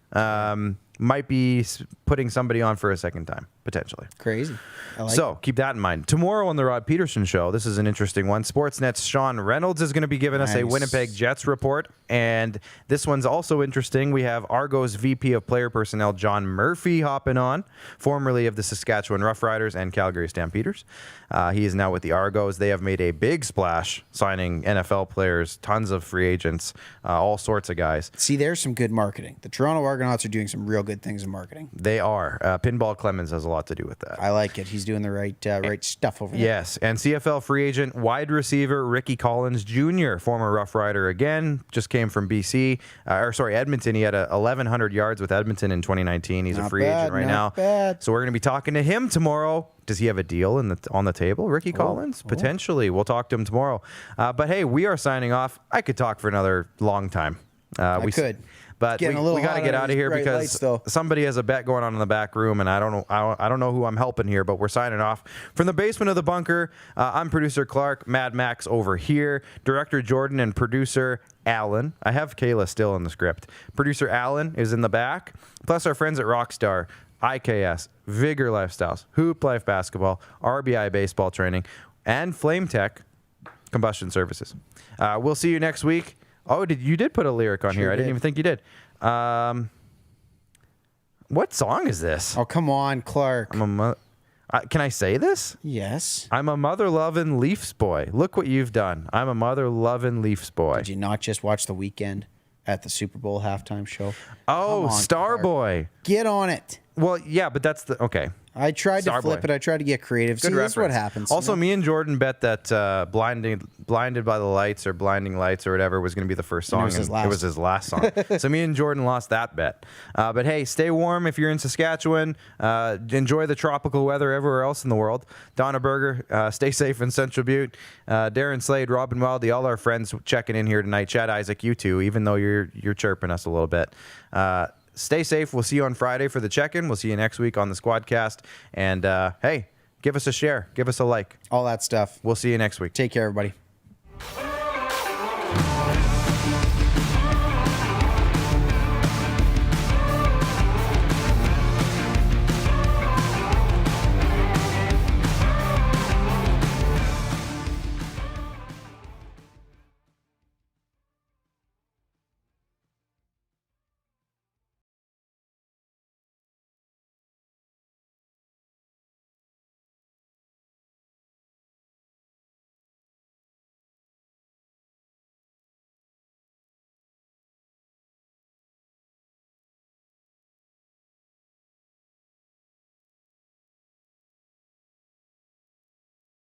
[SPEAKER 1] Might be putting somebody on for a second time, potentially.
[SPEAKER 2] Crazy. I like
[SPEAKER 1] so keep that in mind. Tomorrow on the Rod Peterson Show, this is an interesting one. Sportsnet's Sean Reynolds is going to be giving us a Winnipeg Jets report. And this one's also interesting. We have Argos VP of Player Personnel, John Murphy, hopping on, formerly of the Saskatchewan Roughriders and Calgary Stampeders. He is now with the Argos. They have made a big splash, signing NFL players, tons of free agents, all sorts of guys.
[SPEAKER 2] See, there's some good marketing. The Toronto Argonauts are doing some real good things in marketing.
[SPEAKER 1] They are. Pinball Clemens has a lot to do with that.
[SPEAKER 2] I like it. He's doing the right stuff over there.
[SPEAKER 1] Yes, and CFL free agent, wide receiver Ricky Collins Jr., former Rough Rider again, just came from BC, Edmonton. He had 1,100 yards with Edmonton in 2019. He's a free agent right now.
[SPEAKER 2] Bad.
[SPEAKER 1] So we're going to be talking to him tomorrow. Does he have a deal on the table, Ricky Collins? Potentially. We'll talk to him tomorrow. But hey, we are signing off. I could talk for another long time.
[SPEAKER 2] I could.
[SPEAKER 1] But we got to get out of here because somebody has a bet going on in the back room, and I don't know who I'm helping here, but we're signing off from the basement of the bunker. I'm producer Clark, Mad Max over here, director Jordan, and producer Alan. I have Kayla still in the script. Producer Alan is in the back, plus our friends at Rockstar, IKS, Vigor Lifestyles, Hoop Life Basketball, RBI Baseball Training, and Flame Tech Combustion Services. We'll see you next week. Oh, you did put a lyric on here. I didn't even think you did. What song is this?
[SPEAKER 2] Oh, come on, Clark.
[SPEAKER 1] Can I say this?
[SPEAKER 2] Yes.
[SPEAKER 1] I'm a mother-loving Leafs boy. Look what you've done. I'm a mother-loving Leafs boy.
[SPEAKER 2] Did you not just watch The Weeknd at the Super Bowl halftime show?
[SPEAKER 1] Oh, Starboy.
[SPEAKER 2] Get on it.
[SPEAKER 1] Well, yeah, but that's okay.
[SPEAKER 2] I tried to flip it. I tried to get creative.
[SPEAKER 1] Good
[SPEAKER 2] See, that's what happens.
[SPEAKER 1] Also, me and Jordan bet that Blinded by the Lights or Blinding Lights or whatever was going to be the first song. It was his last song. So me and Jordan lost that bet. But hey, stay warm if you're in Saskatchewan. Enjoy the tropical weather everywhere else in the world. Donna Berger, stay safe in Central Butte. Darren Slade, Robin Wildy, all our friends checking in here tonight. Chad Isaac, you too, even though you're chirping us a little bit. Stay safe. We'll see you on Friday for the check-in. We'll see you next week on the SquadCast. And, hey, give us a share. Give us a like.
[SPEAKER 2] All that stuff.
[SPEAKER 1] We'll see you next week.
[SPEAKER 2] Take care, everybody.